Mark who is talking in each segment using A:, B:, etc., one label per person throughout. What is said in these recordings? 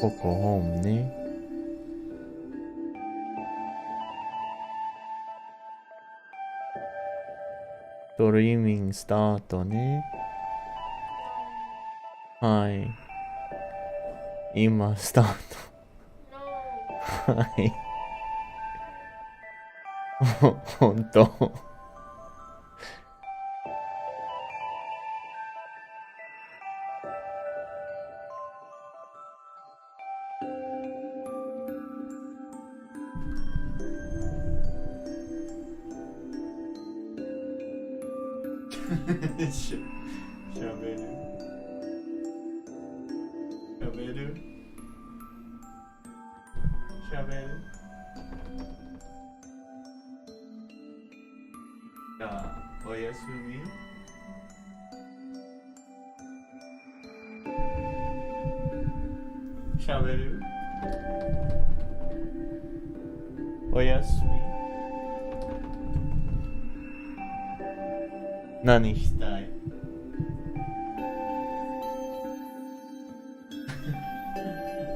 A: ここホームね。ストリーミングスタートね。はい。今スタート。はい。ほんと。しゃべるしゃべるしゃべる。じゃあおやすみ。しゃべる。おやすみ。何したい？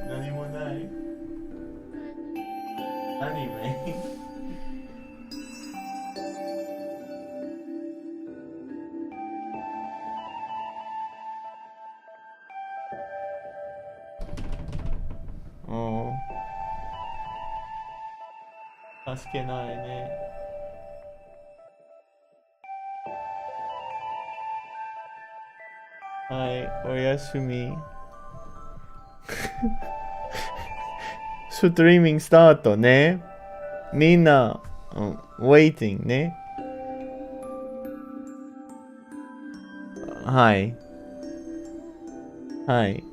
A: 何もない？アニメ？うん。助けないね。はい、おやすみ。ストリーミングスタートね。みんな、waiting ね。はい。はい。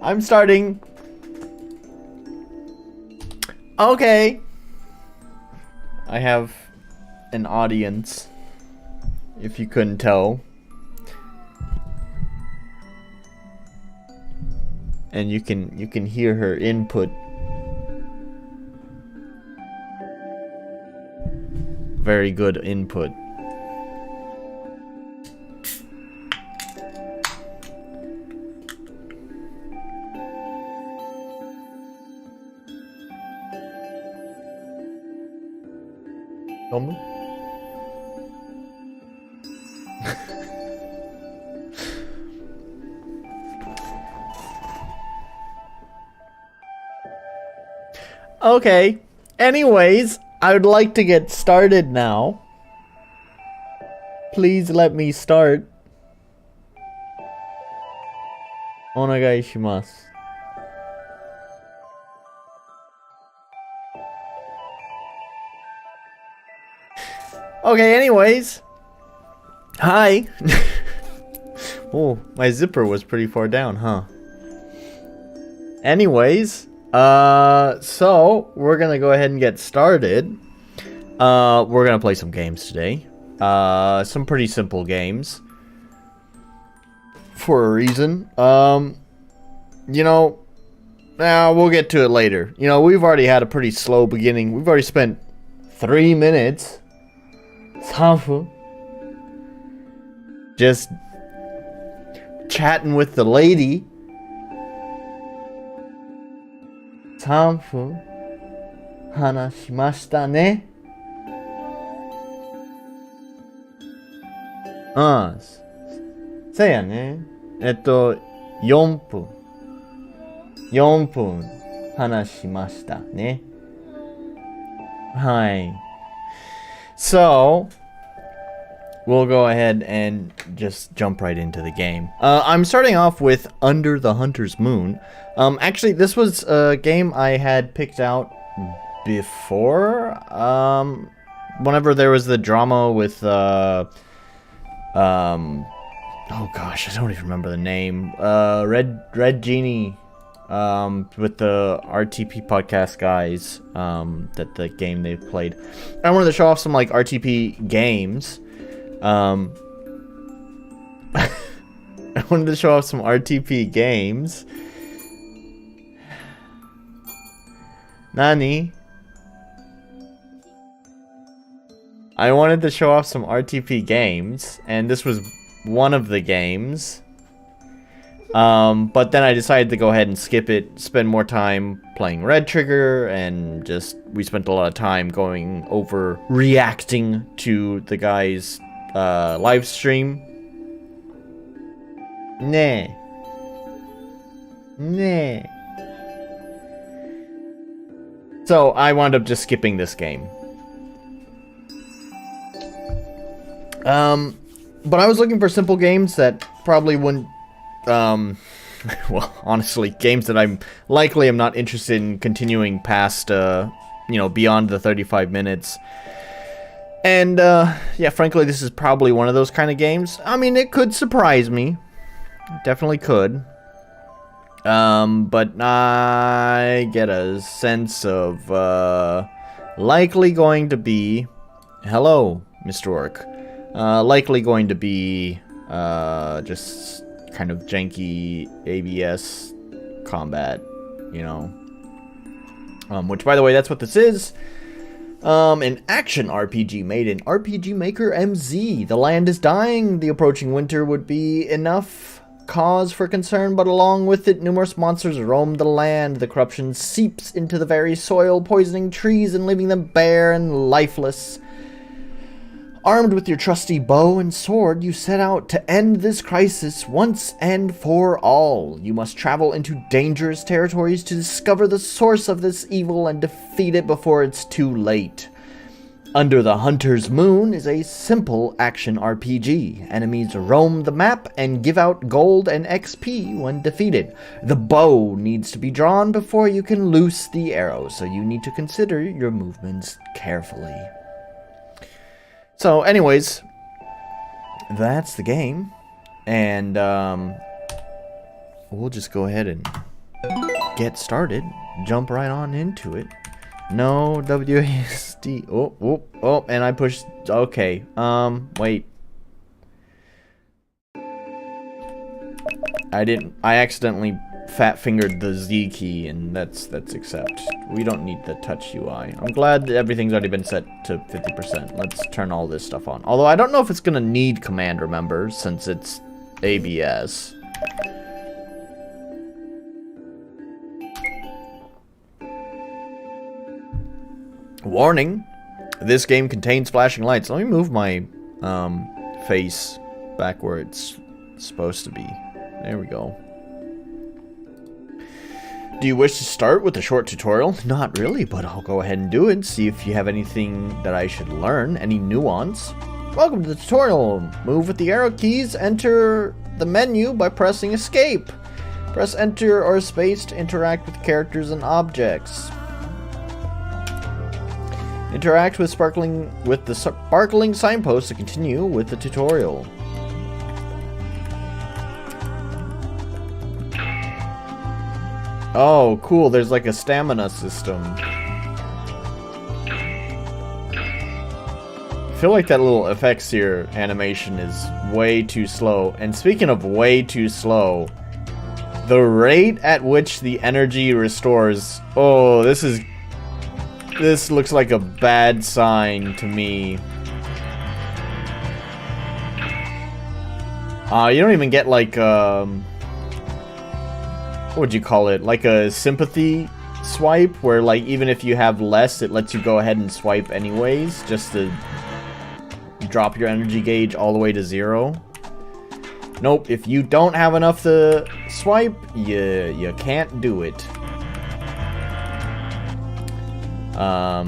A: I'm starting. Okay. I have an audience, if you couldn't tell. And you can hear her input. Very good input. Somon? Okay. Anyways, I would like to get started now. Please let me start. Onegai shimasu. Okay, anyways. Hi. Oh, my zipper was pretty far down, huh? Anyways, so we're gonna go ahead and get started. We're gonna play some games today. Some pretty simple games. For a reason. You know, we'll get to it later. You know, we've already had a pretty slow beginning. We've already spent 3 minutes. 3分 just chatting with the lady. 3分話しましたね。うん。そうやね。4分。4分話しましたね。はい。So, we'll go ahead and just jump right into the game. I'm starting off with Under the Hunter's Moon. Actually, this was a game I had picked out before. Whenever there was the drama with, oh gosh, I don't even remember the name. Red Genie, with the RTP podcast guys, that the game they played. I wanted to show off some, like, RTP games. I wanted to show off some RTP games. Nani? I wanted to show off some RTP games, and this was one of the games. But then I decided to go ahead and skip it, spend more time playing Red Trigger, and we spent a lot of time going over reacting to the guy's live stream. Nah. So I wound up just skipping this game. But I was looking for simple games that probably wouldn't, well, honestly, games that I'm not interested in continuing past, beyond the 35 minutes. And, yeah, frankly, this is probably one of those kind of games. I mean, it could surprise me. It definitely could. But I get a sense of, likely going to be... Hello, Mr. Orc. Likely going to be, just kind of janky ABS combat, you know. Which, by the way, that's what this is. An action RPG made in RPG Maker MZ. The land is dying. The approaching winter would be enough cause for concern, but along with it, numerous monsters roam the land. The corruption seeps into the very soil, poisoning trees and leaving them bare and lifeless. Armed with your trusty bow and sword, you set out to end this crisis once and for all. You must travel into dangerous territories to discover the source of this evil and defeat it before it's too late. Under the Hunter's Moon is a simple action RPG. Enemies roam the map and give out gold and XP when defeated. The bow needs to be drawn before you can loose the arrow, so you need to consider your movements carefully. So, anyways, that's the game, and we'll just go ahead and get started, jump right on into it. No WASD. Oh, and I pushed. Okay. Wait. I accidentally fat fingered the Z key, and that's accept. We don't need the touch UI. I'm glad that everything's already been set to 50%. Let's turn all this stuff on. Although I don't know if it's gonna need command remember since it's ABS. Warning! This game contains flashing lights. Let me move my face back where it's supposed to be. There we go. Do you wish to start with a short tutorial? Not really, but I'll go ahead and do it. See if you have anything that I should learn, any nuance. Welcome to the tutorial. Move with the arrow keys. Enter the menu by pressing escape. Press enter or space to interact with characters and objects. Interact with the sparkling signpost to continue with the tutorial. Oh, cool. There's like a stamina system. I feel like that little effects here animation is way too slow. And speaking of way too slow, the rate at which the energy restores. Oh, this looks like a bad sign to me. You don't even get like what would you call it? Like a sympathy swipe, where like even if you have less, it lets you go ahead and swipe anyways, just to drop your energy gauge all the way to 0. Nope, if you don't have enough to swipe, you can't do it. I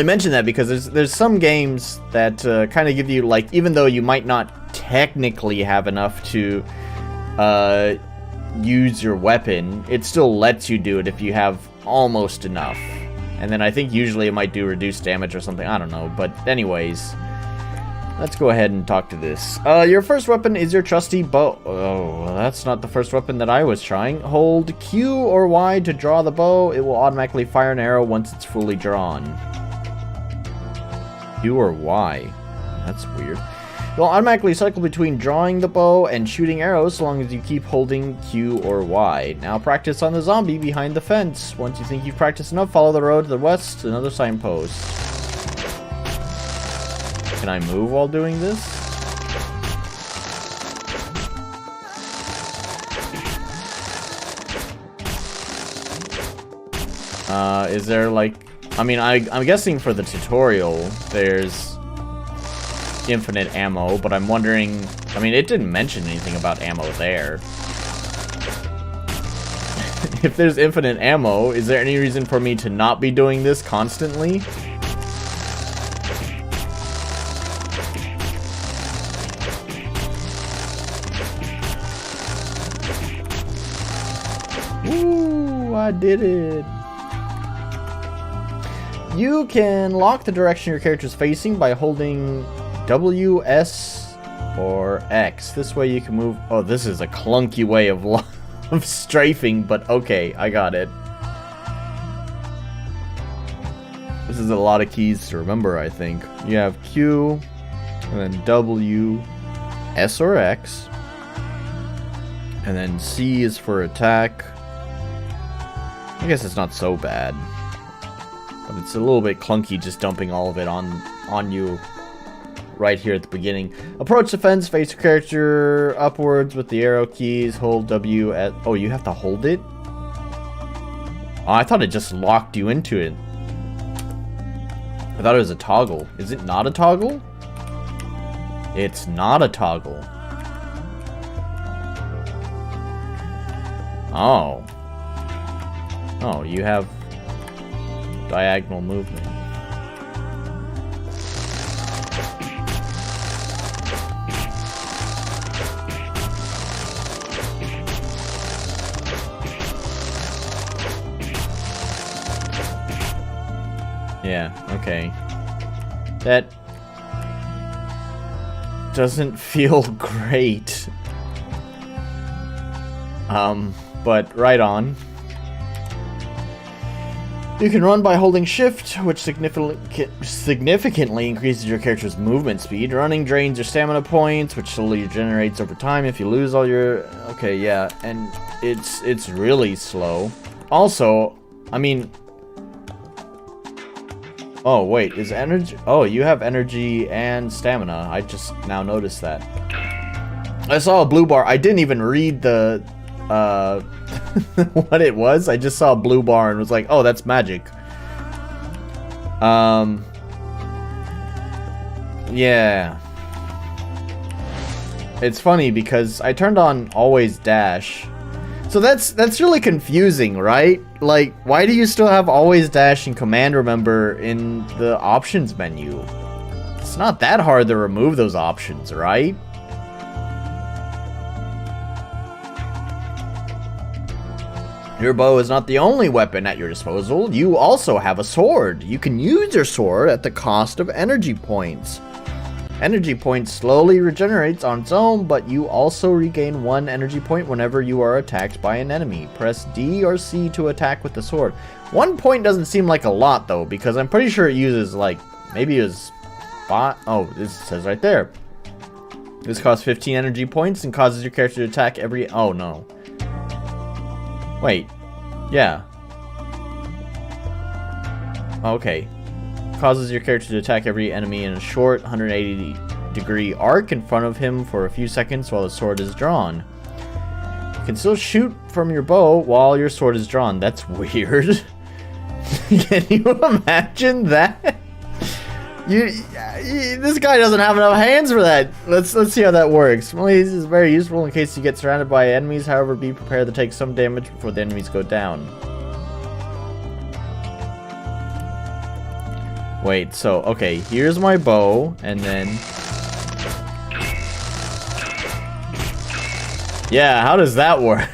A: mentioned that because there's some games that kind of give you, like, even though you might not technically have enough to use your weapon, it still lets you do it if you have almost enough. And then I think usually it might do reduced damage or something, I don't know. But anyways, let's go ahead and talk to this. Your first weapon is your trusty bow. Oh, well, that's not the first weapon that I was trying. Hold Q or Y to draw the bow. It will automatically fire an arrow once it's fully drawn. Q or Y? That's weird. It will automatically cycle between drawing the bow and shooting arrows so long as you keep holding Q or Y. Now practice on the zombie behind the fence. Once you think you've practiced enough, follow the road to the west to another signpost. Can I move while doing this? Is there like... I mean, I'm guessing for the tutorial, there's infinite ammo, but I'm wondering... I mean, it didn't mention anything about ammo there. If there's infinite ammo, is there any reason for me to not be doing this constantly? Ooh, I did it. You can lock the direction your character is facing by holding W, S, or X. This way you can move... Oh, this is a clunky way of strafing, but okay, I got it. This is a lot of keys to remember, I think. You have Q, and then W, S or X, and then C is for attack. I guess it's not so bad, but it's a little bit clunky just dumping all of it on you right here at the beginning. Approach the fence, face your character upwards with the arrow keys, hold W at... Oh, you have to hold it? Oh, I thought it just locked you into it. I thought it was a toggle. Is it not a toggle? It's not a toggle. Oh. Oh, you have diagonal movement. Yeah, okay. That doesn't feel great. But right on. You can run by holding shift, which significantly increases your character's movement speed. Running drains your stamina points, which slowly regenerates over time if you lose all your... Okay, yeah, and it's really slow. Also, I mean... Oh, wait, is energy... Oh, you have energy and stamina. I just now noticed that. I saw a blue bar. I didn't even read the... what it was. I just saw a blue bar and was like, oh, that's magic. Yeah. It's funny because I turned on always dash. So that's really confusing, right? Like, why do you still have always dash and command remember in the options menu? It's not that hard to remove those options, right? Your bow is not the only weapon at your disposal. You also have a sword. You can use your sword at the cost of energy points. Energy points slowly regenerates on its own, but you also regain 1 energy point whenever you are attacked by an enemy. Press D or C to attack with the sword. 1 point doesn't seem like a lot though, because I'm pretty sure it uses like, maybe it was 5. Oh, this says right there. This costs 15 energy points and causes your character to attack every... Oh no. Wait. Yeah. Okay. Causes your character to attack every enemy in a short 180-degree arc in front of him for a few seconds while the sword is drawn. You can still shoot from your bow while your sword is drawn. That's weird. Can you imagine that? This guy doesn't have enough hands for that. Let's see how that works. Well, this is very useful in case you get surrounded by enemies. However, be prepared to take some damage before the enemies go down. Wait, so, okay, here's my bow, and then... Yeah, how does that work?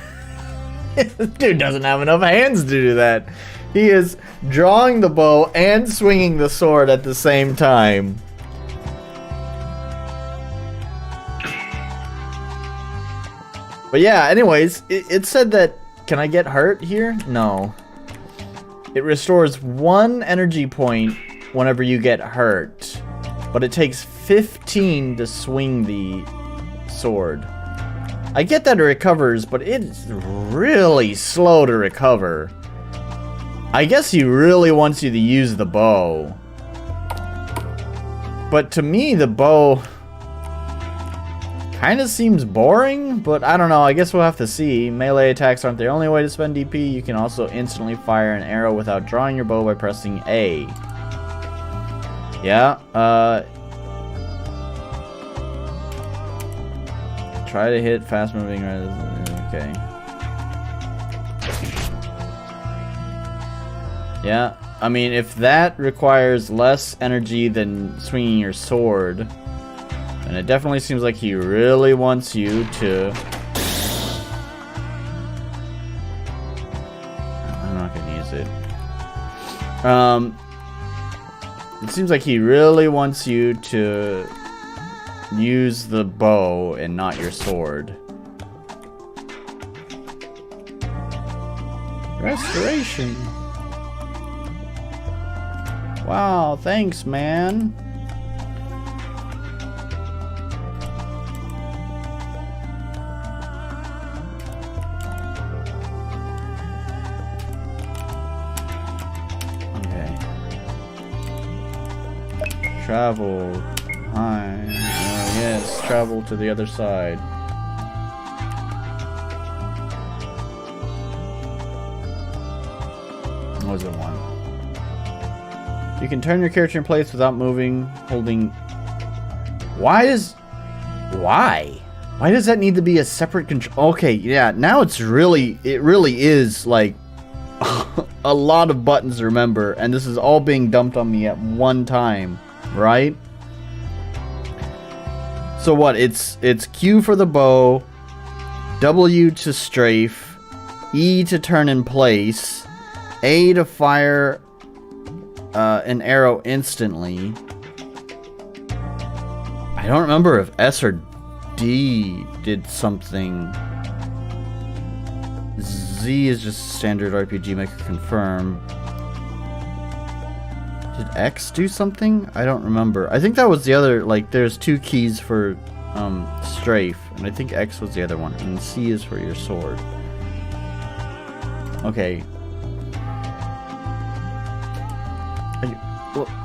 A: This dude doesn't have enough hands to do that. He is drawing the bow and swinging the sword at the same time. But yeah, anyways, it said that... Can I get hurt here? No. It restores 1 energy point whenever you get hurt, but it takes 15 to swing the sword. I get that it recovers, but it's really slow to recover. I guess he really wants you to use the bow. But to me, the bow Kind of seems boring, but I don't know. I guess we'll have to see. Melee attacks aren't the only way to spend DP. You can also instantly fire an arrow without drawing your bow by pressing A. Yeah, try to hit fast moving. Okay. Yeah, I mean, if that requires less energy than swinging your sword, then it definitely seems like he really wants you to... I'm not gonna use it. It seems like he really wants you to use the bow and not your sword. Restoration. Wow, thanks, man. Okay. Travel. Hi. Yes, travel to the other side. What was it one? You can turn your character in place without moving, holding... Why? Why does that need to be a separate control? Okay, yeah, now it really is like a lot of buttons to remember, and this is all being dumped on me at one time, right? So what? It's Q for the bow, W to strafe, E to turn in place, A to fire an arrow instantly. I don't remember if S or D did something. Z is just standard RPG maker confirm. Did X do something? I don't remember. I think that was the other, like, there's two keys for strafe, and I think X was the other one, and C is for your sword. Okay.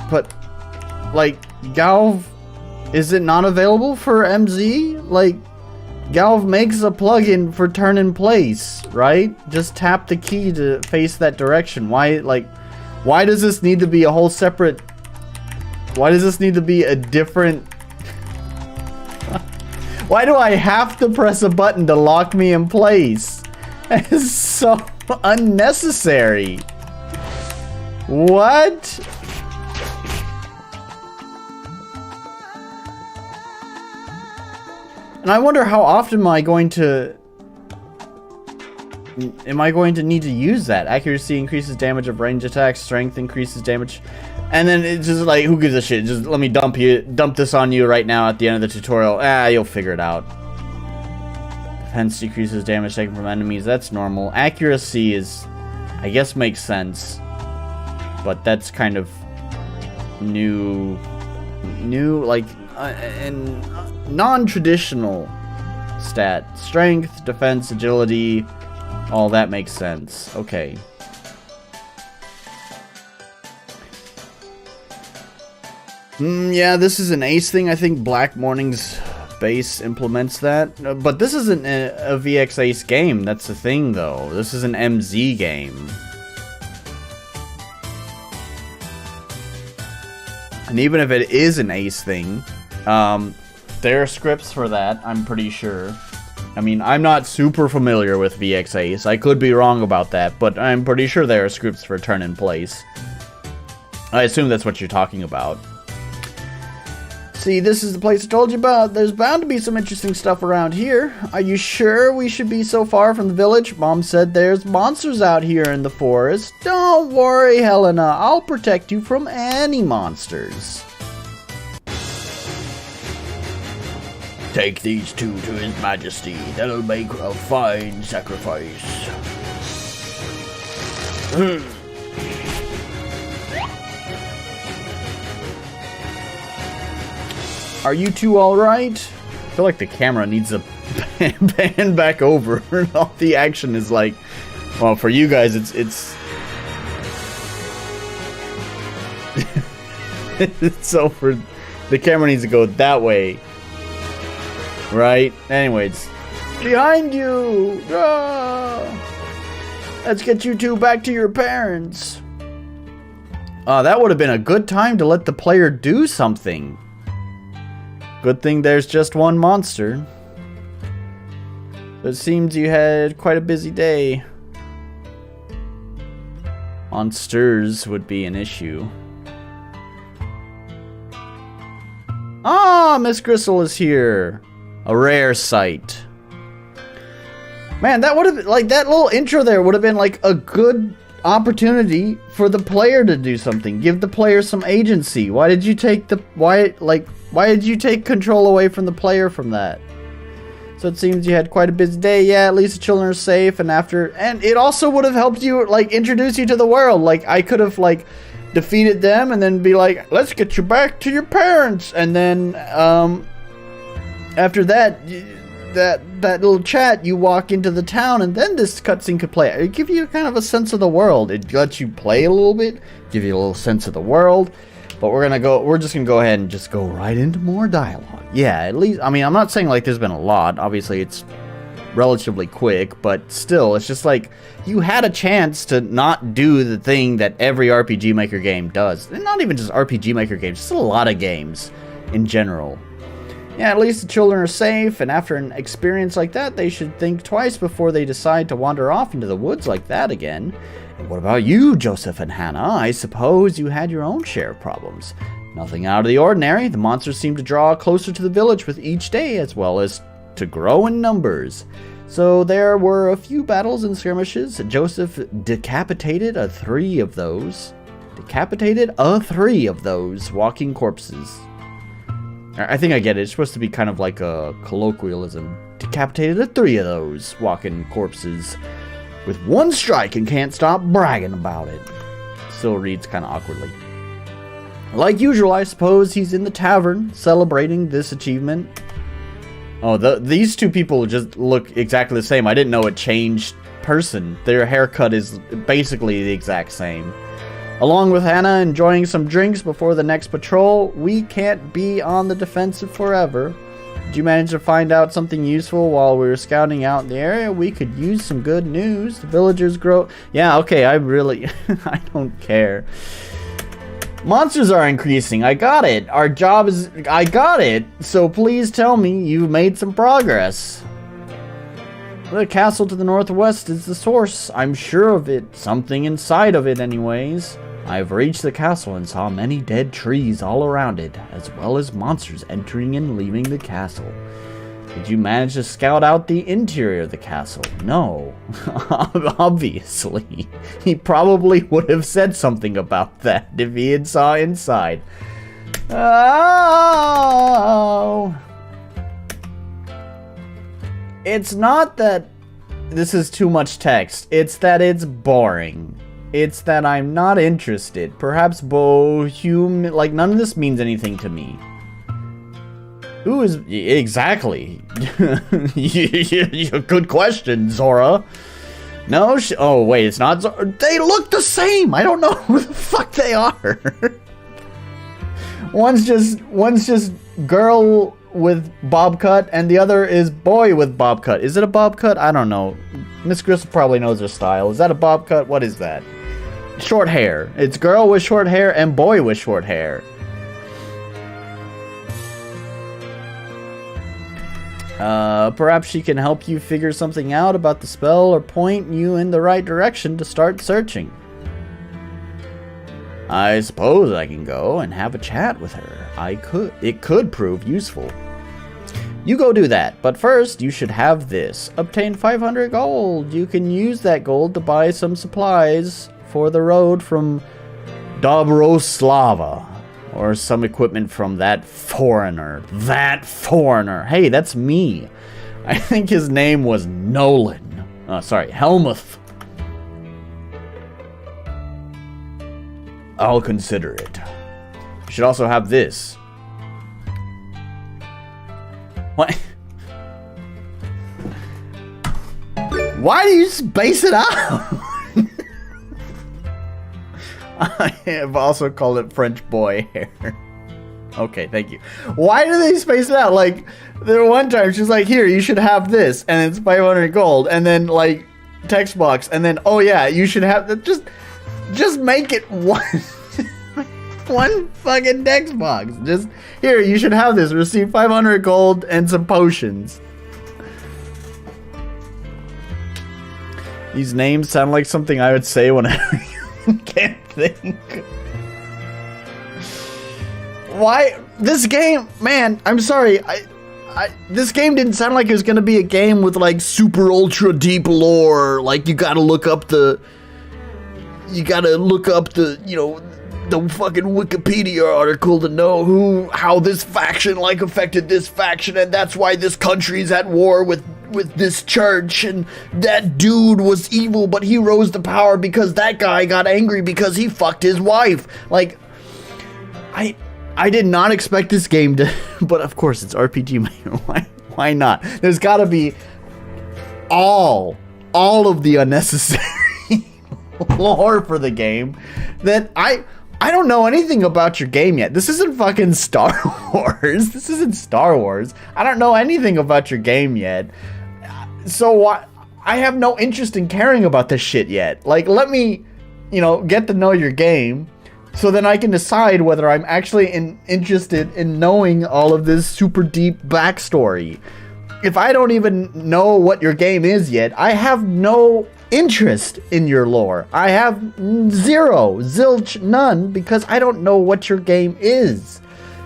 A: But, like, Galv, is it not available for MZ? Like, Galv makes a plugin for turn in place, right? Just tap the key to face that direction. Why, like, why does this need to be a whole separate... Why does this need to be a different... Why do I have to press a button to lock me in place? It's so unnecessary. What? And I wonder how often am I going to need to use that? Accuracy increases damage of range attacks, strength increases damage, and then it's just like, who gives a shit? Just let me dump this on you right now at the end of the tutorial. You'll figure it out. Defense decreases damage taken from enemies. That's normal. Accuracy is, I guess, makes sense, but that's kind of new, like, and non-traditional stat. Strength, defense, agility, all that makes sense. Okay. Yeah, this is an Ace thing. I think Black Morning's base implements that. But this isn't a VX Ace game. That's the thing, though. This is an MZ game. And even if it is an Ace thing, there are scripts for that, I'm pretty sure. I mean, I'm not super familiar with VX Ace. I could be wrong about that, but I'm pretty sure there are scripts for turn in place. I assume that's what you're talking about. See, this is the place I told you about. There's bound to be some interesting stuff around here. Are you sure we should be so far from the village? Mom said there's monsters out here in the forest. Don't worry, Helena. I'll protect you from any monsters. Take these two to His Majesty. That'll make a fine sacrifice. Are you two alright? I feel like the camera needs to pan back over. All the action is like... Well, for you guys, it's so for... The camera needs to go that way. Right? Anyways. Behind you! Ah! Let's get you two back to your parents. That would have been a good time to let the player do something. Good thing there's just one monster. It seems you had quite a busy day. Monsters would be an issue. Ah, Miss Gristle is here. A rare sight. Man, that would have, like, that little intro there would have been like a good opportunity for the player to do something. Give the player some agency. Why did you take why did you take control away from the player from that? So it seems you had quite a busy day. Yeah, at least the children are safe, and it also would have helped you, like, introduce you to the world. Like, I could have, like, defeated them and then be like, let's get you back to your parents. And then, after that, that little chat, you walk into the town, and then this cutscene could play. It give you kind of a sense of the world. It lets you play a little bit, give you a little sense of the world. But we're just gonna go ahead and just go right into more dialogue. Yeah, at least, I mean, I'm not saying like there's been a lot. Obviously, it's relatively quick, but still, it's just like you had a chance to not do the thing that every RPG Maker game does. And not even just RPG Maker games, just a lot of games in general. Yeah, at least the children are safe, and after an experience like that, they should think twice before they decide to wander off into the woods like that again. And what about you, Joseph and Hannah? I suppose you had your own share of problems. Nothing out of the ordinary. The monsters seem to draw closer to the village with each day, as well as to grow in numbers. So there were a few battles and skirmishes. Joseph decapitated three of those walking corpses. I think I get it. It's supposed to be kind of like a colloquialism. Decapitated 3 of those walking corpses with 1 strike and can't stop bragging about it. Still reads kind of awkwardly. Like usual, I suppose he's in the tavern celebrating this achievement. Oh, these two people just look exactly the same. I didn't know it changed person. Their haircut is basically the exact same. Along with Hannah enjoying some drinks before the next patrol, we can't be on the defensive forever. Did you manage to find out something useful while we were scouting out in the area? We could use some good news. The villagers grow... Yeah, okay, I don't care. Monsters are increasing. I got it. Our job is... I got it. So please tell me you've made some progress. The castle to the northwest is the source. I'm sure of it. Something inside of it, anyways. I've reached the castle and saw many dead trees all around it, as well as monsters entering and leaving the castle. Did you manage to scout out the interior of the castle? No. Obviously. He probably would have said something about that if he had saw inside. Oh. It's not that this is too much text. It's that it's boring. It's that I'm not interested. Perhaps like, none of this means anything to me. Who is... Exactly. Good question, Zora. No, oh, wait, it's not Zora. They look the same! I don't know who the fuck they are. One's just girl with bob cut, and the other is boy with bob cut. Is it a bob cut? I don't know. Miss Gristle probably knows her style. Is that a bob cut? What is that? Short hair. It's girl with short hair and boy with short hair. Perhaps she can help you figure something out about the spell or point you in the right direction to start searching. I suppose I can go and have a chat with her. It could prove useful. You go do that, but first you should have this. Obtain 500 gold. You can use that gold to buy some supplies for the road from Dobroslava, or some equipment from that foreigner. Hey, that's me. I think his name was Nolan. Sorry, Helmuth. I'll consider it. You should also have this. What? Why do you space it out? I have also called it French boy hair. Okay, thank you. Why do they space it out? Like, there one time she's like, here, you should have this, and it's 500 gold, and then, like, text box, and then, oh yeah, you should have, just make it one, one fucking text box. Just, here, you should have this, receive 500 gold and some potions. These names sound like something I would say whenever you can't think. Why? This game, man, I'm sorry. This game didn't sound like it was gonna be a game with like super ultra deep lore. Like you gotta look up the, you know, the fucking Wikipedia article to know how this faction like affected this faction, and that's why this country's at war with this church, and that dude was evil, but he rose to power because that guy got angry because he fucked his wife. Like, I did not expect this game to, but of course it's RPG. Why not? There's got to be all of the unnecessary lore for the game that I don't know anything about your game yet. This isn't fucking Star Wars. This isn't Star Wars. I don't know anything about your game yet. So I have no interest in caring about this shit yet. Like, let me, you know, get to know your game, so then I can decide whether I'm actually interested in knowing all of this super deep backstory. If I don't even know what your game is yet, I have no interest in your lore. I have zero, zilch, none, because I don't know what your game is.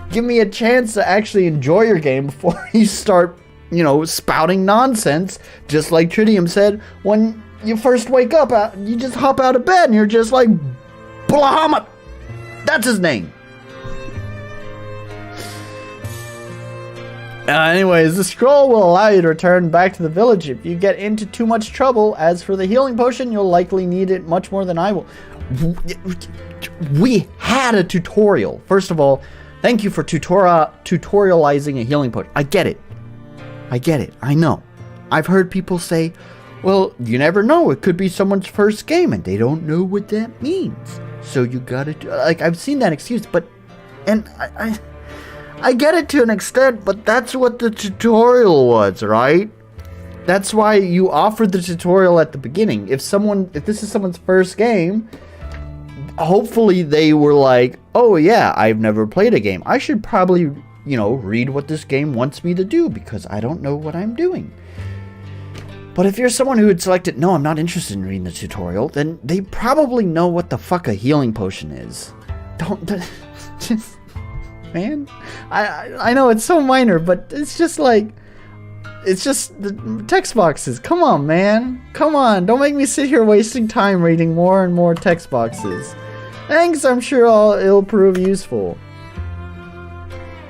A: Give me a chance to actually enjoy your game before you start, you know, spouting nonsense, just like Tritium said, when you first wake up, you just hop out of bed and you're just like, Bahamut! That's his name. Anyways, the scroll will allow you to return back to the village if you get into too much trouble. As for the healing potion, you'll likely need it much more than I will. We had a tutorial. First of all, thank you for tutorializing a healing potion. I get it. I know. I've heard people say, well, you never know. It could be someone's first game and they don't know what that means. So you gotta do, like, I've seen that excuse, but, and I get it to an extent, but that's what the tutorial was, right? That's why you offered the tutorial at the beginning. If this is someone's first game, hopefully they were like, oh yeah, I've never played a game. I should probably, you know, read what this game wants me to do because I don't know what I'm doing. But if you're someone who had selected, no, I'm not interested in reading the tutorial, then they probably know what the fuck a healing potion is. Just, man, I know it's so minor, but it's just like, it's just the text boxes. Come on, man. Come on, don't make me sit here wasting time reading more and more text boxes. Thanks, I'm sure it'll prove useful.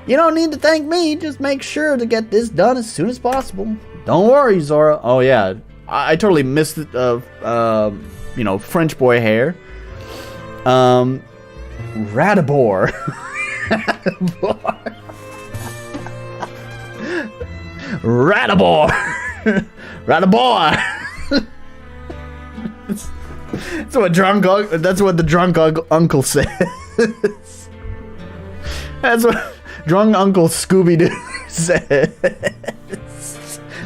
A: You don't need to thank me, just make sure to get this done as soon as possible. Don't worry, Zora. Oh yeah, I totally missed it. You know, French boy hair. Radibor. Radibor. Radibor. That's what the drunk uncle says. That's what drunk Uncle Scooby-Doo says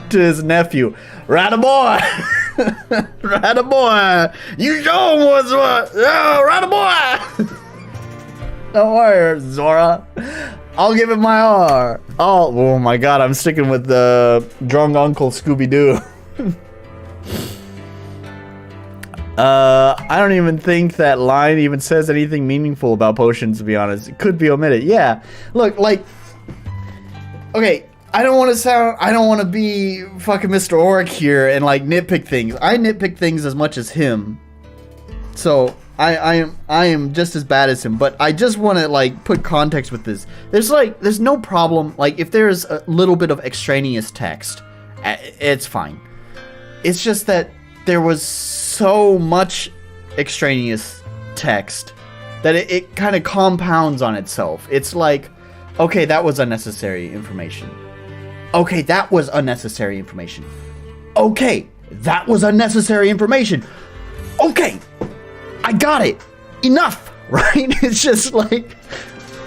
A: to his nephew. Rataboy! Rataboy! You show him what's what! Oh, Rataboy! Don't worry, Zora. I'll give it my R. Oh my god, I'm sticking with the drunk Uncle Scooby-Doo. I don't even think that line even says anything meaningful about potions, to be honest. It could be omitted. Yeah. Look, like, okay, I don't want to be fucking Mr. Oric here and like nitpick things. I nitpick things as much as him. So, I am just as bad as him, but I just want to like put context with this. There's no problem, like if there's a little bit of extraneous text, it's fine. It's just that there was so much extraneous text that it kind of compounds on itself. It's like, okay, that was unnecessary information. Okay, that was unnecessary information. Okay, that was unnecessary information. Okay, I got it. Enough, right? It's just like,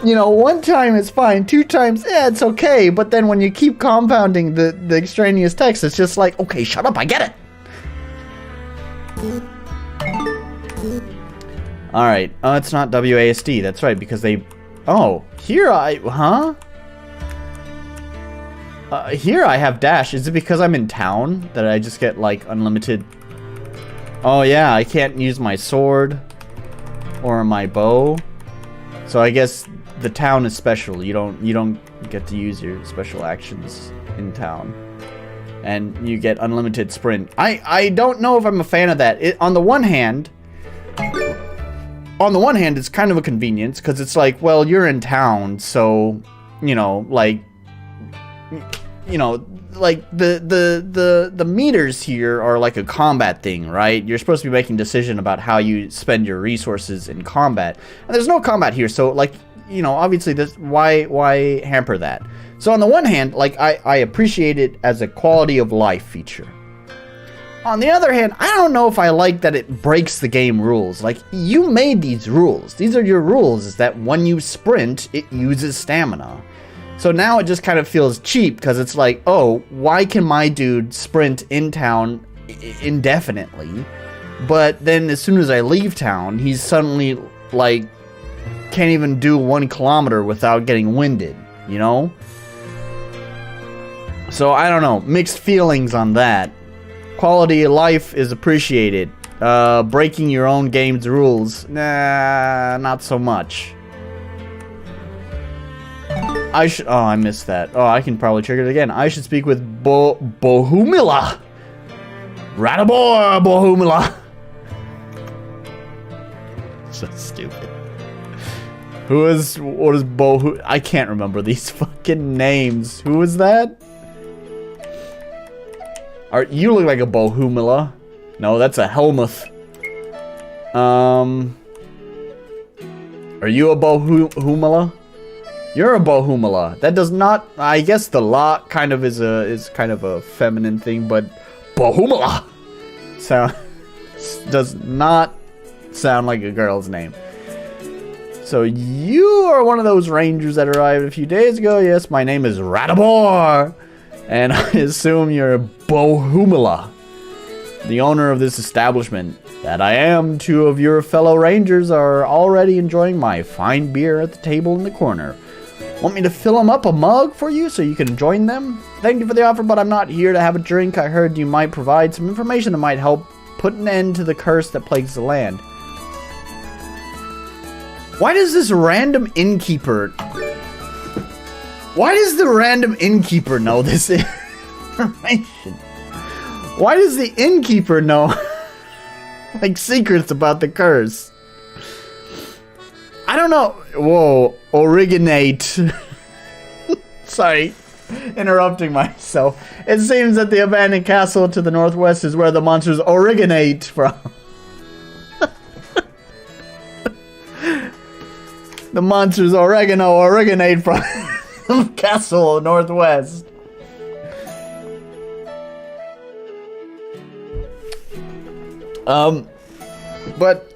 A: You know, one time it's fine, 2 times, yeah, it's okay. But then when you keep compounding the extraneous text, it's just like, okay, shut up, I get it. Alright, it's not WASD, that's right, because they... Oh, here huh? Here I have dash. Is it because I'm in town that I just get, like, unlimited... Oh, yeah, I can't use my sword or my bow. So I guess the town is special. You don't get to use your special actions in town. And you get unlimited sprint. I don't know if I'm a fan of that. On the one hand, it's kind of a convenience, because it's like, well, you're in town, so, you know, like, the meters here are like a combat thing, right? You're supposed to be making a decision about how you spend your resources in combat. And there's no combat here, so, like, you know, obviously, why hamper that? So on the one hand, like, I appreciate it as a quality of life feature. On the other hand, I don't know if I like that it breaks the game rules. Like, you made these rules. These are your rules, is that when you sprint, it uses stamina. So now it just kind of feels cheap, because it's like, oh, why can my dude sprint in town indefinitely? But then as soon as I leave town, he's suddenly, like, can't even do 1 kilometer without getting winded, you know? So I don't know, mixed feelings on that. Quality of life is appreciated. Breaking your own game's rules, nah, not so much. Oh, I missed that. Oh, I can probably trigger it again. I should speak with Bohumila. Radabor Bohumila. So stupid. What is Bohu? I can't remember these fucking names. Who is that? You look like a Bohumila. No, that's a Helmuth. Are you a Bohumila? You're a Bohumila. That does not... I guess the la kind of is kind of a feminine thing, but Bohumila does not sound like a girl's name. So you are one of those rangers that arrived a few days ago. Yes, my name is Radabor. And I assume you're Bohumila, the owner of this establishment. That I am. 2 of your fellow rangers are already enjoying my fine beer at the table in the corner. Want me to fill them up a mug for you so you can join them? Thank you for the offer, but I'm not here to have a drink. I heard you might provide some information that might help put an end to the curse that plagues the land. Why does this random innkeeper... Why does the random innkeeper know this information? Why does the innkeeper know, like, secrets about the curse? I don't know. Whoa, originate. Sorry, interrupting myself. It seems that the abandoned castle to the northwest is where the monsters originate from. The monsters originate from castle northwest. But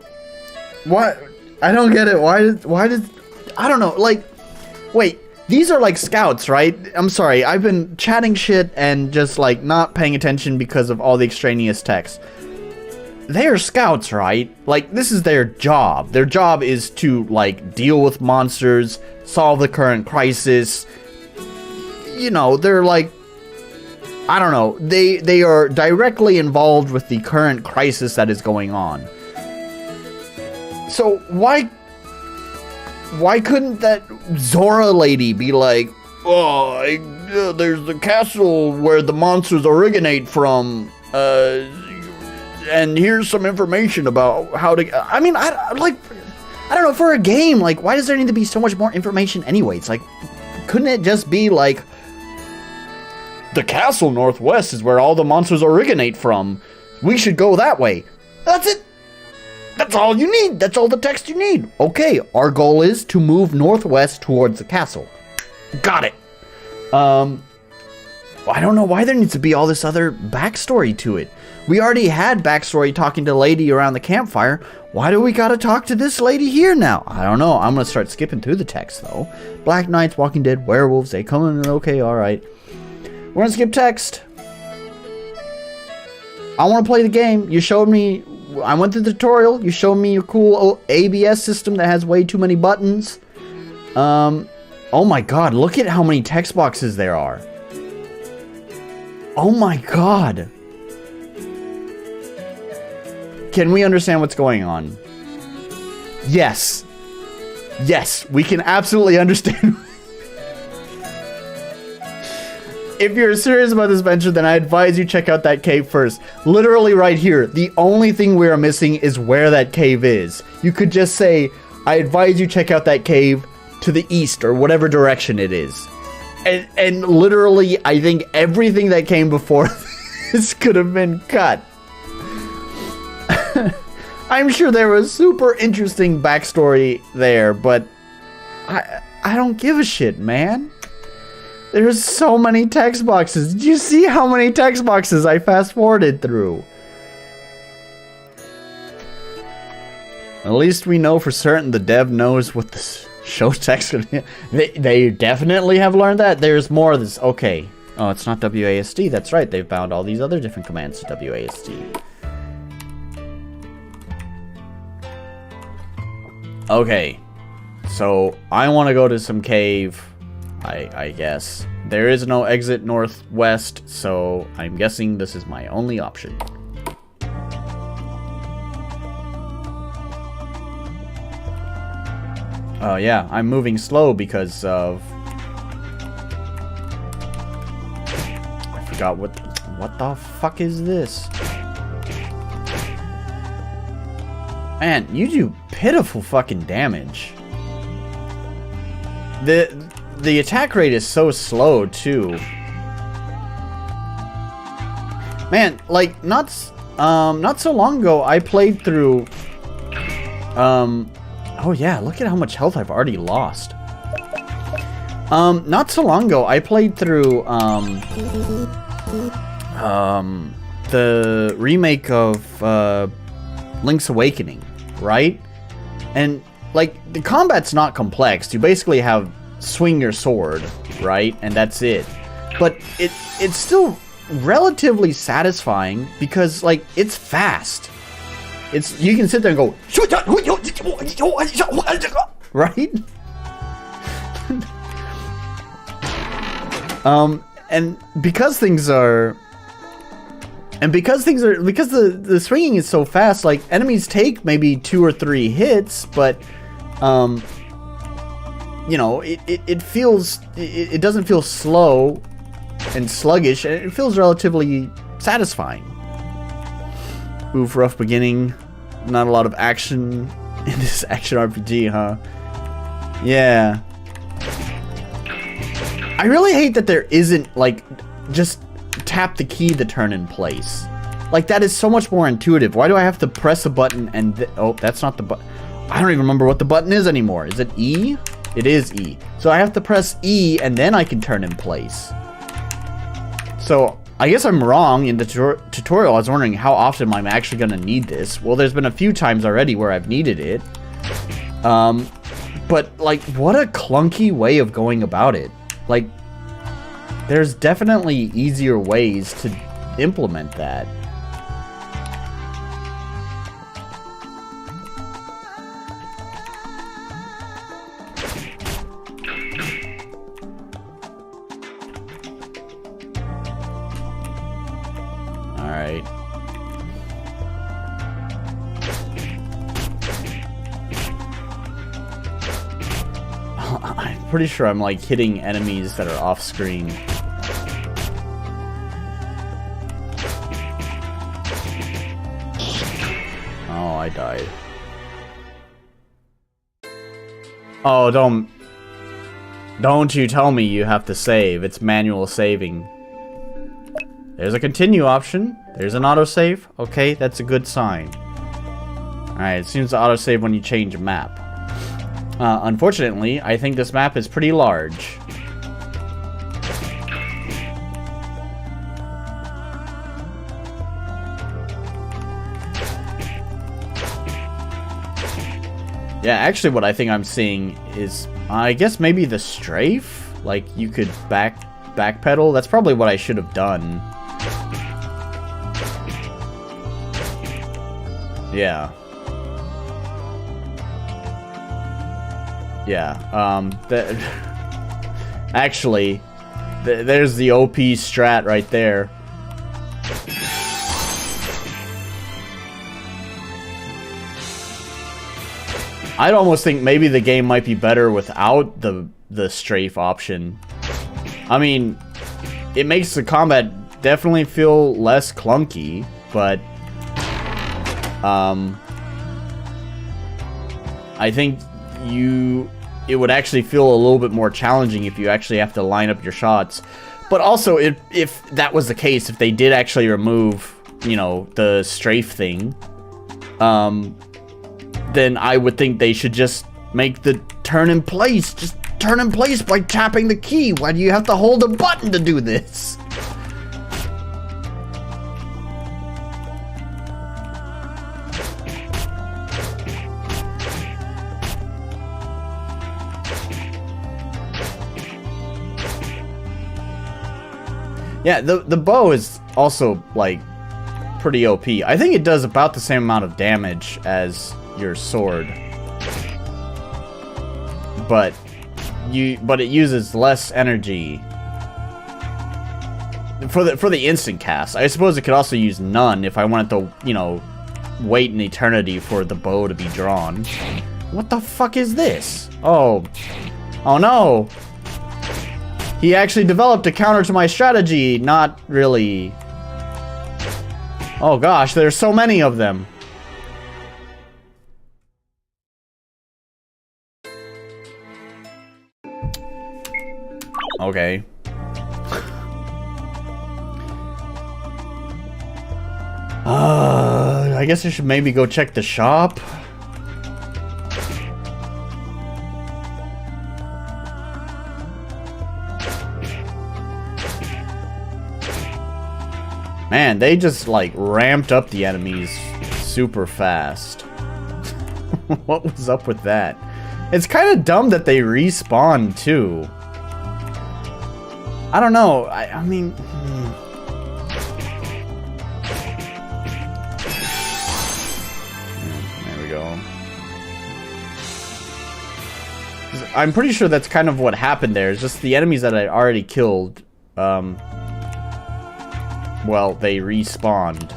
A: what? I don't get it. Why did I don't know, like, wait, these are like scouts, right? I'm sorry, I've been chatting shit and just like not paying attention because of all the extraneous text. They are scouts, right? Like, this is their job. Their job is to, like, deal with monsters, solve the current crisis. You know, they're like, I don't know, they are directly involved with the current crisis that is going on. So why couldn't that Zora lady be like, oh, there's the castle where the monsters originate from, and here's some information about how to... I mean, I don't know, for a game, like, why does there need to be so much more information anyway? It's like, couldn't it just be like, the castle northwest is where all the monsters originate from. We should go that way. That's it. That's all you need. That's all the text you need. Okay, our goal is to move northwest towards the castle. Got it. I don't know why there needs to be all this other backstory to it. We already had backstory talking to the lady around the campfire. Why do we gotta talk to this lady here now? I don't know. I'm gonna start skipping through the text, though. Black Knights, Walking Dead, werewolves, they come in. Okay, alright. We're gonna skip text. I want to play the game. You showed me... I went through the tutorial. You showed me a cool ABS system that has way too many buttons. Oh my god, look at how many text boxes there are. Oh my god. Can we understand what's going on? Yes. Yes, we can absolutely understand. If you're serious about this venture, then I advise you check out that cave first. Literally right here. The only thing we are missing is where that cave is. You could just say, I advise you check out that cave to the east or whatever direction it is. And literally, I think everything that came before this could have been cut. I'm sure there was super interesting backstory there, but I don't give a shit, man. There's so many text boxes. Did you see how many text boxes I fast forwarded through? At least we know for certain the dev knows what the show text is. They definitely have learned that. There's more of this. Okay. Oh, it's not WASD. That's right. They've bound all these other different commands to WASD. Okay. So, I want to go to some cave. I guess. There is no exit northwest, so I'm guessing this is my only option. Oh yeah, I'm moving slow because of... I forgot what the fuck is this? Man, you do pitiful fucking damage. The attack rate is so slow, too. Man, like, not so long ago, I played through... Oh, yeah, look at how much health I've already lost. Not so long ago, I played through, the remake of, Link's Awakening, right? And, like, the combat's not complex. You basically have... swing your sword, right? And that's it. But it's still relatively satisfying because, like, it's fast. You can sit there and go, right? And because the swinging is so fast, like, enemies take maybe 2 or 3 hits, but you know, it doesn't feel slow and sluggish, and it feels relatively satisfying. Oof, rough beginning. Not a lot of action in this action RPG, huh? Yeah. I really hate that there isn't, like, just tap the key to turn in place. Like, that is so much more intuitive. Why do I have to press a button and... oh, that's not the button. I don't even remember what the button is anymore. Is it E? It is E. So I have to press E and then I can turn in place. So I guess I'm wrong in the tutorial. I was wondering how often I'm actually going to need this. Well, there's been a few times already where I've needed it. But, like, what a clunky way of going about it. Like, there's definitely easier ways to implement that. Alright. I'm pretty sure I'm, like, hitting enemies that are off screen. Oh, I died. Oh, don't you tell me you have to save. It's manual saving. There's a continue option. There's an autosave. Okay, that's a good sign. Alright, it seems to autosave when you change a map. Unfortunately, I think this map is pretty large. Yeah, actually what I think I'm seeing is, I guess maybe the strafe? Like, you could backpedal? That's probably what I should have done. Yeah. Yeah, actually, there's the OP strat right there. I'd almost think maybe the game might be better without the strafe option. I mean, it makes the combat definitely feel less clunky, but I think it would actually feel a little bit more challenging if you actually have to line up your shots. But also, if that was the case, if they did actually remove, you know, the strafe thing, then I would think they should just make the turn in place. Just turn in place by tapping the key. Why do you have to hold a button to do this? Yeah, the bow is also, like, pretty OP. I think it does about the same amount of damage as your sword. But it uses less energy for the instant cast. I suppose it could also use none if I wanted to, you know, wait an eternity for the bow to be drawn. What the fuck is this? Oh no! He actually developed a counter to my strategy, not really. Oh gosh, there's so many of them. Okay. I guess I should maybe go check the shop. Man, they just, like, ramped up the enemies super fast. What was up with that? It's kind of dumb that they respawn, too. I don't know. I mean... There we go. I'm pretty sure that's kind of what happened there. It's just the enemies that I already killed, well, they respawned.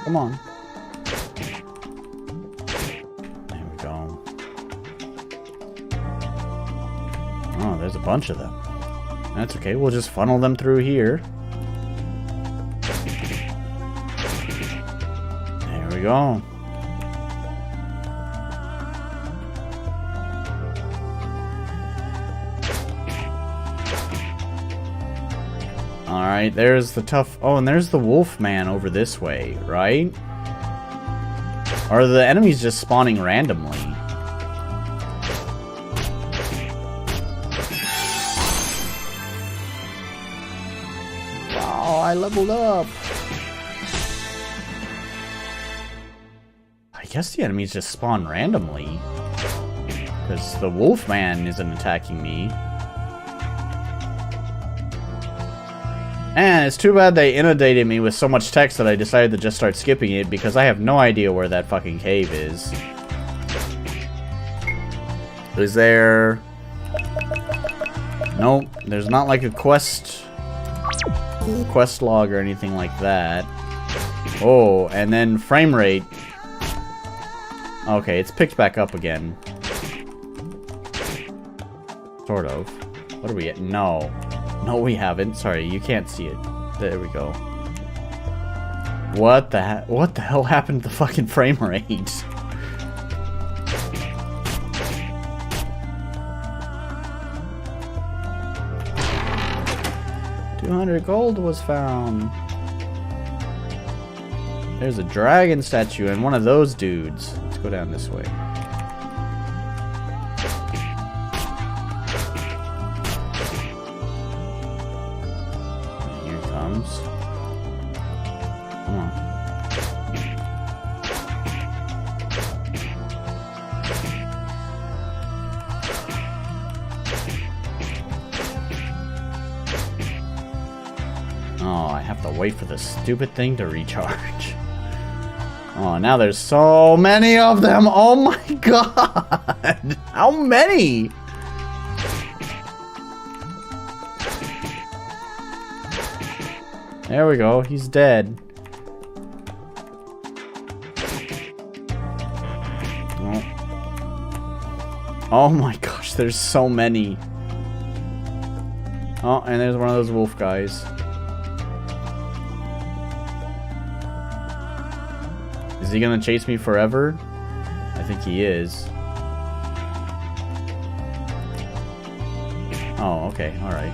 A: Come on. There we go. Oh, there's a bunch of them. That's okay, we'll just funnel them through here. There we go. Alright, there's the tough... Oh, and there's the wolf man over this way, right? Or are the enemies just spawning randomly? Wow, I leveled up! I guess the enemies just spawn randomly. Because the wolf man isn't attacking me. And it's too bad they inundated me with so much text that I decided to just start skipping it because I have no idea where that fucking cave is. Is there... Nope, there's not like a quest log or anything like that. Oh, and then frame rate. Okay, it's picked back up again. Sort of. What are we at? No. No, we haven't. Sorry, you can't see it. There we go. What the hell happened to the fucking frame rate? 200 gold was found. There's a dragon statue and one of those dudes. Let's go down this way. Here it comes. Come on. Oh, I have to wait for this stupid thing to recharge. Oh, now there's so many of them. Oh my god. How many? There we go. He's dead. Oh my gosh, there's so many. Oh, and there's one of those wolf guys. Is he gonna chase me forever? I think he is. Oh, okay, alright.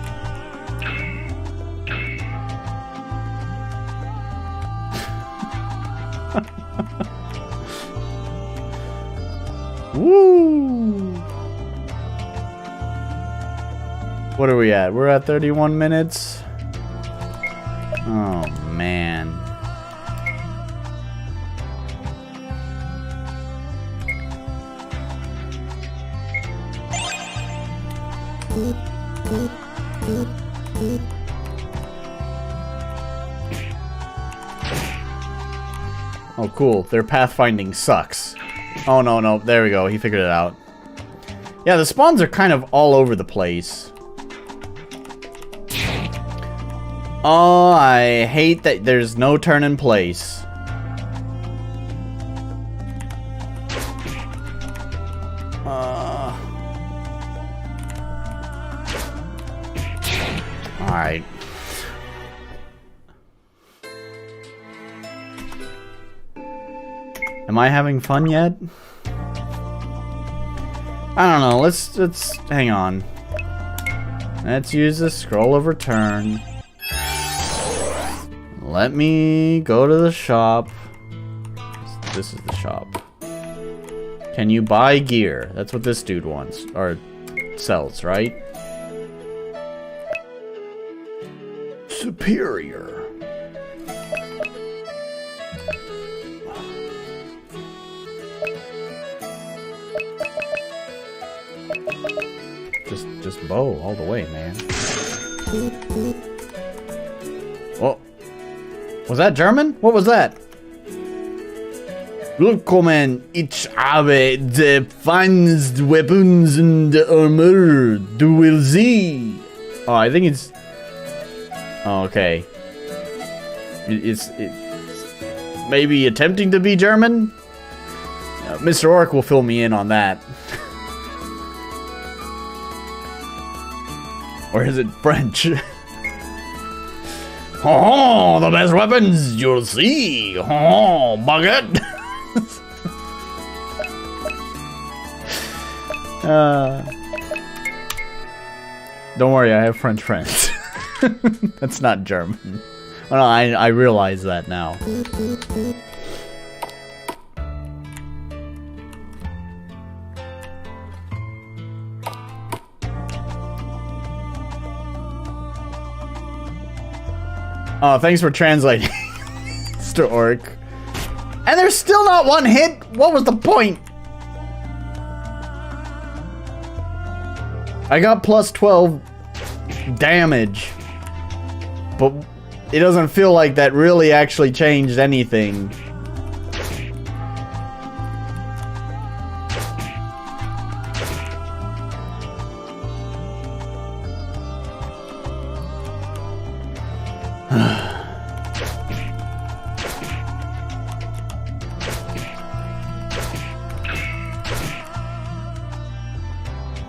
A: Woo! What are we at? We're at 31 minutes. Oh, man. Oh, cool. Their pathfinding sucks. Oh, no, no. There we go. He figured it out. Yeah, the spawns are kind of all over the place. Oh, I hate that there's no turn in place. Alright. Am I having fun yet? I don't know. Let's hang on. Let's use the scroll of return. Let me go to the shop. This is the shop. Can you buy gear? That's what this dude wants. Or sells, right? Superior. Just bow all the way, man. Oh. Was that German? What was that? Willkommen, ich habe the finest weapons and armor. Du will see. Oh, I think it's... Oh, okay. It's maybe attempting to be German? Mr. Orc will fill me in on that. Or is it French? Oh, the best weapons you'll see. Oh, baguette. Don't worry, I have French friends. That's not German. Well, I realize that now. Oh, thanks for translating, Mr. Orc. And there's still not one hit? What was the point? I got plus 12 damage. But it doesn't feel like that really actually changed anything.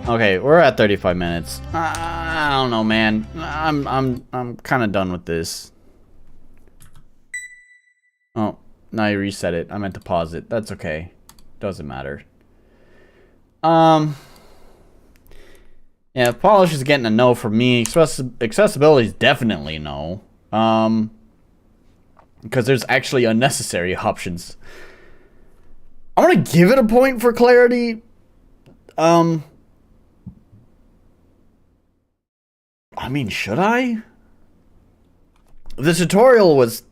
A: Okay, we're at 35 minutes. I don't know, man. I'm kind of done with this. Oh, now you reset it. I meant to pause it. That's okay. Doesn't matter. Yeah, polish is getting a no for me. Accessibility is definitely no. because there's actually unnecessary options. I'm gonna give it a point for clarity. I mean, should I? The tutorial was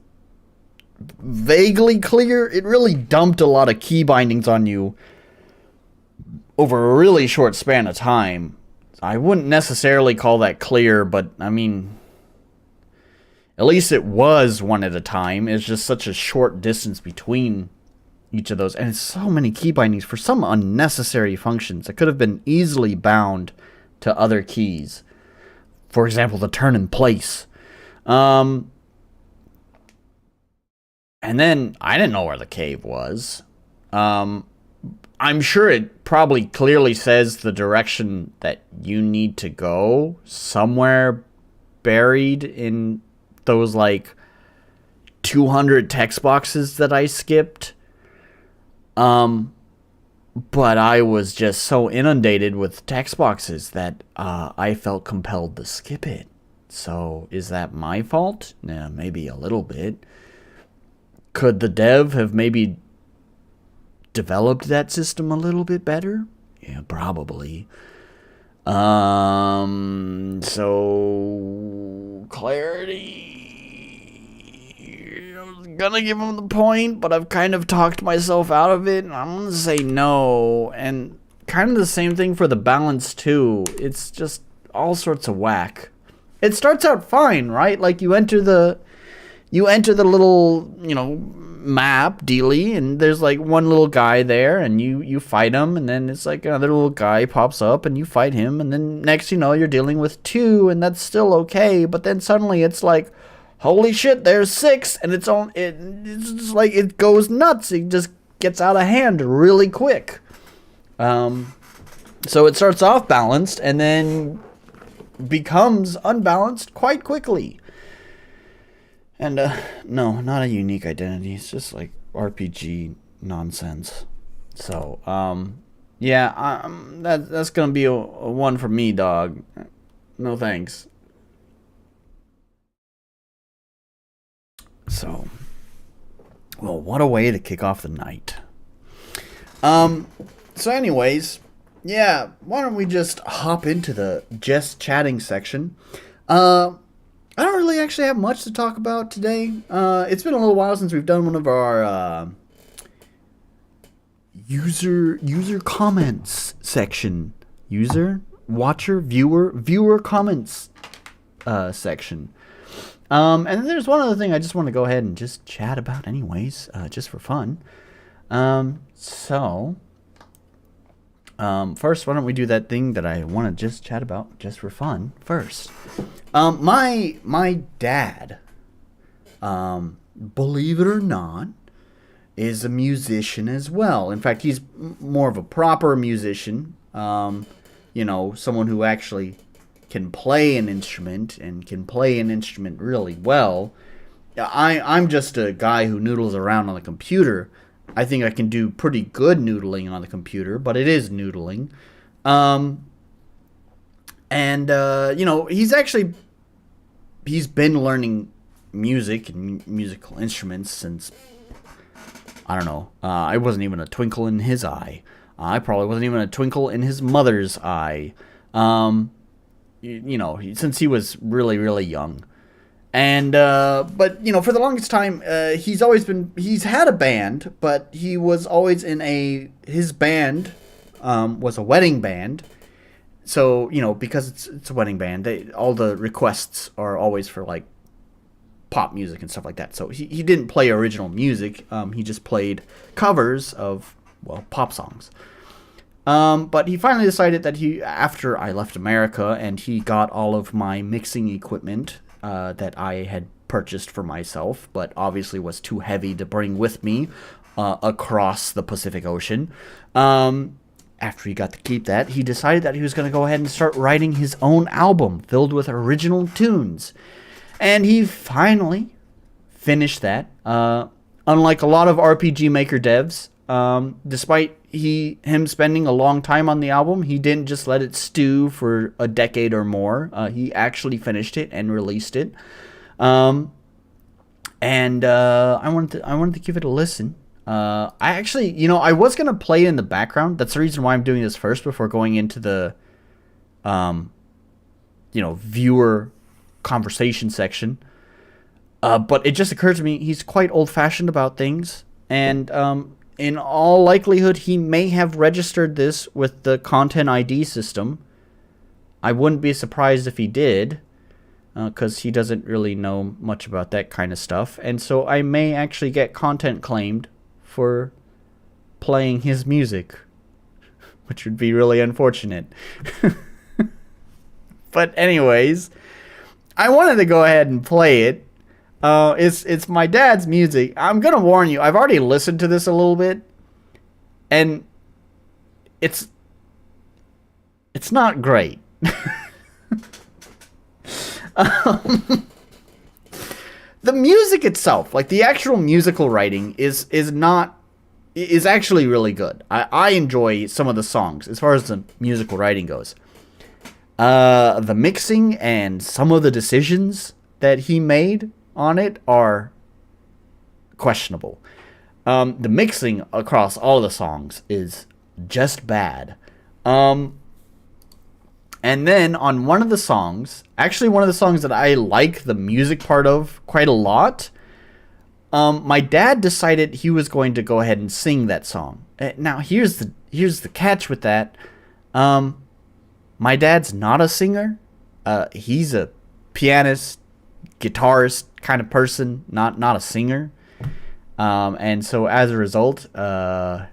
A: vaguely clear. It really dumped a lot of key bindings on you over a really short span of time. I wouldn't necessarily call that clear, but I mean, at least it was one at a time. It's just such a short distance between each of those, and it's so many key bindings for some unnecessary functions that could have been easily bound to other keys. For example, the turn in place. And then I didn't know where the cave was. I'm sure it probably clearly says the direction that you need to go, somewhere buried in those like 200 text boxes that I skipped. But I was just so inundated with text boxes that I felt compelled to skip it. So is that my fault? Yeah, maybe a little bit. Could the dev have maybe developed that system a little bit better? Yeah, probably. So clarity. I was gonna give him the point, but I've kind of talked myself out of it, and I'm gonna say no. And kind of the same thing for the balance too. It's just all sorts of whack. It starts out fine, right? Like you enter the little, map dealy, and there's like one little guy there, and you fight him, and then it's like another little guy pops up and you fight him, and then next you're dealing with 2, and that's still okay, but then suddenly it's like, holy shit, there's 6, and it's just like it goes nuts. It just gets out of hand really quick. So it starts off balanced and then becomes unbalanced quite quickly. And, no, not a unique identity. It's just, like, RPG nonsense. So, yeah, that's gonna be a 1 for me, dog. No thanks. So, well, what a way to kick off the night. So anyways, yeah, why don't we just hop into the just chatting section. I don't really actually have much to talk about today. It's been a little while since we've done one of our user comments section. Viewer comments section. And then there's one other thing I just want to go ahead and just chat about anyways, just for fun. First, why don't we do that thing that I want to just chat about just for fun first. My dad, believe it or not, is a musician as well. In fact, he's more of a proper musician. Someone who actually can play an instrument and can play an instrument really well. I'm just a guy who noodles around on the computer. I think I can do pretty good noodling on the computer, but it is noodling. He's been learning music and musical instruments since, I don't know, I wasn't even a twinkle in his eye. I probably wasn't even a twinkle in his mother's eye. Since he was really, really young. And, but for the longest time, he's had a band, but he was always his band, was a wedding band. So, because it's a wedding band, all the requests are always for, like, pop music and stuff like that. So he didn't play original music. He just played covers of, pop songs. But he finally decided that after I left America and he got all of my mixing equipment that I had purchased for myself, but obviously was too heavy to bring with me across the Pacific Ocean. After he got to keep that, he decided that he was going to go ahead and start writing his own album filled with original tunes. And he finally finished that. Unlike a lot of RPG Maker devs, despite him spending a long time on the album, he didn't just let it stew for a decade or more. He actually finished it and released it. And and I wanted to give it a listen. I actually, I was gonna play it in the background. That's the reason why I'm doing this first before going into the, viewer conversation section. But it just occurred to me he's quite old-fashioned about things, and in all likelihood, he may have registered this with the Content ID system. I wouldn't be surprised if he did, because he doesn't really know much about that kind of stuff, and so I may actually get content claimed for playing his music, which would be really unfortunate. But anyways, I wanted to go ahead and play it. It's my dad's music. I'm gonna warn you, I've already listened to this a little bit, and it's not great. The music itself, like the actual musical writing, is actually really good. I enjoy some of the songs as far as the musical writing goes. The mixing and some of the decisions that he made on it are questionable. The mixing across all of the songs is just bad. And then on one of the songs, actually one of the songs that I like the music part of quite a lot, my dad decided he was going to go ahead and sing that song. Now here's the catch with that. My dad's not a singer. He's a pianist, guitarist kind of person, not a singer. And so as a result, my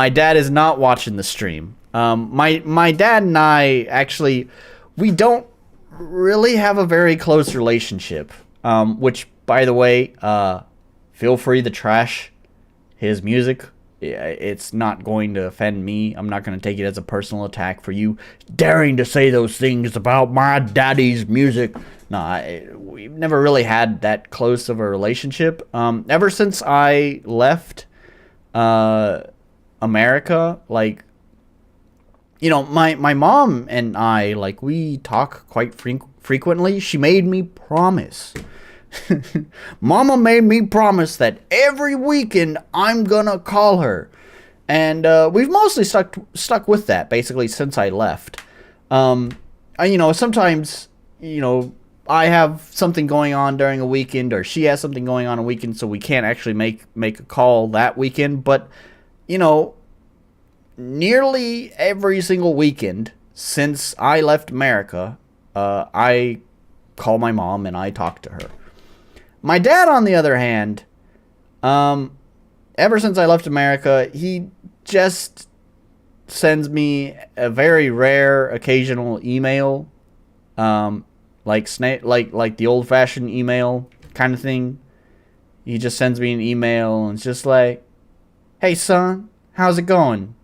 A: dad is not watching the stream. My dad and I actually, we don't really have a very close relationship. Which, by the way, feel free to trash his music. It's not going to offend me. I'm not going to take it as a personal attack for you daring to say those things about my daddy's music. No, we've never really had that close of a relationship. Ever since I left America, like, my mom and I, like, we talk quite frequently. She made me promise. Mama made me promise that every weekend I'm gonna call her, and we've mostly stuck with that basically since I left. Sometimes I have something going on during a weekend, or she has something going on a weekend, so we can't actually make a call that weekend. But nearly every single weekend since I left America, I call my mom and I talk to her. My dad, on the other hand, ever since I left America, he just sends me a very rare, occasional email, like the old-fashioned email kind of thing. He just sends me an email and it's just like, "Hey son, how's it going?"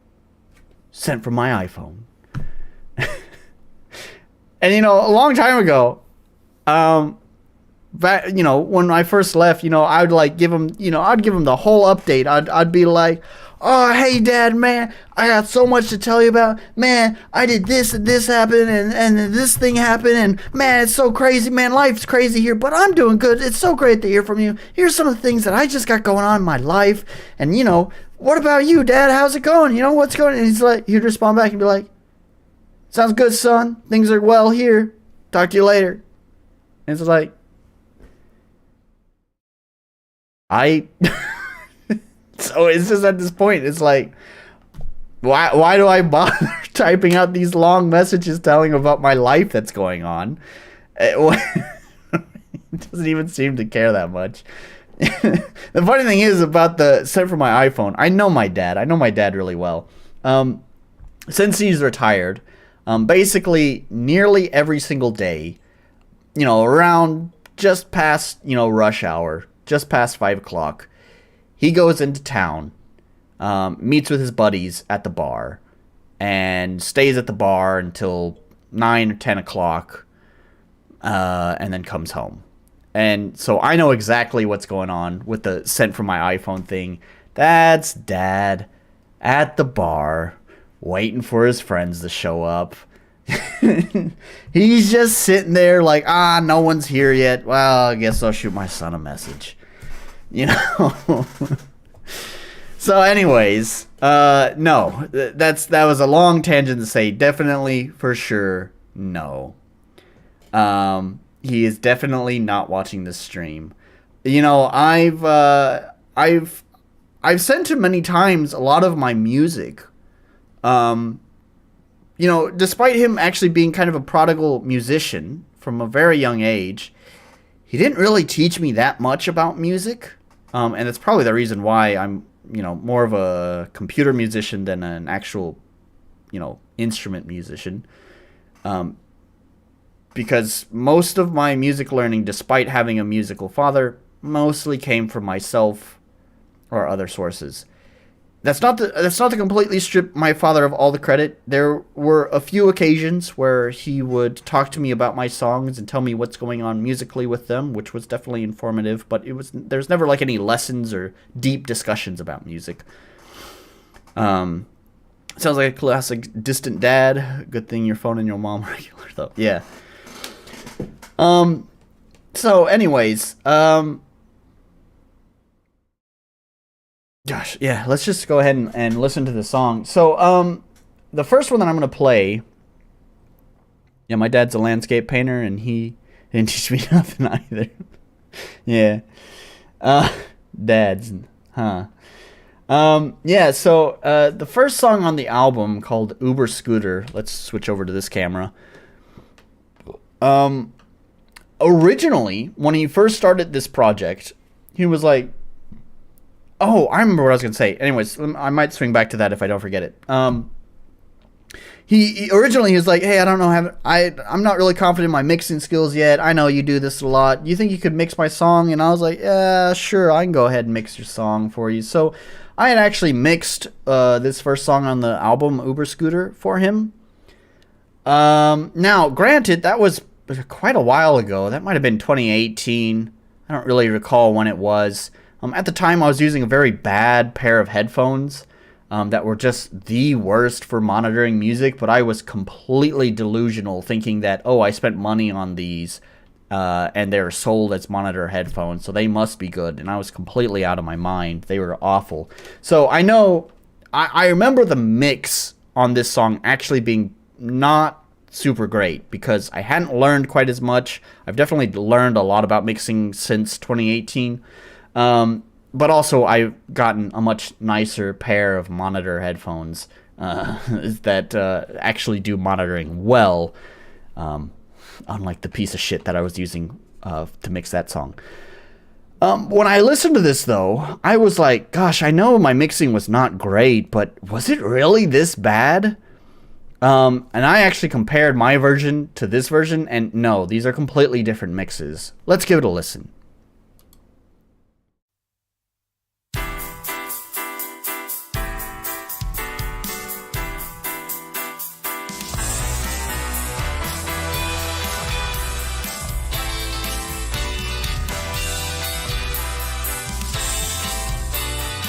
A: Sent from my iPhone. And a long time ago, when I first left, I would give him, I'd give him the whole update. I'd be like, "Oh, hey dad, man, I got so much to tell you about. Man, I did this and this happened and this thing happened, and man, it's so crazy, man. Life's crazy here, but I'm doing good. It's so great to hear from you. Here's some of the things that I just got going on in my life. And what about you, dad? How's it going? What's going on?" And he'd respond back and be like, "Sounds good, son. Things are well here. Talk to you later." And it's like, so it's just at this point, it's like, why do I bother typing out these long messages telling about my life that's going on? It doesn't even seem to care that much. The funny thing is about the sent from my iPhone, I know my dad really well. Since he's retired, basically nearly every single day, around just past, rush hour, just past 5 o'clock, he goes into town, meets with his buddies at the bar, and stays at the bar until 9 or 10 o'clock, and then comes home. And so I know exactly what's going on with the sent from my iPhone thing. That's dad at the bar, waiting for his friends to show up. He's just sitting there like, no one's here yet. Well, I guess I'll shoot my son a message. You know? So anyways, no. That was a long tangent to say definitely, for sure, no. He is definitely not watching this stream. You know, I've sent him many times a lot of my music. You know, despite him actually being kind of a prodigal musician from a very young age, he didn't really teach me that much about music. And it's probably the reason why I'm, you know, more of a computer musician than an actual, you know, instrument musician. Because most of my music learning, despite having a musical father, mostly came from myself or other sources. That's not to completely strip my father of all the credit. There were a few occasions where he would talk to me about my songs and tell me what's going on musically with them, which was definitely informative, but there's never like any lessons or deep discussions about music. Sounds like a classic distant dad. Good thing your phone and your mom are regular though. Yeah. So anyways, gosh, yeah, let's just go ahead and listen to the song. So, the first one that I'm going to play, yeah, my dad's a landscape painter, and he didn't teach me nothing either. Yeah. Dads, huh? Yeah, so, the first song on the album, called Uber Scooter, let's switch over to this camera. Originally, when he first started this project, he was like, oh, I remember what I was going to say. Anyways, I might swing back to that if I don't forget it. He originally was like, hey, I don't know, I'm not really confident in my mixing skills yet. I know you do this a lot. You think you could mix my song? And I was like, yeah, sure, I can go ahead and mix your song for you. So I had actually mixed this first song on the album, Uber Scooter, for him. Now, granted, that was quite a while ago. That might have been 2018. I don't really recall when it was. At the time, I was using a very bad pair of headphones that were just the worst for monitoring music, but I was completely delusional, thinking that, oh, I spent money on these, and they're sold as monitor headphones, so they must be good, and I was completely out of my mind. They were awful. So I know, I remember the mix on this song actually being not super great, because I hadn't learned quite as much. I've definitely learned a lot about mixing since 2018. But also I've gotten a much nicer pair of monitor headphones that actually do monitoring well, unlike the piece of shit that I was using to mix that song. When I listened to this, though, I was like, gosh, I know my mixing was not great, but was it really this bad? And I actually compared my version to this version, and no, these are completely different mixes. Let's give it a listen.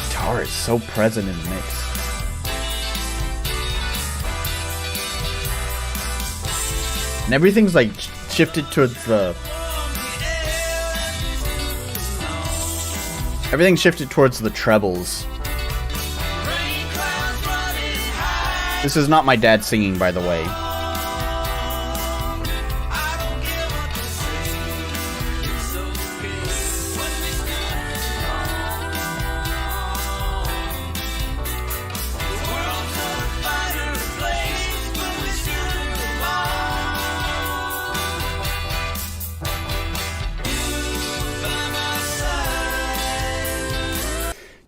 A: Guitar is so present in the mix. And everything's like shifted towards the... Everything's shifted towards the trebles. This is not my dad singing, by the way.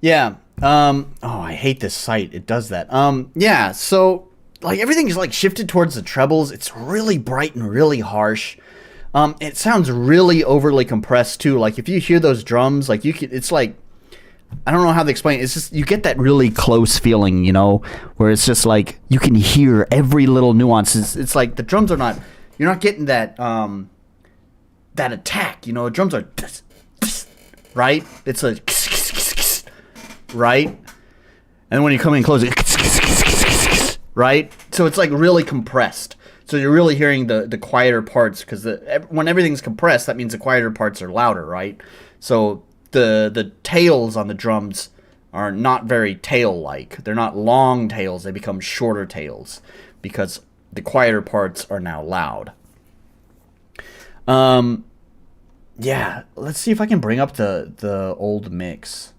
A: Yeah. Oh, I hate this site. It does that. Yeah, so like everything's like shifted towards the trebles. It's really bright and really harsh. It sounds really overly compressed too. Like if you hear those drums, like you can, it's like, I don't know how to explain it. It's just, you get that really close feeling, you know, where it's just like you can hear every little nuance. It's like the drums are not, you're not getting that that attack, you know. Drums are right. It's like right, and then when you come in close, right. So it's like really compressed. So you're really hearing the quieter parts, because when everything's compressed, that means the quieter parts are louder, right? So the tails on the drums are not very tail-like. They're not long tails. They become shorter tails because the quieter parts are now loud. Yeah, let's see if I can bring up the old mix.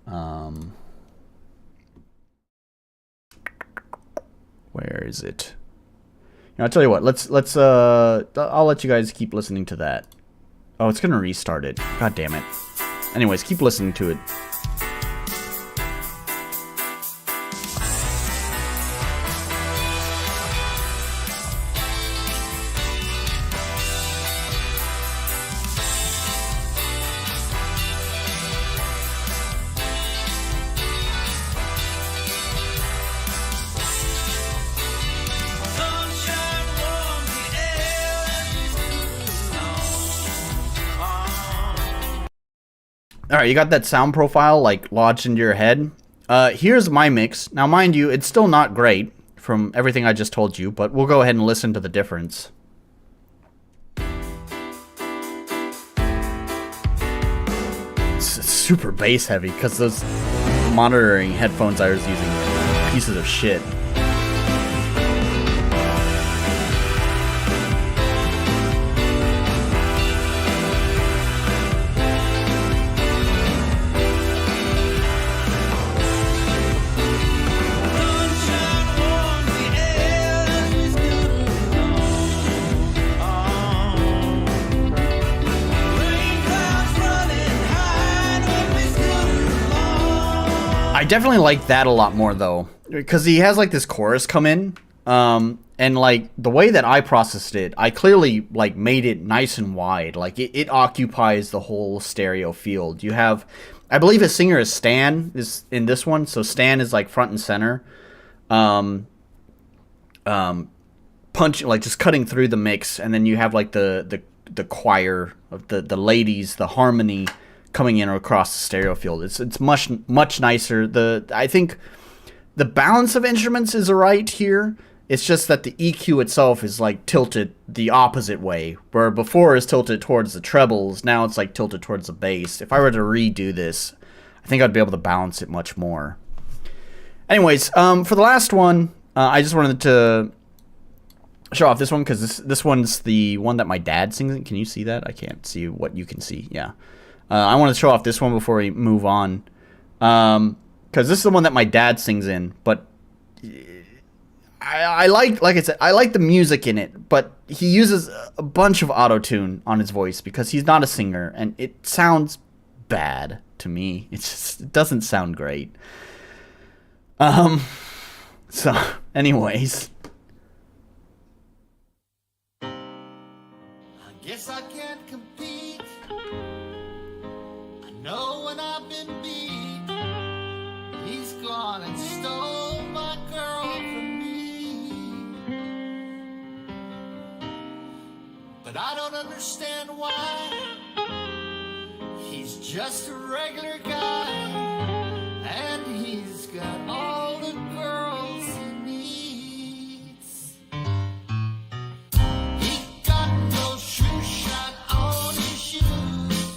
A: Where is it? You know, I'll tell you what. I'll let you guys keep listening to that. Oh, it's gonna restart it. God damn it. Anyways, keep listening to it. Alright, you got that sound profile, like, lodged into your head. Here's my mix. Now, mind you, it's still not great from everything I just told you, but we'll go ahead and listen to the difference. It's super bass heavy, because those monitoring headphones I was using were pieces of shit. I definitely like that a lot more, though, because he has, like, this chorus come in, and, like, the way that I processed it, I clearly, like, made it nice and wide. Like, it occupies the whole stereo field. You have, I believe his singer is Stan, is in this one, so Stan is, like, front and center, like, just cutting through the mix, and then you have, like, the choir of the ladies, the harmony coming in across the stereo field. It's much nicer. I think the balance of instruments is right here. It's just that the EQ itself is, like, tilted the opposite way, where before is tilted towards the trebles, now it's, like, tilted towards the bass. If I were to redo this, I think I'd be able to balance it much more. Anyways, for the last one, I just wanted to show off this one, because this one's the one that my dad sings in. Can you see that? I can't see what you can see. Yeah. I want to show off this one before we move on, because this is the one that my dad sings in, but I like I said, I like the music in it, but he uses a bunch of auto-tune on his voice because he's not a singer, and it sounds bad to me. It doesn't sound great. So, anyways.
B: I guess I can't compete. I know when I've been beat, he's gone and stole my girl from me. But I don't understand why. He's just a regular guy, and he's got all the girls he needs. He got no shoe shine on his shoes,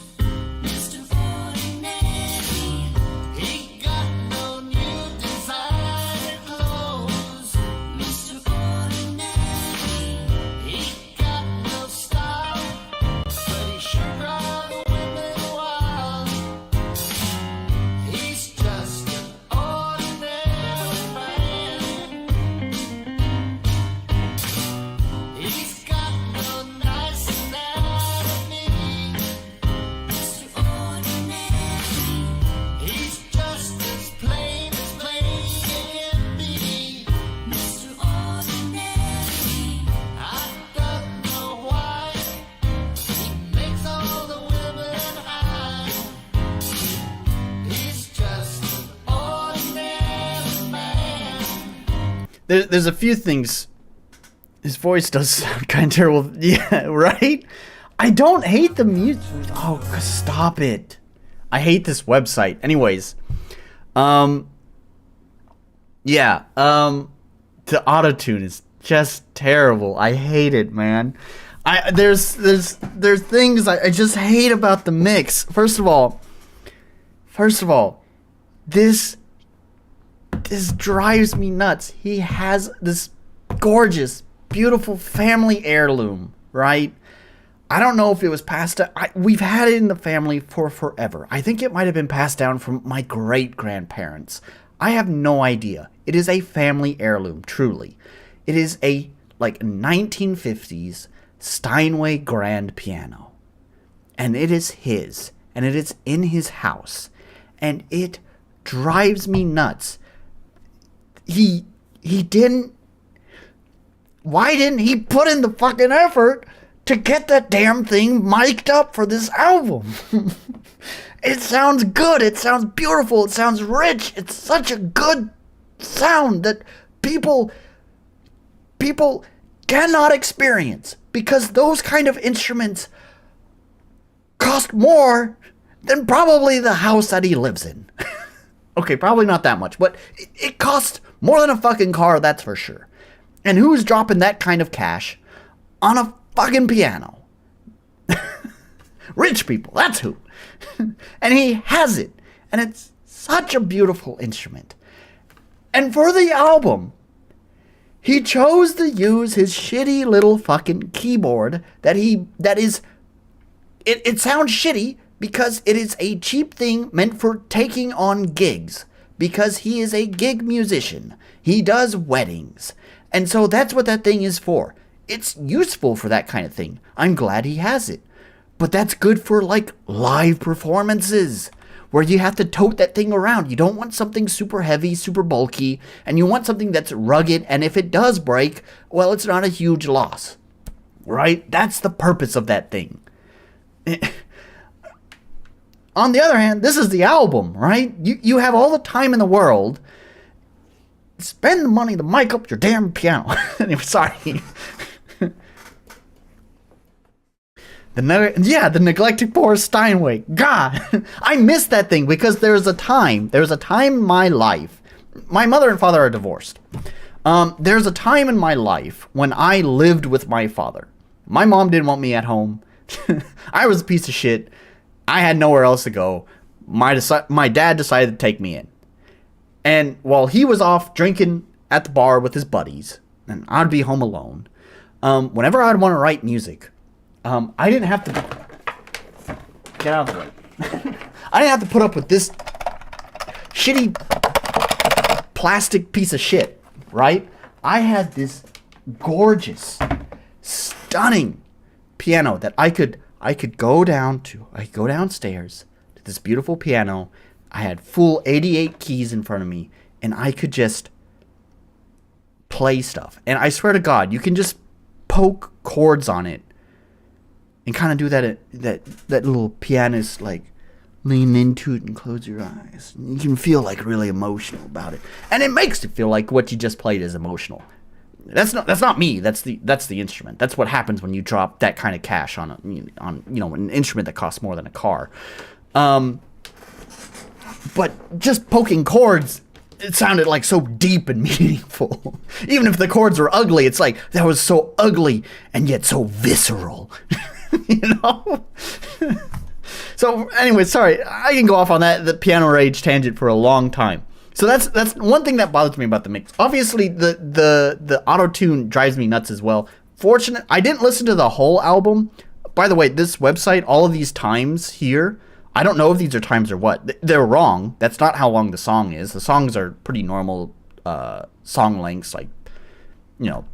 B: Mr. Ordinary. He got no new designer clothes, Mr. Ordinary. He got no style, but he sure drives women wild. He's just an ordinary man. He's got no nice anatomy, Mr. Ordinary. He's just as plain can be, Mr. Ordinary. I don't know why he makes all the women high. He's just an ordinary man.
A: There's a few things. His voice does sound kind of terrible. Yeah, right? I don't hate the music. Oh, stop it. I hate this website. Anyways. Yeah. The auto-tune is just terrible. I hate it, man. There's things I just hate about the mix. First of all, this drives me nuts. He has this gorgeous, beautiful family heirloom, right? I don't know if it was passed down. We've had it in the family for forever. I think it might have been passed down from my great-grandparents. I have no idea. It is a family heirloom, truly. It is a, 1950s Steinway grand piano. And it is his. And it is in his house. And it drives me nuts. He didn't... Why didn't he put in the fucking effort to get that damn thing mic'd up for this album? It sounds good. It sounds beautiful. It sounds rich. It's such a good sound that people cannot experience because those kind of instruments cost more than probably the house that he lives in. Okay, probably not that much, but it costs more than a fucking car, that's for sure. And who's dropping that kind of cash on a fucking piano? Rich people, that's who. And he has it. And it's such a beautiful instrument. And for the album, he chose to use his shitty little fucking keyboard it sounds shitty because it is a cheap thing meant for taking on gigs. Because he is a gig musician. He does weddings. And so that's what that thing is for. It's useful for that kind of thing. I'm glad he has it. But that's good for, live performances, where you have to tote that thing around. You don't want something super heavy, super bulky, and you want something that's rugged, and if it does break, well, it's not a huge loss. Right? That's the purpose of that thing. On the other hand, this is the album, right? You have all the time in the world. Spend the money to mic up your damn piano. Anyway, sorry. The neglected poor Steinway. God, I miss that thing because there was a time in my life. My mother and father are divorced. There's a time in my life when I lived with my father. My mom didn't want me at home. I was a piece of shit. I had nowhere else to go. My dad decided to take me in. And while he was off drinking at the bar with his buddies, and I'd be home alone, whenever I'd want to write music, I didn't have to... Get out of the way. I didn't have to put up with this shitty plastic piece of shit, right? I had this gorgeous, stunning piano that I could go downstairs to this beautiful piano. I had full 88 keys in front of me, and I could just play stuff. And I swear to God, you can just poke chords on it and kind of do that little pianist, lean into it and close your eyes. And you can feel, really emotional about it. And it makes it feel like what you just played is emotional. That's not me. That's the instrument. That's what happens when you drop that kind of cash on an instrument that costs more than a car. But just poking chords, it sounded so deep and meaningful. Even if the chords were ugly, it's that was so ugly and yet so visceral. So anyway, sorry, I can go off on the piano rage tangent for a long time. So that's one thing that bothers me about the mix. Obviously, the auto-tune drives me nuts as well. Fortunate, I didn't listen to the whole album. By the way, this website, all of these times here, I don't know if these are times or what. They're wrong. That's not how long the song is. The songs are pretty normal song lengths,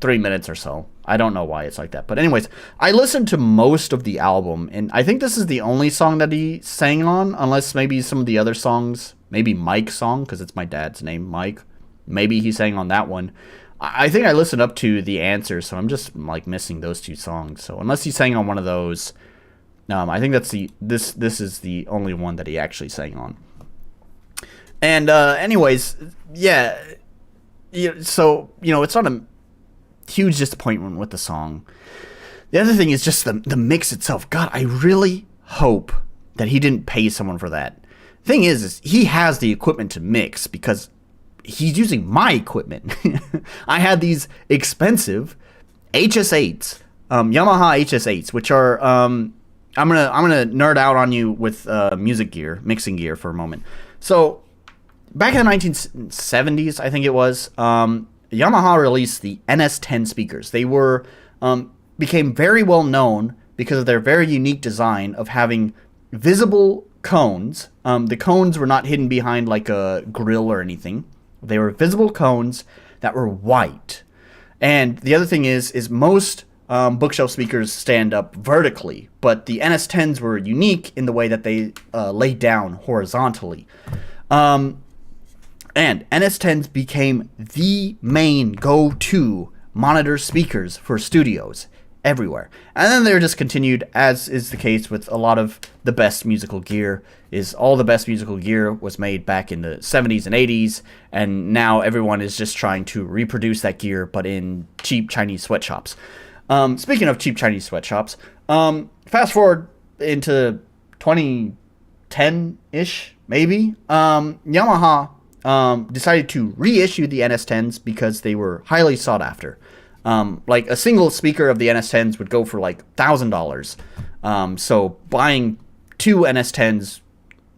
A: 3 minutes or so. I don't know why it's like that. But anyways, I listened to most of the album, and I think this is the only song that he sang on, unless maybe some of the other songs, maybe Mike's song, because it's my dad's name, Mike. Maybe he sang on that one. I think I listened up to The Answer, so I'm just missing those two songs. So unless he sang on one of those, I think that's this is the only one that he actually sang on. And anyways, yeah. So it's not a huge disappointment with the song. The other thing is just the mix itself. God, I really hope that he didn't pay someone for that. Thing is he has the equipment to mix because he's using my equipment. I had these expensive HS8s, Yamaha HS8s, which are I'm gonna nerd out on you with music gear, mixing gear for a moment. So back in the 1970s, I think it was, Yamaha released the NS10 speakers. They were became very well known because of their very unique design of having visible cones. The cones were not hidden behind like a grill or anything. They were visible cones that were white. And the other thing is most bookshelf speakers stand up vertically, but the NS10s were unique in the way that they laid down horizontally. And NS10s became the main go-to monitor speakers for studios everywhere. And then they're just continued, as is the case with a lot of the best musical gear, is all the best musical gear was made back in the 70s and 80s, and now everyone is just trying to reproduce that gear, but in cheap Chinese sweatshops. Speaking of cheap Chinese sweatshops, fast forward into 2010-ish, maybe, Yamaha decided to reissue the NS10s because they were highly sought after. Like a single speaker of the NS10s would go for like $1,000. So buying two NS10s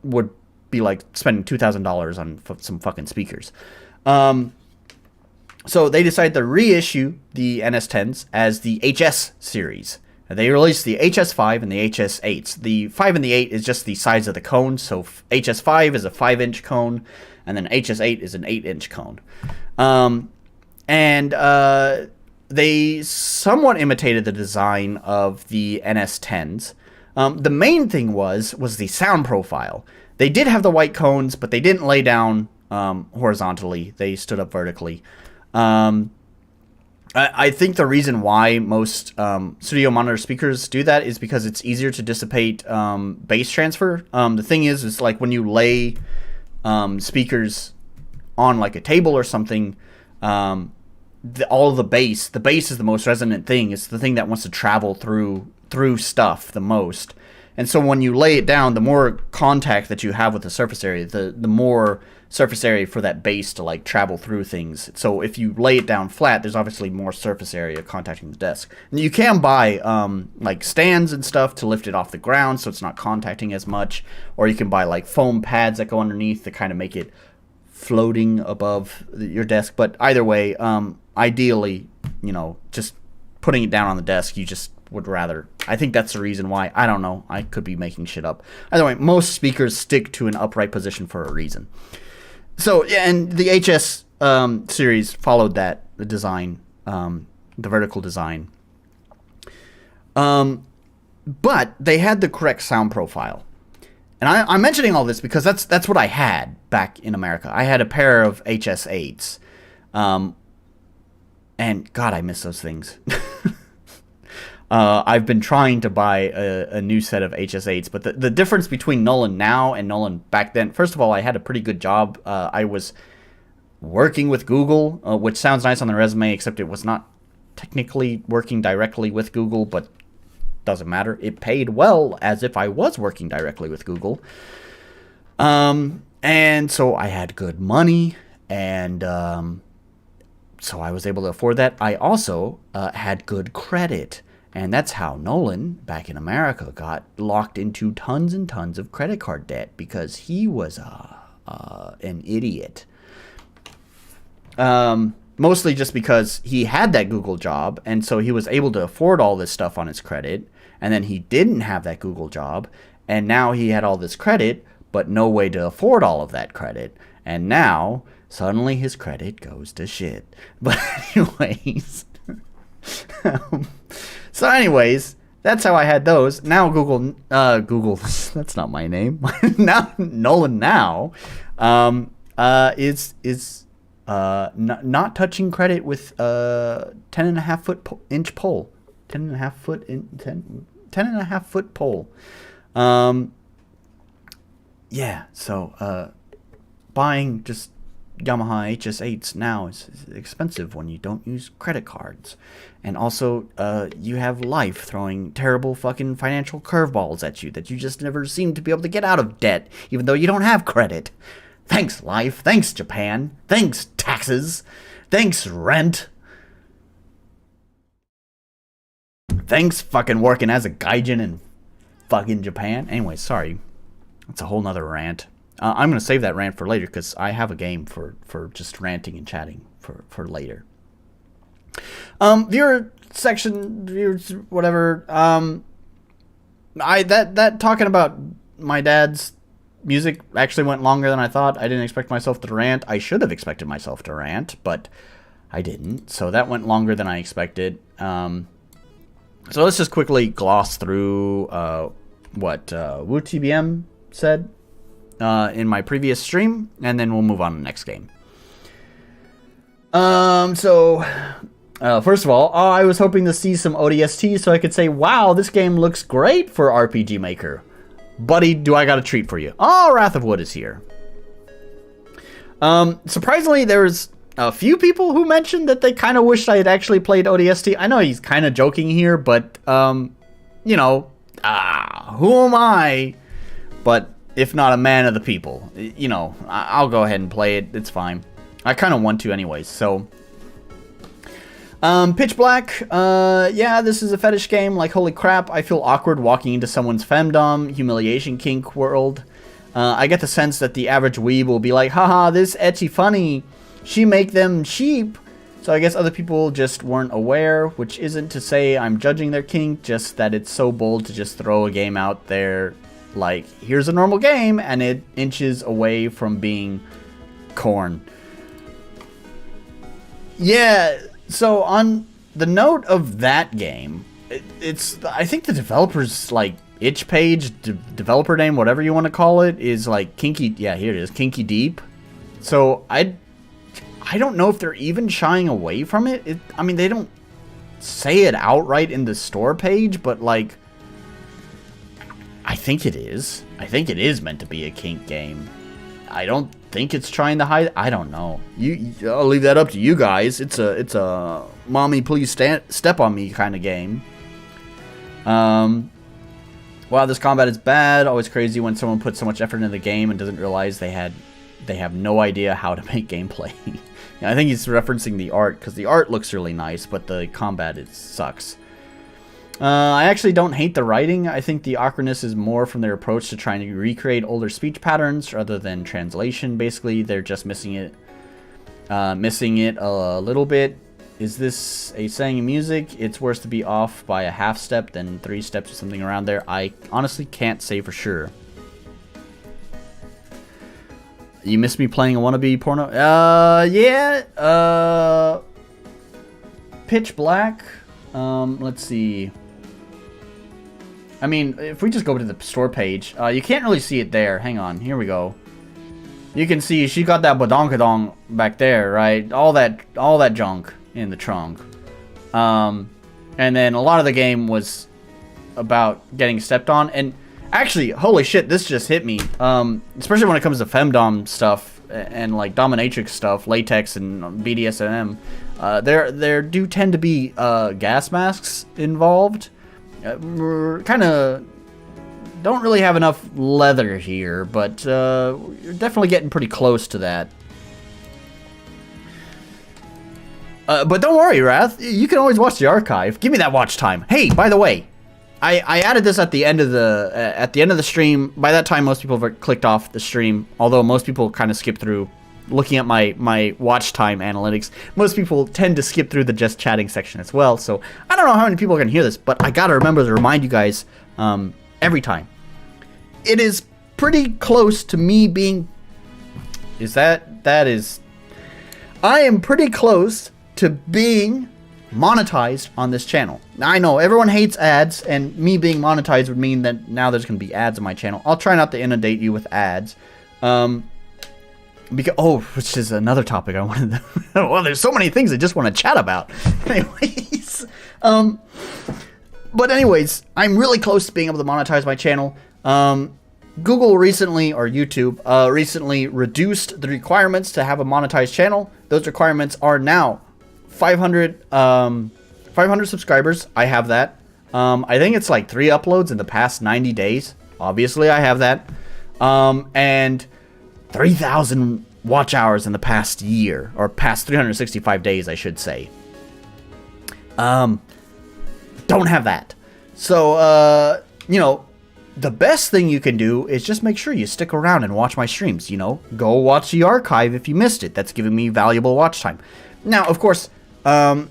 A: would be like spending $2,000 on some fucking speakers. So they decided to reissue the NS10s as the HS series. They released the HS5 and the HS8s. The 5 and the 8 is just the size of the cone. So HS5 is a 5-inch cone, and then HS8 is an 8-inch cone. They somewhat imitated the design of the NS10s. The main thing was the sound profile. They did have the white cones, but they didn't lay down horizontally. They stood up vertically. I think the reason why most studio monitor speakers do that is because it's easier to dissipate bass transfer. The thing is like when you lay speakers on like a table or something, all of the bass is the most resonant thing. It's the thing that wants to travel through stuff the most. And so when you lay it down, the more contact that you have with the surface area, the more surface area for that bass to like travel through things. So if you lay it down flat, there's obviously more surface area contacting the desk. And you can buy like stands and stuff to lift it off the ground so it's not contacting as much. Or you can buy like foam pads that go underneath to kind of make it floating above your desk. But either way, ideally, just putting it down on the desk, you just would rather. I think that's the reason why. I don't know. I could be making shit up. Either way, most speakers stick to an upright position for a reason. So, yeah, and the HS series followed the design, the vertical design. But they had the correct sound profile. And I'm mentioning all this because that's what I had back in America. I had a pair of HS8s. And God, I miss those things. I've been trying to buy a new set of HS8s, but the difference between Nolan now and Nolan back then, first of all, I had a pretty good job. I was working with Google, which sounds nice on the resume, except it was not technically working directly with Google, but doesn't matter. It paid well as if I was working directly with Google. And so I had good money, and so I was able to afford that. I also had good credit. And that's how Nolan, back in America, got locked into tons and tons of credit card debt because he was an idiot. Mostly just because he had that Google job, and so he was able to afford all this stuff on his credit. And then he didn't have that Google job, and now he had all this credit, but no way to afford all of that credit. And now, suddenly his credit goes to shit. But anyways... So anyways, that's how I had those. Now Google, that's not my name. Now Nolan is not touching credit with 10.5 inch pole, 10.5 foot pole. Yeah. So buying just Yamaha HS8s now is expensive when you don't use credit cards. And also, you have life throwing terrible fucking financial curveballs at you that you just never seem to be able to get out of debt, even though you don't have credit. Thanks, life. Thanks, Japan. Thanks, taxes. Thanks, rent. Thanks, fucking working as a gaijin in fucking Japan. Anyway, sorry. That's a whole nother rant. I'm going to save that rant for later because I have a game for just ranting and chatting for later. Viewer section, viewers, whatever. That talking about my dad's music actually went longer than I thought. I didn't expect myself to rant. I should have expected myself to rant, but I didn't. So that went longer than I expected. So let's just quickly gloss through what WooTBM said in my previous stream, and then we'll move on to the next game. First of all, I was hoping to see some ODST so I could say, wow, this game looks great for RPG Maker. Buddy, do I got a treat for you. Oh, Wrath of Wood is here. Surprisingly, there's a few people who mentioned that they kind of wished I had actually played ODST. I know he's kind of joking here, but, you know, who am I? But if not a man of the people, you know, I'll go ahead and play it. It's fine. I kind of want to anyways, so. Pitch Black, yeah, this is a fetish game. Like, holy crap, I feel awkward walking into someone's femdom, humiliation kink world. I get the sense that the average weeb will be like, haha, this ecchi funny. She make them cheap. So I guess other people just weren't aware, which isn't to say I'm judging their kink, just that it's so bold to just throw a game out there like, here's a normal game, and it inches away from being corn. Yeah, so on the note of that game, it's I think the developer's like itch page, developer name, whatever you want to call it, is like Kinky. Yeah, here it is, Kinky Deep. So I don't know if they're even shying away from it. I mean, they don't say it outright in the store page, but like, I think it is. I think it is meant to be a kink game. I don't think it's trying to hide. I don't know. I'll leave that up to you guys. It's a mommy please step on me kind of game. Wow, this combat is bad. Always crazy when someone puts so much effort into the game and doesn't realize they have no idea how to make gameplay. I think he's referencing the art because the art looks really nice, but the combat sucks. I actually don't hate the writing. I think the awkwardness is more from their approach to trying to recreate older speech patterns rather than translation. Basically, they're just missing it a little bit. Is this a saying in music? It's worse to be off by a half step than 3 steps or something around there. I honestly can't say for sure. You miss me playing a wannabe porno? Yeah. Pitch Black. Let's see. I mean, if we just go to the store page, you can't really see it there. Hang on, here we go. You can see she got that badonkadong back there, right? All that junk in the trunk. And then a lot of the game was about getting stepped on. And actually, holy shit, this just hit me. Especially when it comes to femdom stuff and like dominatrix stuff, latex and BDSM. There do tend to be gas masks involved. We're kind of don't really have enough leather here, but you're definitely getting pretty close to that. But don't worry, Wrath. You can always watch the archive. Give me that watch time. Hey, by the way, I added this at the end of the stream. By that time, most people have clicked off the stream. Although most people kind of skip through. Looking at my watch time analytics, most people tend to skip through the just chatting section as well. So I don't know how many people are gonna hear this, but I gotta remember to remind you guys every time. It is pretty close to me being. I am pretty close to being monetized on this channel. Now, I know everyone hates ads, and me being monetized would mean that now there's gonna be ads on my channel. I'll try not to inundate you with ads. Which is another topic I wanted to... Well, there's so many things I just want to chat about. Anyways. But anyways, I'm really close to being able to monetize my channel. Google recently, or YouTube, recently reduced the requirements to have a monetized channel. Those requirements are now 500 subscribers. I have that. I think it's like 3 uploads in the past 90 days. Obviously, I have that. And 3,000 watch hours in the past year, or past 365 days, I should say. Don't have that. So, you know, the best thing you can do is just make sure you stick around and watch my streams, you know. Go watch the archive if you missed it. That's giving me valuable watch time. Now, of course, ads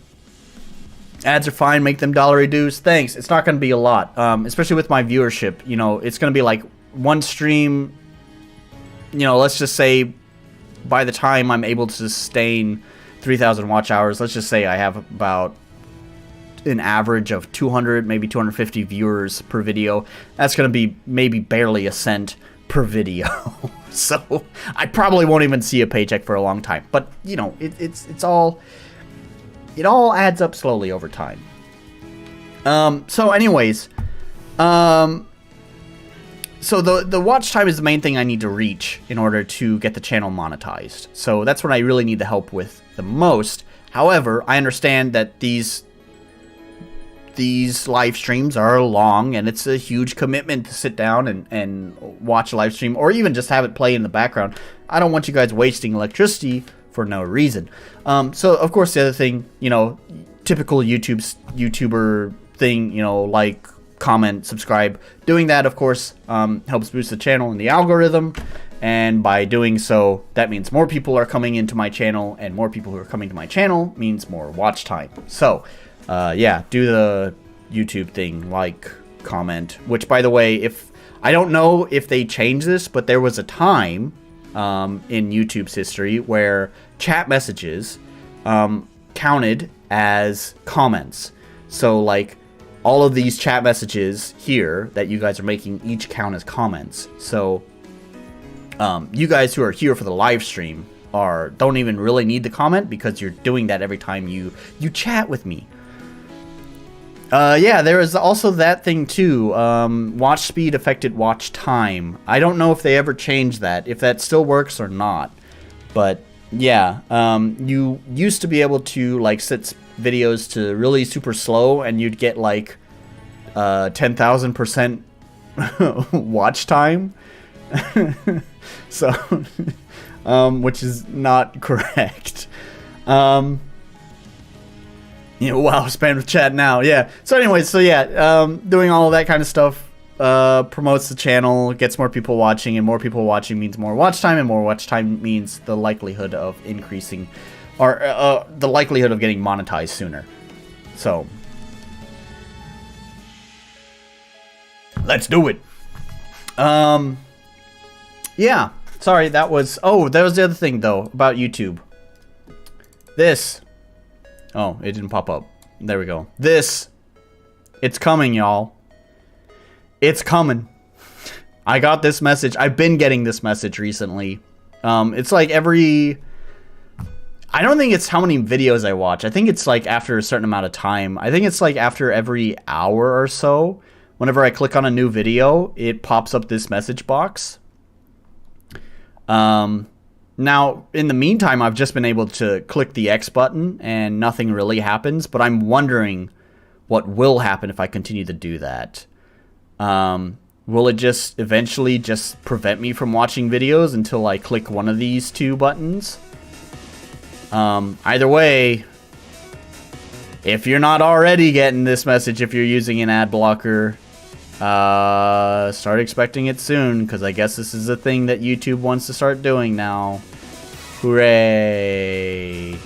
A: are fine. Make them dollar reduce. Thanks. It's not going to be a lot, especially with my viewership. You know, it's going to be like one stream, you know, let's just say by the time I'm able to sustain 3,000 watch hours, let's just say I have about an average of 200, maybe 250 viewers per video. That's going to be maybe barely a cent per video. So I probably won't even see a paycheck for a long time. But, you know, it all adds up slowly over time. So anyways, so the watch time is the main thing I need to reach in order to get the channel monetized. So that's what I really need the help with the most. However, I understand that these live streams are long, and it's a huge commitment to sit down and watch a live stream, or even just have it play in the background. I don't want you guys wasting electricity for no reason. So, of course, the other thing, you know, typical YouTuber thing, you know, like, comment, subscribe. Doing that, of course, helps boost the channel and the algorithm, and by doing so, that means more people are coming into my channel, and more people who are coming to my channel means more watch time. So, yeah, do the YouTube thing, like, comment, which, by the way, I don't know if they changed this, but there was a time in YouTube's history where chat messages counted as comments. So, like, all of these chat messages here that you guys are making each count as comments. So, you guys who are here for the live stream don't even really need the comment, because you're doing that every time you chat with me. Yeah, there is also that thing too. Watch speed affected watch time. I don't know if they ever changed that, if that still works or not. But yeah, you used to be able to like set videos to really super slow, and you'd get like 10,000% watch time. So, which is not correct. You know, wow, spam with chat now, yeah. So anyways, so yeah, doing all of that kind of stuff promotes the channel, gets more people watching, and more people watching means more watch time, and more watch time means the likelihood of increasing, or the likelihood of getting monetized sooner. So, let's do it. Yeah, sorry, that was the other thing, though, about YouTube. This. Oh, it didn't pop up. There we go. This. It's coming, y'all. It's coming. I got this message. I've been getting this message recently. It's like every... I don't think it's how many videos I watch. I think it's like after a certain amount of time. I think it's like after every hour or so. Whenever I click on a new video, it pops up this message box. Now, in the meantime, I've just been able to click the X button and nothing really happens, but I'm wondering what will happen if I continue to do that. Will it just eventually just prevent me from watching videos until I click one of these two buttons? Either way, if you're not already getting this message, if you're using an ad blocker, start expecting it soon, because I guess this is a thing that YouTube wants to start doing now. Hooray.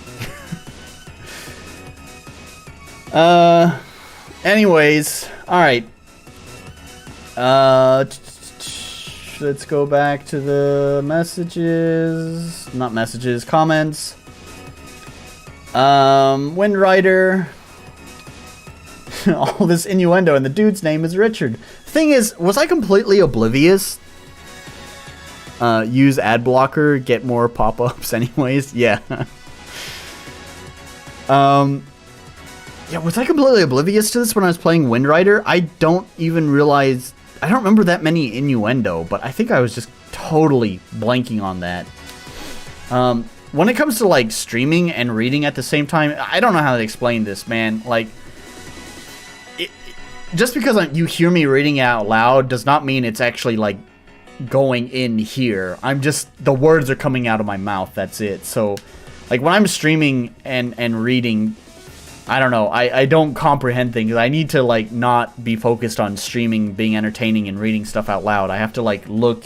A: Anyways, alright. Let's go back to the messages. Not messages, comments. Wind Rider. All this innuendo, and the dude's name is Richard. Thing is, was I completely oblivious? Use ad blocker, get more pop-ups anyways. Yeah. Yeah, was I completely oblivious to this when I was playing Wind Rider? I don't even realize... I don't remember that many innuendo, but I think I was just totally blanking on that. When it comes to, like, streaming and reading at the same time, I don't know how to explain this, man. Like... just because you hear me reading it out loud does not mean it's actually, like, going in here. I'm just, the words are coming out of my mouth, that's it. So, like, when I'm streaming and reading, I don't know, I don't comprehend things. I need to, like, not be focused on streaming, being entertaining, and reading stuff out loud. I have to, like, look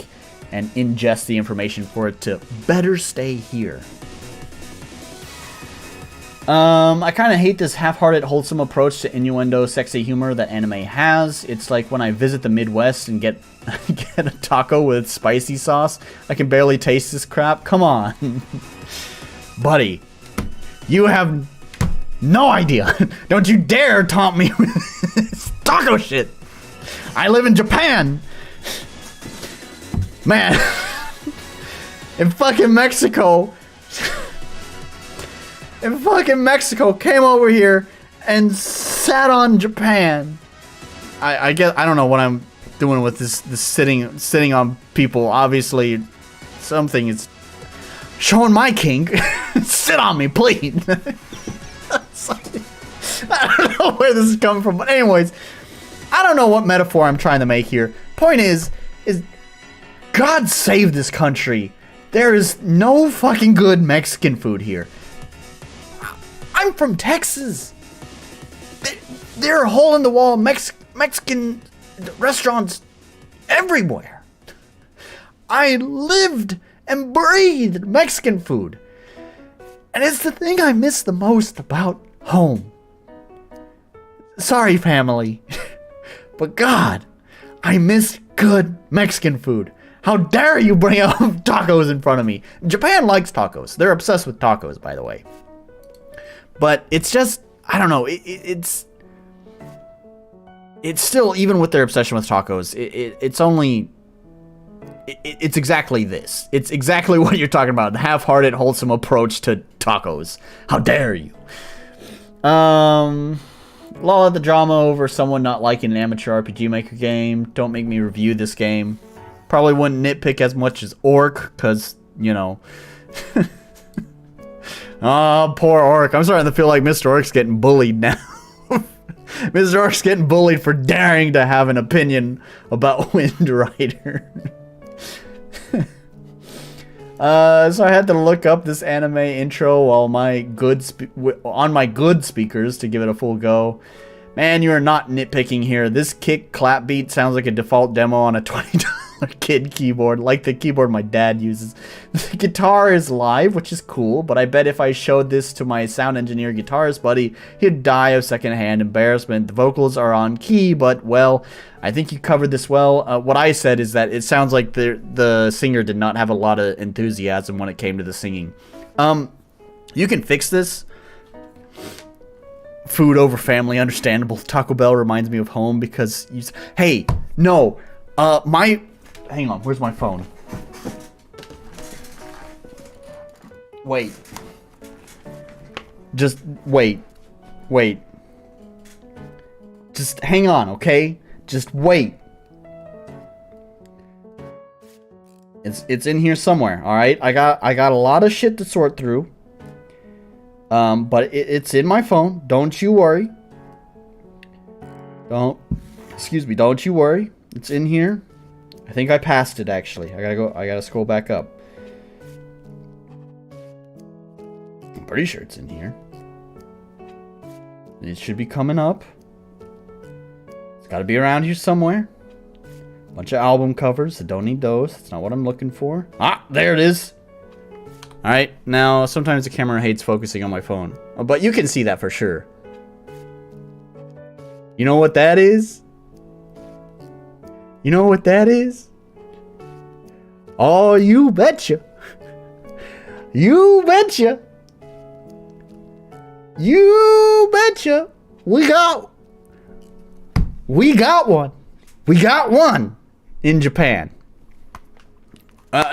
A: and ingest the information for it to better stay here. I kind of hate this half-hearted, wholesome approach to innuendo, sexy humor that anime has. It's like when I visit the Midwest and get a taco with spicy sauce. I can barely taste this crap. Come on. Buddy, you have no idea. Don't you dare taunt me with this taco shit. I live in Japan. Man. In fucking Mexico. And fucking Mexico came over here and sat on Japan. I guess I don't know what I'm doing with this sitting on people. Obviously, something is showing my kink. Sit on me, please. I don't know where this is coming from, but anyways, I don't know what metaphor I'm trying to make here. Point is God save this country. There is no fucking good Mexican food here. I'm from Texas. There are hole-in-the-wall Mexican restaurants everywhere. I lived and breathed Mexican food. And it's the thing I miss the most about home. Sorry, family. But God, I miss good Mexican food. How dare you bring up tacos in front of me? Japan likes tacos. They're obsessed with tacos, by the way. But it's just, I don't know, it's still, even with their obsession with tacos, it's exactly this. It's exactly what you're talking about, the half-hearted, wholesome approach to tacos. How dare you? Lol at the drama over someone not liking an amateur RPG Maker game. Don't make me review this game. Probably wouldn't nitpick as much as Orc, because, you know... Oh, poor Orc. I'm starting to feel like Mr. Orc's getting bullied now. Mr. Orc's getting bullied for daring to have an opinion about Wind Rider. So I had to look up this anime intro while on my good speakers to give it a full go. Man, you are not nitpicking here. This kick clap beat sounds like a default demo on a $20 kid keyboard, like the keyboard my dad uses. The guitar is live, which is cool, but I bet if I showed this to my sound engineer guitarist buddy, he'd die of secondhand embarrassment. The vocals are on key, but, well, I think you covered this well. What I said is that it sounds like the singer did not have a lot of enthusiasm when it came to the singing. You can fix this. Food over family, understandable. Taco Bell reminds me of home because hey, no, hang on, where's my phone? Wait. Just wait. Just hang on, okay? Just wait. It's in here somewhere, all right? I got a lot of shit to sort through. But it's in my phone. Don't you worry. Don't you worry. It's in here. I think I passed it, actually. I gotta scroll back up. I'm pretty sure it's in here. It should be coming up. It's gotta be around here somewhere. Bunch of album covers. I don't need those. That's not what I'm looking for. Ah, there it is. Alright, now sometimes the camera hates focusing on my phone. But you can see that for sure. You know what that is? You know what that is? Oh, you betcha. You betcha. You betcha. We got one. We got one in Japan.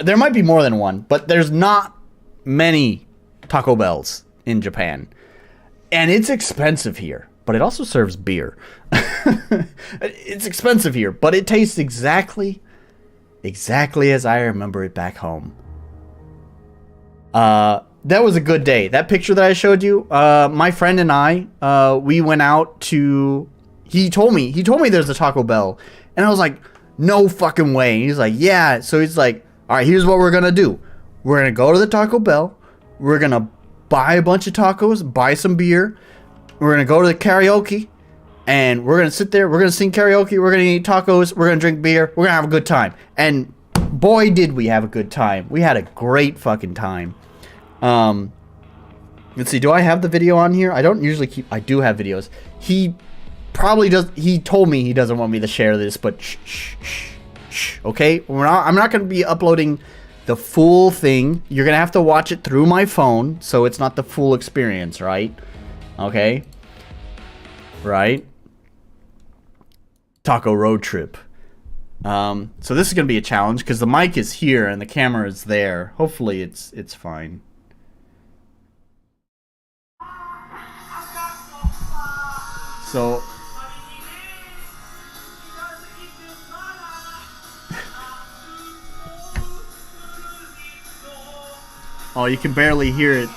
A: There might be more than one, but there's not many Taco Bells in Japan. And it's expensive here, but it also serves beer. It's expensive here, but it tastes exactly as I remember it back home. That was a good day. That picture that I showed you, my friend and I, we went out to... He told me there's a Taco Bell. And I was like, No fucking way. And he's like, yeah. So he's like, all right, here's what we're going to do. We're going to go to the Taco Bell. We're going to buy a bunch of tacos, buy some beer. We're going to go to the karaoke. And we're going to sit there. We're going to sing karaoke. We're going to eat tacos. We're going to drink beer. We're going to have a good time. And boy, did we have a good time. We had a great fucking time. Let's see. Do I have the video on here? I don't usually keep... I do have videos. He probably does... He told me he doesn't want me to share this, but shh. Okay? I'm not going to be uploading the full thing. You're going to have to watch it through my phone, so it's not the full experience, right? Okay? Right? Taco road trip. So this is going to be a challenge because the mic is here and the camera is there. Hopefully it's fine. So oh, you can barely hear it.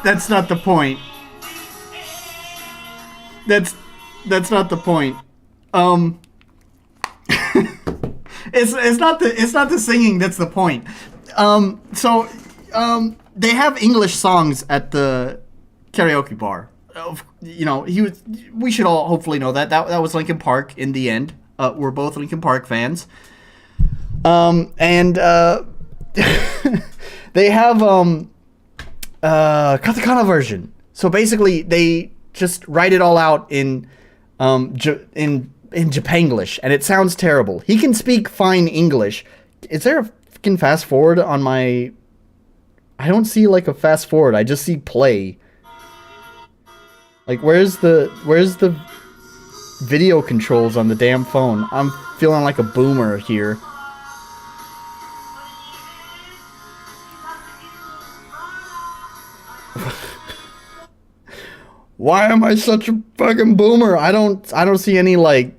A: That's not the point. That's not the point. It's not the singing that's the point. They have English songs at the karaoke bar. You know, we should all hopefully know that was Linkin Park in the end. We're both Linkin Park fans. They have katakana version. So basically, they just write it all out in Japanglish, and it sounds terrible. He can speak fine English. Is there a fucking fast forward on my? I don't see like a fast forward. I just see play. Like where's the video controls on the damn phone? I'm feeling like a boomer here. Why am I such a fucking boomer? I don't see any like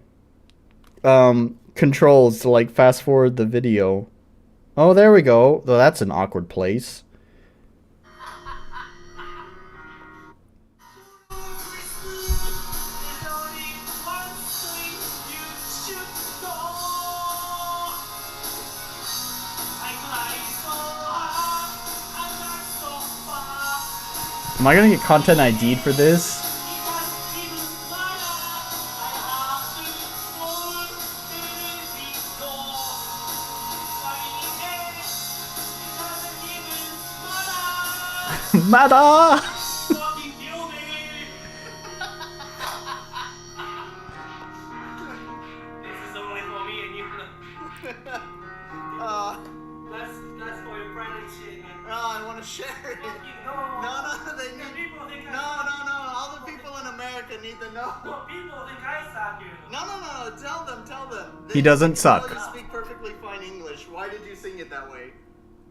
A: controls to like fast forward the video. Oh, there we go. Though that's an awkward place. Am I gonna get content ID'd for this? Mada!
C: That's for your friend and shit, man.
A: I want to share it. No, they need. No. All the people in America need to know.
C: Well, people think I suck, you.
A: No. Tell them.
D: He doesn't suck.
A: You speak perfectly fine English. Why did you sing it that way?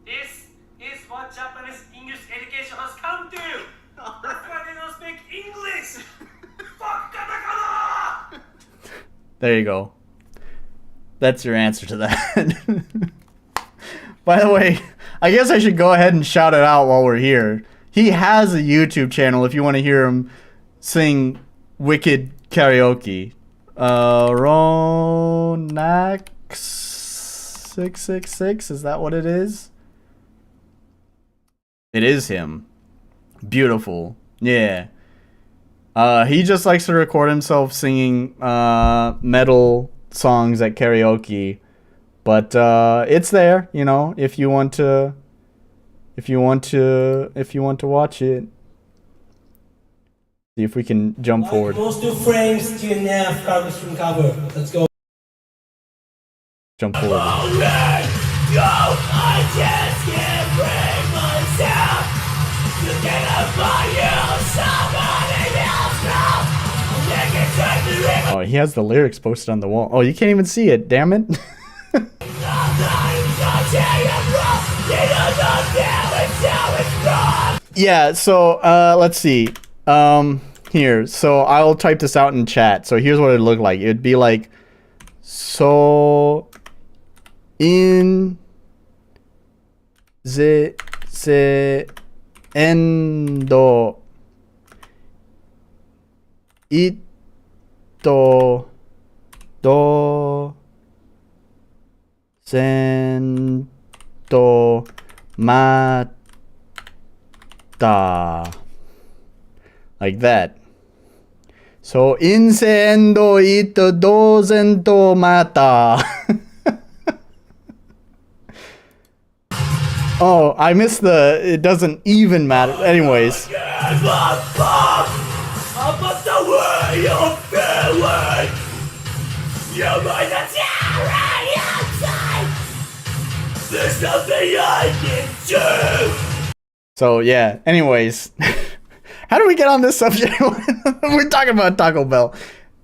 C: This is what Japanese English education has come to. That's why they don't speak English. Fuck katakana!
A: There you go. That's your answer to that. By the way, I guess I should go ahead and shout it out while we're here. He has a YouTube channel if you want to hear him sing wicked karaoke. Ronax666, is that what it is? It is him. Beautiful. Yeah. He just likes to record himself singing metal songs at karaoke. But it's there, you know, if you want to watch it. See if we can jump forward.
E: Those 2 frames to enough cover from cover. Let's go.
A: Jump forward.
E: I just can't bring myself to get upon you. Somebody else now.
A: Oh, he has the lyrics posted on the wall. Oh, you can't even see it, damn it. Yeah, so let's see. Here, so I'll type this out in chat. So here's what it'd look like. It'd be like, so in the endo ito do sento mata, like that. So incendio ito dosento mata. Oh, I missed the, it doesn't even matter. Anyways.
E: About the way you're feeling. You might not right outside. There's nothing I can do.
A: So yeah, anyways. How do we get on this subject? We're talking about Taco Bell.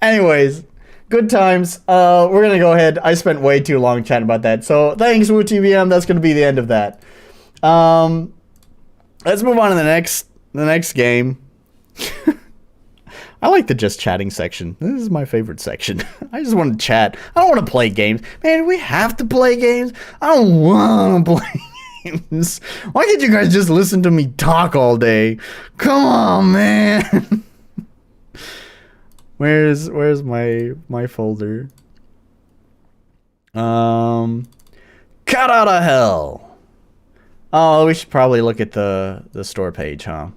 A: Anyways, good times. We're gonna go ahead. I spent way too long chatting about that. So thanks, WooTVM. That's gonna be the end of that. Let's move on to the next game. I like the just chatting section. This is my favorite section. I just want to chat. I don't want to play games. Man, do we have to play games? I don't want to play games. Why can't you guys just listen to me talk all day? Come on, man. Where's my folder? Cut Outta Hell. Oh, we should probably look at the store page, huh?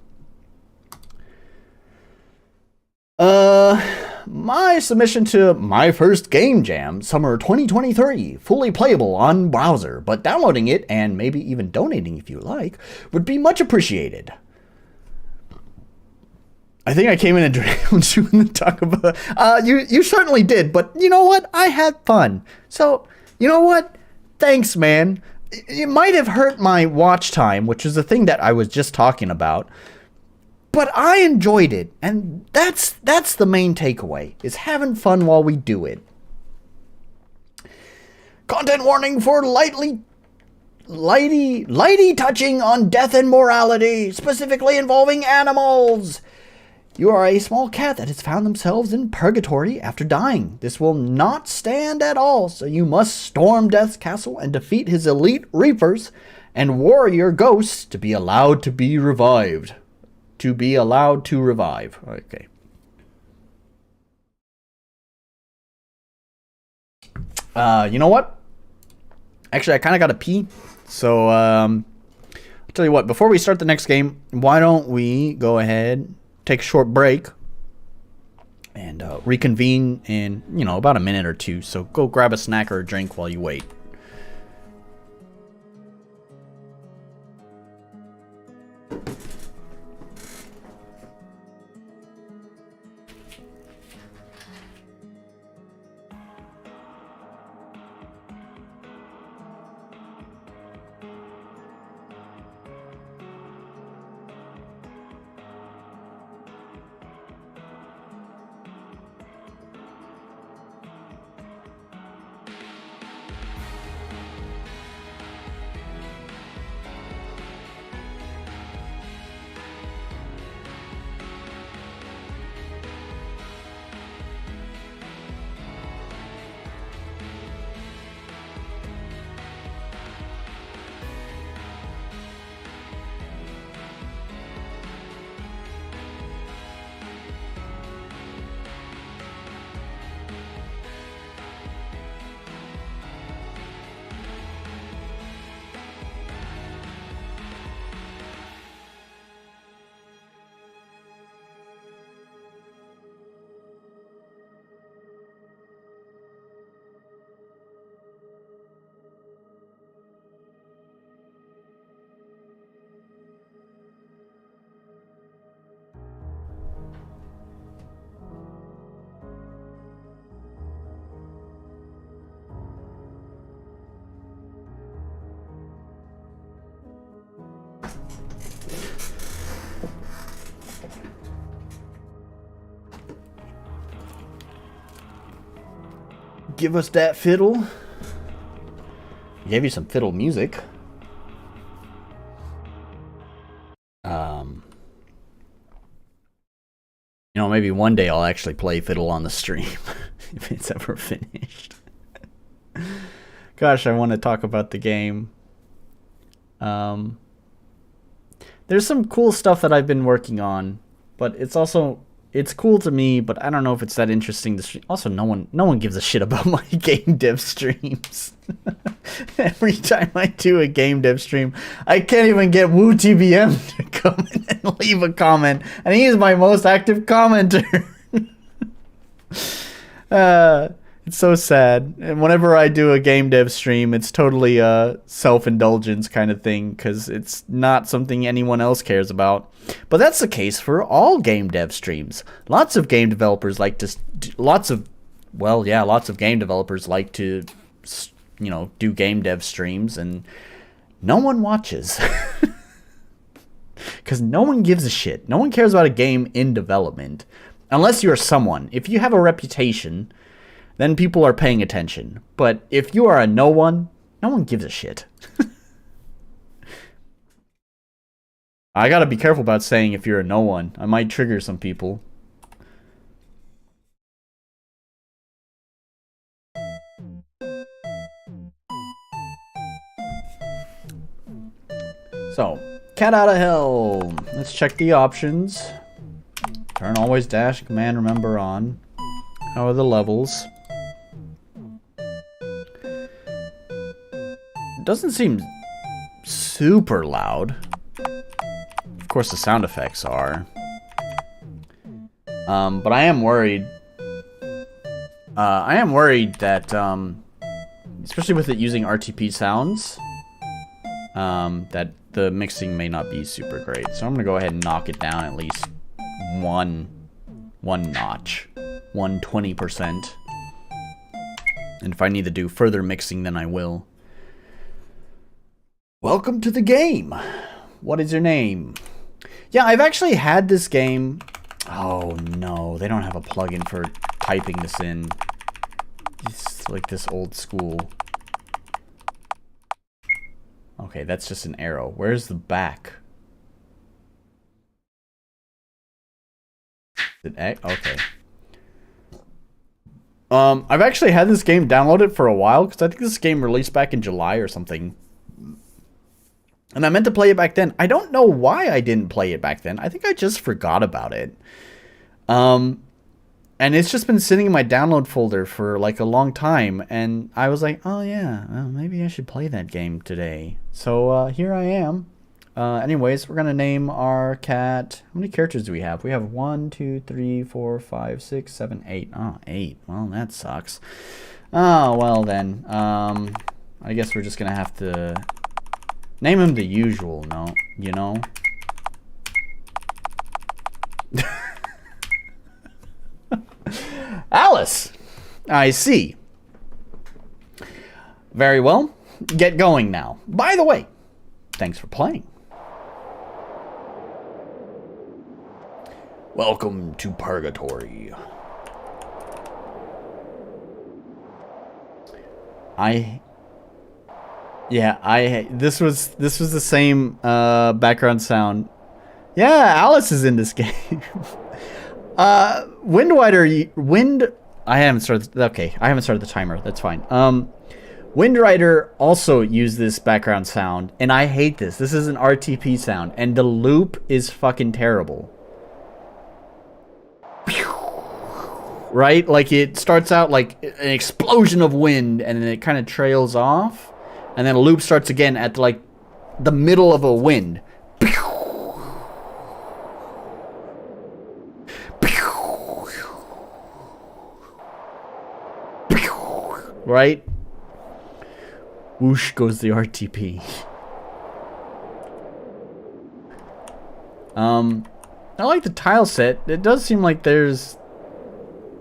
A: My submission to My First Game Jam Summer 2023, fully playable on browser, but downloading it and maybe even donating if you like would be much appreciated. I think I came in and drowned you in the talk about. You certainly did, but you know what? I had fun. So you know what? Thanks, man. It might have hurt my watch time, which is the thing that I was just talking about. But I enjoyed it, and that's the main takeaway, is having fun while we do it. Content warning for lighty touching on death and morality, specifically involving animals. You are a small cat that has found themselves in purgatory after dying. This will not stand at all, so you must storm Death's castle and defeat his elite reapers and warrior ghosts to be allowed to be revived. To be allowed to revive. Okay. You know what? Actually, I kind of got to pee. So, I'll tell you what. Before we start the next game, why don't we go ahead, take a short break, and reconvene in, about a minute or two. So go grab a snack or a drink while you wait. Give us that fiddle. gave you some fiddle music. You know, maybe one day I'll actually play fiddle on the stream if it's ever finished. Gosh, I want to talk about the game. There's some cool stuff that I've been working on, but it's cool to me, but I don't know if it's that interesting to stream. Also, no one gives a shit about my game dev streams. Every time I do a game dev stream, I can't even get WooTBM to come in and leave a comment, and he is my most active commenter. It's so sad. And whenever I do a game dev stream, it's totally a self-indulgence kind of thing, because it's not something anyone else cares about. But that's the case for all game dev streams. Lots of game developers like to, lots of game developers like to, you know, do game dev streams, and no one watches. Because no one gives a shit. No one cares about a game in development. Unless you're someone. If you have a reputation, then people are paying attention. But if you are a no one gives a shit. I gotta be careful about saying if you're a no one. I might trigger some people. So, cat out of hell. Let's check the options. Turn always dash command remember on. How are the levels? It doesn't seem super loud. Of course the sound effects are. But I am worried. I am worried that, especially with it using RTP sounds, that the mixing may not be super great. So I'm gonna go ahead and knock it down at least one notch, 120%. And if I need to do further mixing, then I will. Welcome to the game. What is your name? Yeah, I've actually had this game. Oh no, they don't have a plugin for typing this in. It's like this old school. Okay, that's just an arrow. Where's the back? Okay. I've actually had this game downloaded for a while, because I think this game released back in July or something. And I meant to play it back then. I don't know why I didn't play it back then. I think I just forgot about it. And it's just been sitting in my download folder for like a long time. And I was like, oh yeah, well, maybe I should play that game today. So here I am. Anyways, we're going to name our cat. How many characters do we have? We have 1, 2, 3, 4, 5, 6, 7, 8. Oh, 8. Well, that sucks. Oh, well then. I guess we're just going to have to name him the usual, no? You know? Alice! I see. Very well. Get going now. By the way, thanks for playing. Welcome to Purgatory. This was the same background sound. Yeah, Alice is in this game. I haven't started the timer. That's fine. Windrider also used this background sound, and I hate this. This is an RTP sound, and the loop is fucking terrible. Right? Like, it starts out like an explosion of wind, and then it kind of trails off, and then a loop starts again at like the middle of a wind. Right? Whoosh goes the RTP. I like the tile set. It does seem like there's...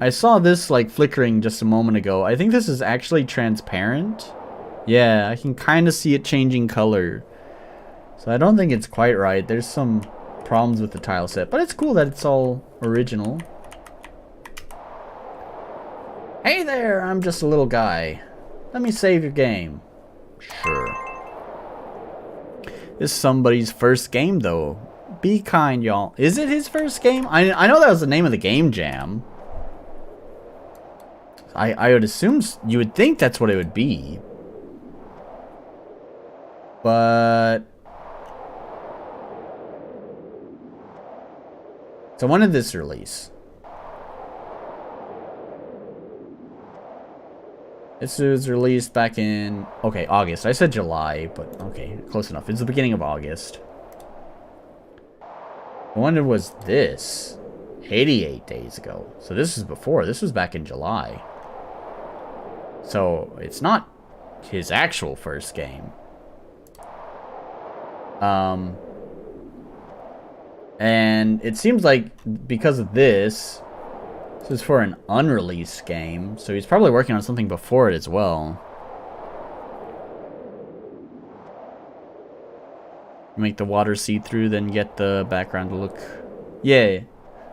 A: I saw this like flickering just a moment ago. I think this is actually transparent. Yeah, I can kind of see it changing color. So I don't think it's quite right. There's some problems with the tile set, but it's cool that it's all original. Hey there, I'm just a little guy. Let me save your game. Sure. This is somebody's first game, though. Be kind, y'all. Is it his first game? I know that was the name of the game jam. I would assume... You would think that's what it would be. But... So when did this release? This was released back in... Okay, August. I said July, but okay, close enough. It's the beginning of August. When was this? 88 days ago. So this is before. This was back in July. So it's not his actual first game. And it seems like because of this... This is for an unreleased game, so he's probably working on something before it as well. Make the water see-through, then get the background to look... Yeah.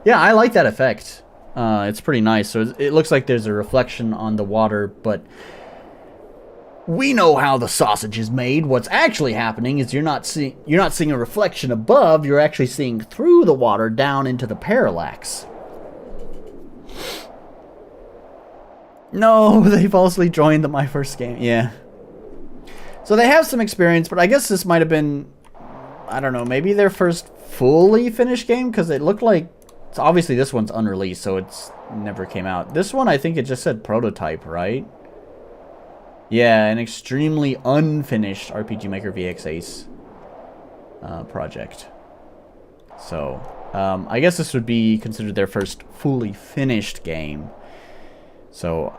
A: Yeah, I like that effect. It's pretty nice. So it looks like there's a reflection on the water, but... We know how the sausage is made. What's actually happening is you're not seeing a reflection above, you're actually seeing through the water down into the parallax. No, they've also joined my first game. Yeah. So they have some experience, but I guess this might have been, I don't know, maybe their first fully finished game, because it looked like, so obviously this one's unreleased, so it's never came out. This one, I think it just said prototype, right? Yeah, an extremely unfinished RPG Maker VX Ace project. So, I guess this would be considered their first fully finished game. So,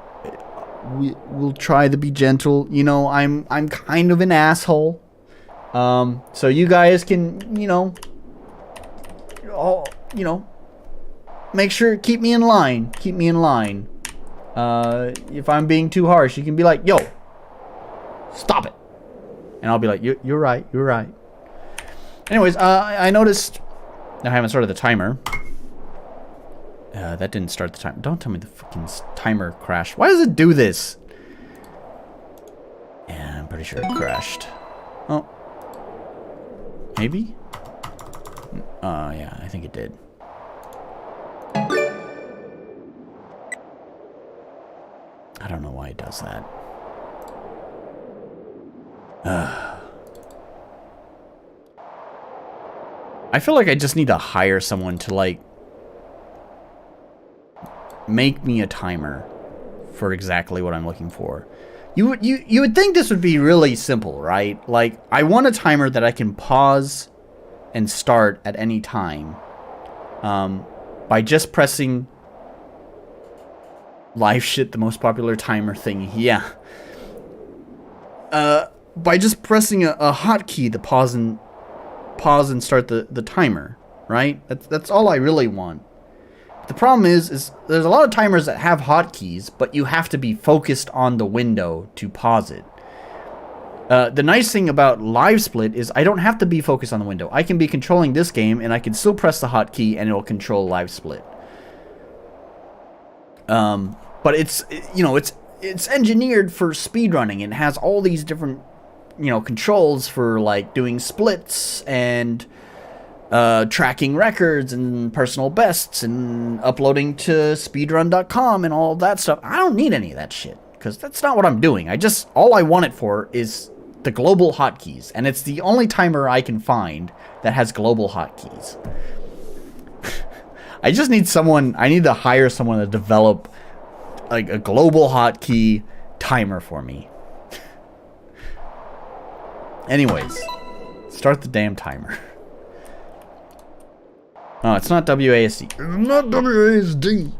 A: we'll try to be gentle. You know, I'm kind of an asshole. So you guys can, you know, make sure, keep me in line. Keep me in line. If I'm being too harsh, you can be like, yo, stop it. And I'll be like, you're right, you're right. Anyways, I noticed, I haven't started the timer. That didn't start the timer. Don't tell me the fucking timer crashed. Why does it do this? Yeah, I'm pretty sure it crashed. Oh. Maybe? Yeah, I think it did. I don't know why it does that. I feel like I just need to hire someone to, like, make me a timer for exactly what I'm looking for. You would think this would be really simple, right? Like, I want a timer that I can pause and start at any time by just pressing live shit, the most popular timer thing. Yeah. By just pressing a hotkey to pause and start the timer, right? That's all I really want. The problem is there's a lot of timers that have hotkeys, but you have to be focused on the window to pause it. The nice thing about Live Split is I don't have to be focused on the window. I can be controlling this game, and I can still press the hotkey, and it will control Live Split. But it's engineered for speedrunning. It has all these different, controls for, like, doing splits and tracking records and personal bests and uploading to speedrun.com and all that stuff. I don't need any of that shit, because that's not what I'm doing. All I want it for is the global hotkeys, and it's the only timer I can find that has global hotkeys. I just need I need to hire someone to develop, like, a global hotkey timer for me. Anyways, start the damn timer. Oh, it's not WASD. It's not WASD.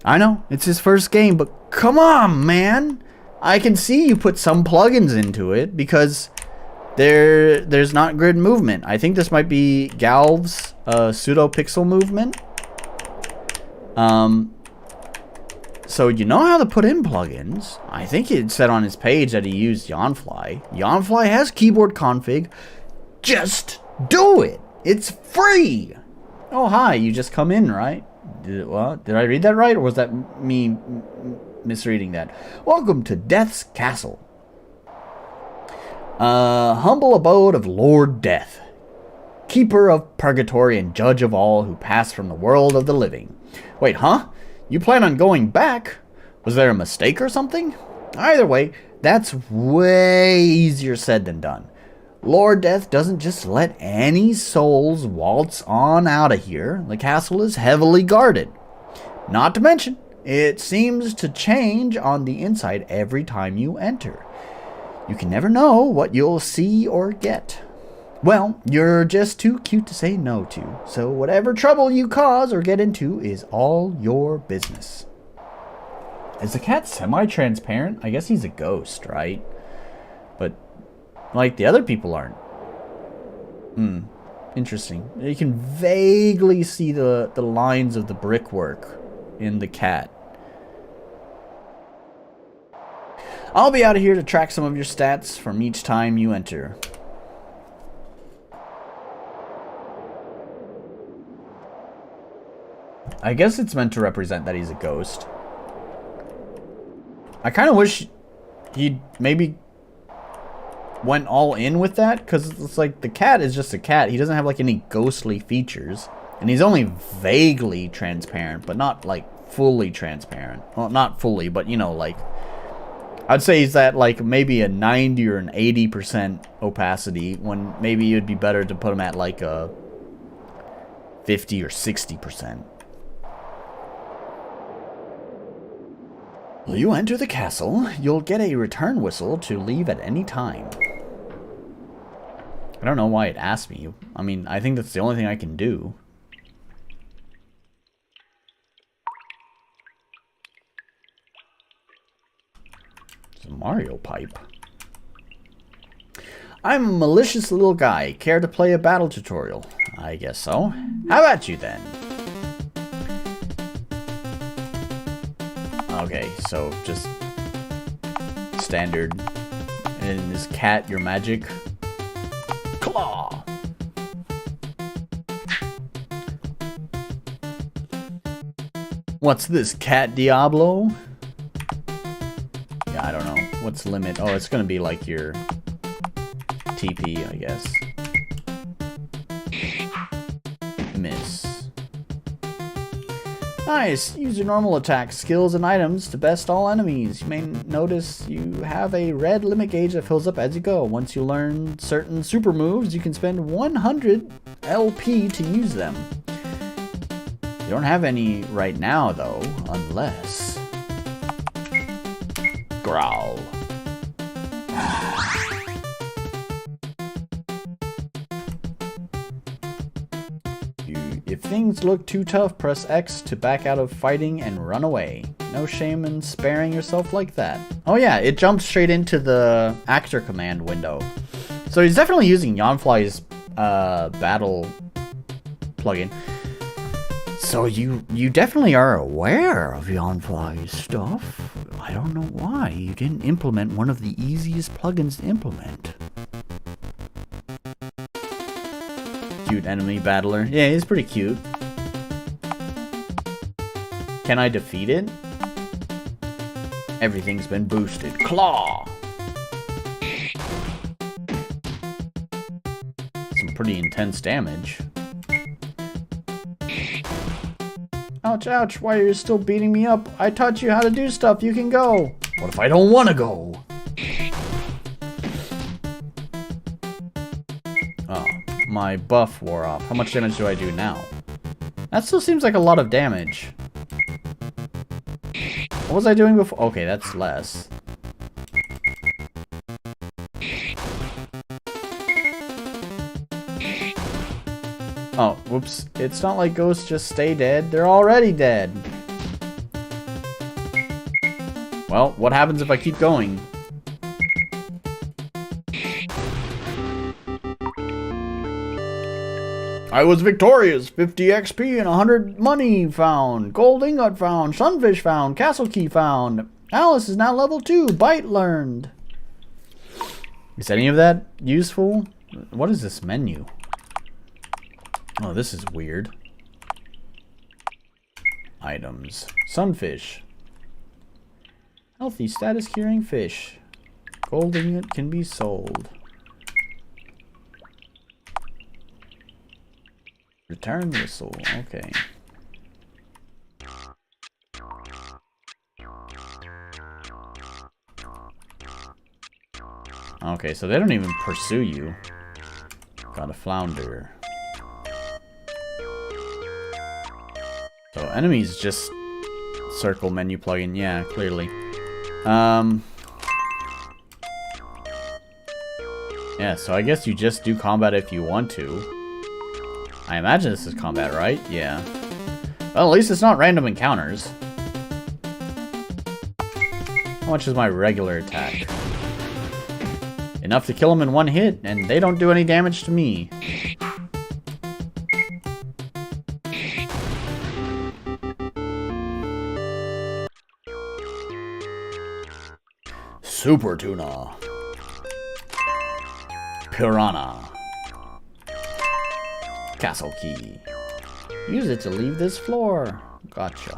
A: I know, it's his first game, but come on, man. I can see you put some plugins into it because there's not grid movement. I think this might be Galv's pseudo pixel movement. So you know how to put in plugins. I think it said on his page that he used Yawnfly. Yawnfly has keyboard config. Just do it. It's free. Oh, hi. You just come in, right? Did I read that right? Or was that me misreading that. Welcome to Death's Castle. Humble abode of Lord Death, keeper of purgatory and judge of all who pass from the world of the living. Wait, huh? You plan on going back? Was there a mistake or something? Either way, that's way easier said than done. Lord Death doesn't just let any souls waltz on out of here. The castle is heavily guarded. Not to mention, it seems to change on the inside every time you enter. You can never know what you'll see or get. Well, you're just too cute to say no to, so whatever trouble you cause or get into is all your business. Is the cat semi-transparent? I guess he's a ghost, right? But, like, the other people aren't. Interesting. You can vaguely see the lines of the brickwork in the cat. I'll be out of here to track some of your stats from each time you enter. I guess it's meant to represent that he's a ghost. I kind of wish he'd maybe went all in with that, because it's like the cat is just a cat. He doesn't have like any ghostly features, and he's only vaguely transparent, but not like fully transparent. Well, not fully, but you know, like I'd say he's at like maybe a 90 or an 80% opacity, when maybe it'd be better to put him at like a 50 or 60%. Will you enter the castle? You'll get a return whistle to leave at any time. I don't know why it asked me. I mean, I think that's the only thing I can do. It's a Mario pipe. I'm a malicious little guy. Care to play a battle tutorial? I guess so. How about you then? Okay, so just standard. And is cat your magic? Claw! What's this, Cat Diablo? Yeah, I don't know. What's limit? Oh, it's gonna be like your TP, I guess. Miss. Nice! Use your normal attack, skills, and items to best all enemies. You may notice you have a red limit gauge that fills up as you go. Once you learn certain super moves, you can spend 100 LP to use them. You don't have any right now, though, unless... Growl. If things look too tough, press X to back out of fighting and run away. No shame in sparing yourself like that. Oh yeah, it jumps straight into the actor command window. So he's definitely using Yawnfly's battle plugin. So you definitely are aware of Yawnfly's stuff. I don't know why you didn't implement one of the easiest plugins to implement. Cute enemy battler. Yeah, he's pretty cute. Can I defeat it? Everything's been boosted. Claw! Some pretty intense damage. Ouch, ouch, why are you still beating me up? I taught you how to do stuff, you can go. What if I don't want to go? Oh, my buff wore off. How much damage do I do now? That still seems like a lot of damage. What was I doing before? Okay, that's less. Oh, whoops. It's not like ghosts just stay dead. They're already dead. Well, what happens if I keep going? I was victorious. 50 XP and 100 money found. Gold ingot found. Sunfish found. Castle key found. Alice is now level 2. Bite learned. Is any of that useful? What is this menu? Oh, this is weird. Items. Sunfish. Healthy status curing fish. Gold ingot can be sold. Return whistle. Okay. Okay, so they don't even pursue you. Got a flounder. So enemies just circle menu plugin. Yeah, clearly. Yeah, so I guess you just do combat if you want to. I imagine this is combat, right? Yeah. Well, at least it's not random encounters. How much is my regular attack? Enough to kill them in one hit, and they don't do any damage to me. Super tuna. Piranha. Castle key. Use it to leave this floor. Gotcha.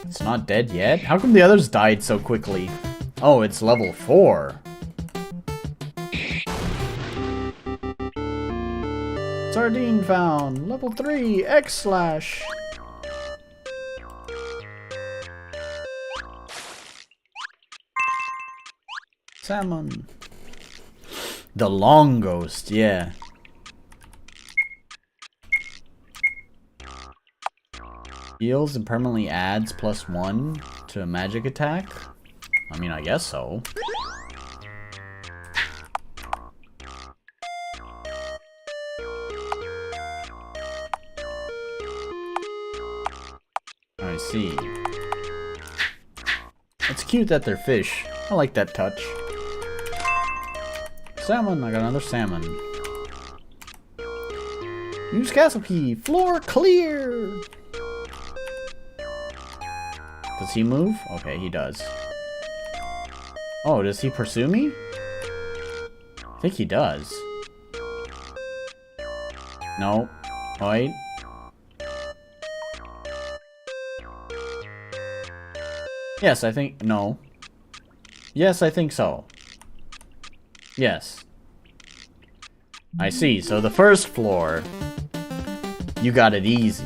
A: It's not dead yet? How come the others died so quickly? Oh, it's level 4. Sardine found. Level 3. X/. Salmon. The long ghost, yeah. Heals and permanently adds +1 to a magic attack. I mean, I guess so. I see. It's cute that they're fish. I like that touch. Salmon, I got another salmon. Use castle key. Floor clear. Does he move? Okay, he does. Oh, does he pursue me? I think he does. No. Wait. Yes, I think... No. Yes, I think so. Yes. I see. So the first floor, you got it easy.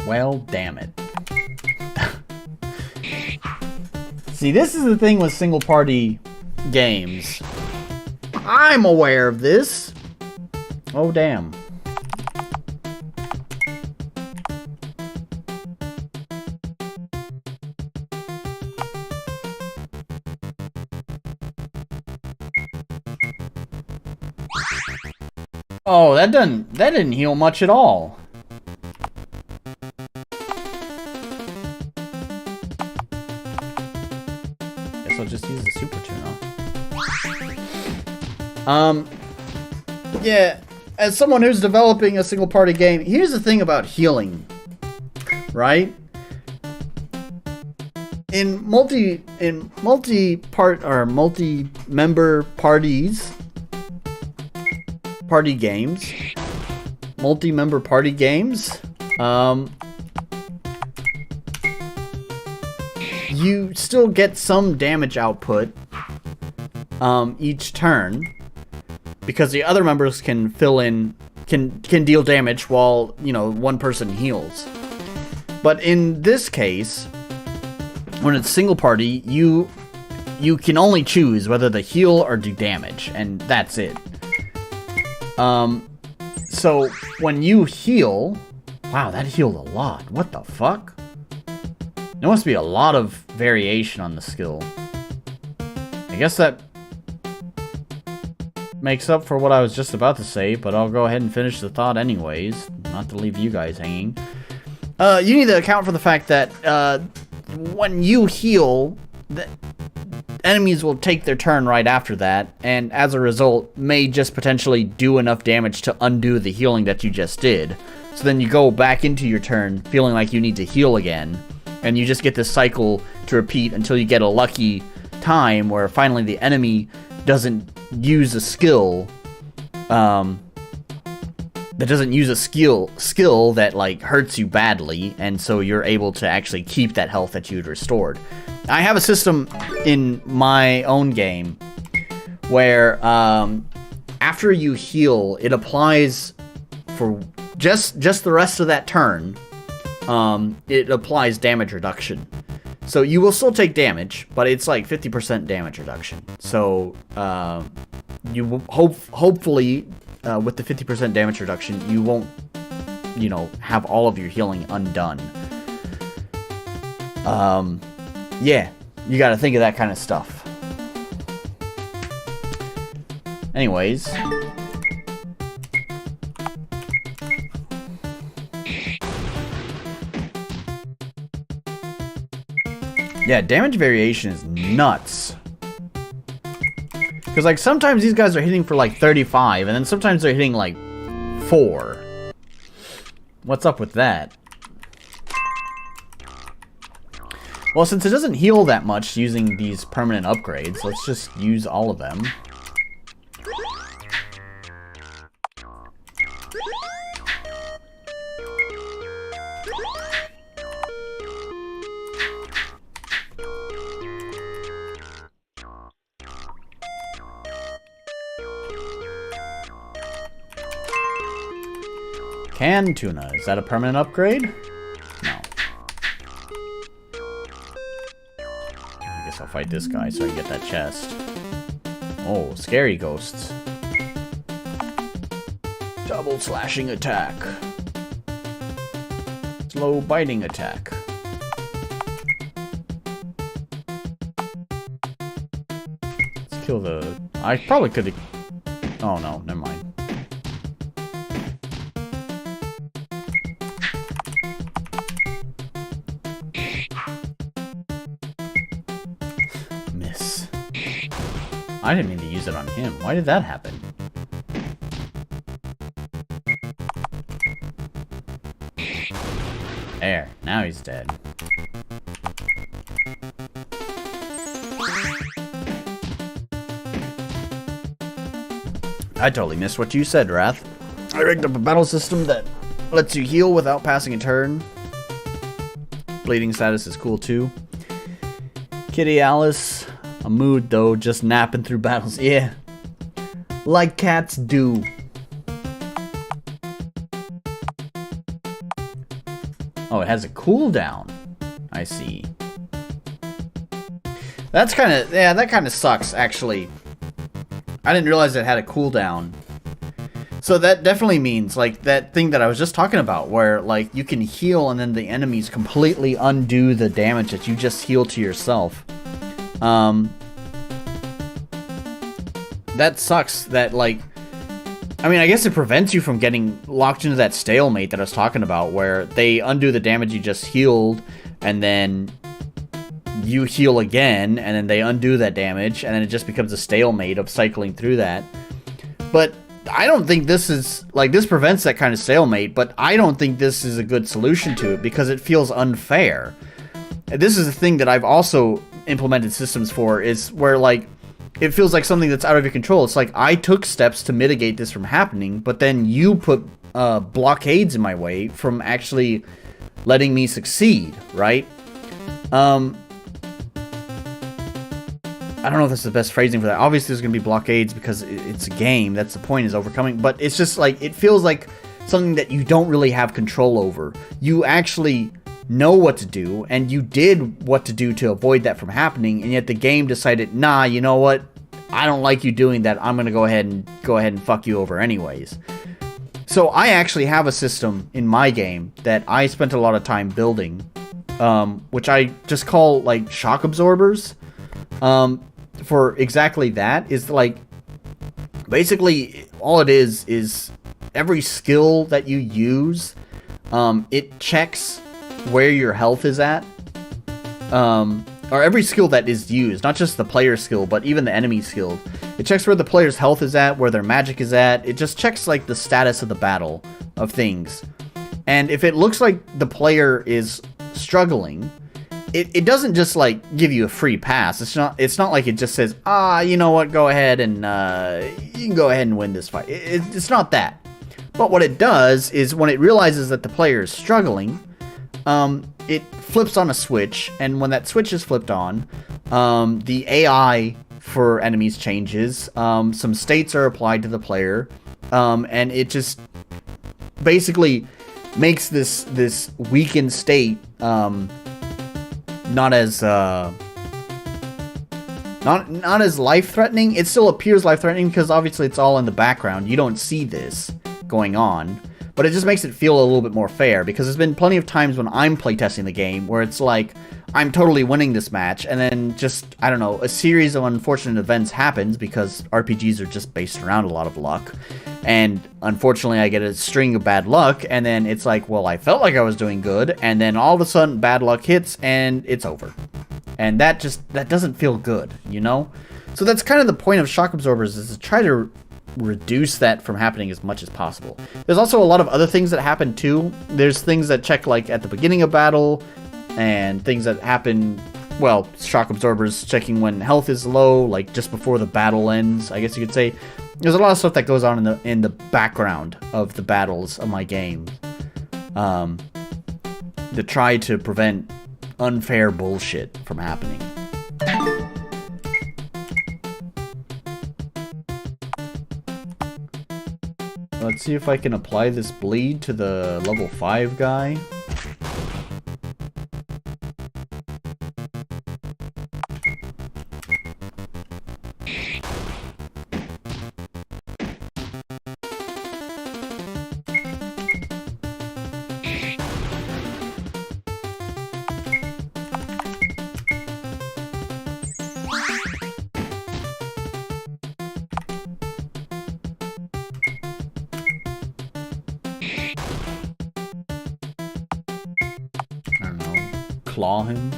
A: Well, damn it. See, this is the thing with single-party games. I'm aware of this. Oh, damn. Oh, that didn't heal much at all. Guess I'll just use the super tuna. Yeah, as someone who's developing a single party game, here's the thing about healing, right? In multi-member parties, party games, multi-member party games, you still get some damage output each turn, because the other members can fill in, can deal damage while, you know, one person heals. But in this case, when it's single party, you can only choose whether to heal or do damage, and that's it. So when you heal, wow, that healed a lot. What the fuck? There must be a lot of variation on the skill. I guess that makes up for what I was just about to say, but I'll go ahead and finish the thought anyways, not to leave you guys hanging. You need to account for the fact that when you heal, the enemies will take their turn right after that, and as a result, may just potentially do enough damage to undo the healing that you just did. So then you go back into your turn feeling like you need to heal again, and you just get this cycle to repeat until you get a lucky time where finally the enemy doesn't use a skill, skill that like hurts you badly, and so you're able to actually keep that health that you'd restored. I have a system in my own game where after you heal, it applies for just the rest of that turn. It applies damage reduction. So you will still take damage, but it's like 50% damage reduction. So you will hopefully with the 50% damage reduction, you won't, you know, have all of your healing undone. Yeah, you got to think of that kind of stuff. Anyways. Yeah, damage variation is nuts. Because, like, sometimes these guys are hitting for, like, 35, and then sometimes they're hitting, like, 4. What's up with that? Well, since it doesn't heal that much using these permanent upgrades, let's just use all of them. Canned tuna. Is that a permanent upgrade? No. I guess I'll fight this guy so I can get that chest. Oh, scary ghosts. Double slashing attack. Slow biting attack. Let's kill the... I probably could have... Oh no, never mind. I didn't mean to use it on him. Why did that happen? There. Now he's dead. I totally missed what you said, Wrath. I rigged up a battle system that lets you heal without passing a turn. Bleeding status is cool too. Kitty Alice... A mood, though, just napping through battles. Yeah. Like cats do. Oh, it has a cooldown. I see. That's kind of... Yeah, that kind of sucks, actually. I didn't realize it had a cooldown. So that definitely means, like, that thing that I was just talking about, where, like, you can heal and then the enemies completely undo the damage that you just healed to yourself. That sucks that, like, I mean, I guess it prevents you from getting locked into that stalemate that I was talking about, where they undo the damage you just healed, and then you heal again, and then they undo that damage, and then it just becomes a stalemate of cycling through that. But I don't think this is, like, this prevents that kind of stalemate, but I don't think this is a good solution to it, because it feels unfair. This is a thing that I've also implemented systems for, is where, like, it feels like something that's out of your control. It's like, I took steps to mitigate this from happening, but then you put blockades in my way from actually letting me succeed, right? I don't know if that's the best phrasing for that. Obviously, there's going to be blockades because it's a game. That's the point, is overcoming. But it's just like, it feels like something that you don't really have control over. You actually know what to do, and you did what to do to avoid that from happening, and yet the game decided, nah, you know what? I don't like you doing that. I'm going to go ahead and fuck you over anyways. So I actually have a system in my game that I spent a lot of time building, which I just call, like, shock absorbers. For exactly that, is like, basically all it is every skill that you use, it checks where your health is at, or every skill that is used, not just the player skill, but even the enemy skill. It checks where the player's health is at, where their magic is at. It just checks like the status of the battle of things. And if it looks like the player is struggling, it doesn't just like give you a free pass. It's not like it just says, you know what, go ahead and you can go ahead and win this fight. It's not that. But what it does is when it realizes that the player is struggling, it flips on a switch, and when that switch is flipped on, the AI for enemies changes. Some states are applied to the player, and it just basically makes this weakened state not as life-threatening. It still appears life-threatening because obviously it's all in the background. You don't see this going on, but it just makes it feel a little bit more fair, because there's been plenty of times when I'm playtesting the game where it's like I'm totally winning this match, and then just, I don't know, a series of unfortunate events happens, because RPGs are just based around a lot of luck. And unfortunately, I get a string of bad luck, and then it's like, well, I felt like I was doing good, and then all of a sudden, bad luck hits, and it's over. And that doesn't feel good, you know? So that's kind of the point of shock absorbers, is to try to reduce that from happening as much as possible. There's also a lot of other things that happen, too. There's things that check, like, at the beginning of battle, and things that happen, well, shock absorbers checking when health is low, like just before the battle ends, I guess you could say. There's a lot of stuff that goes on in the background of the battles of my game, to try to prevent unfair bullshit from happening. Let's see if I can apply this bleed to the level 5 guy. Claw him.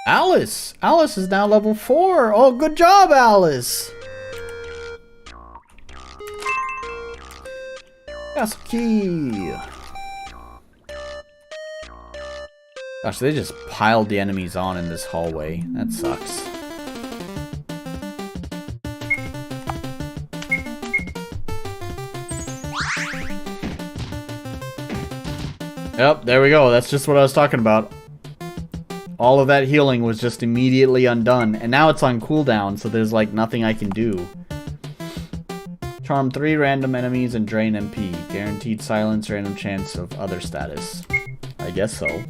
A: Alice! Alice is now level 4! Oh, good job, Alice! Yes, key! Gosh, they just piled the enemies on in this hallway. That sucks. Yep, there we go. That's just what I was talking about. All of that healing was just immediately undone. And now it's on cooldown, so there's like nothing I can do. Charm 3 random enemies and drain MP. Guaranteed silence, random chance of other status. I guess so.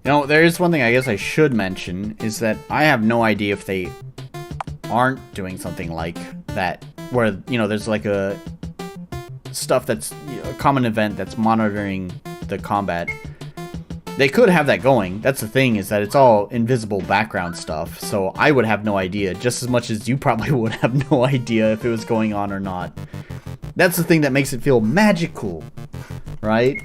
A: You know, there is one thing I guess I should mention, is that I have no idea if they aren't doing something like that, where, you know, there's like a stuff that's, you know, a common event that's monitoring the combat. They could have that going. That's the thing, is that it's all invisible background stuff, so I would have no idea, just as much as you probably would have no idea if it was going on or not. That's the thing that makes it feel magical, right?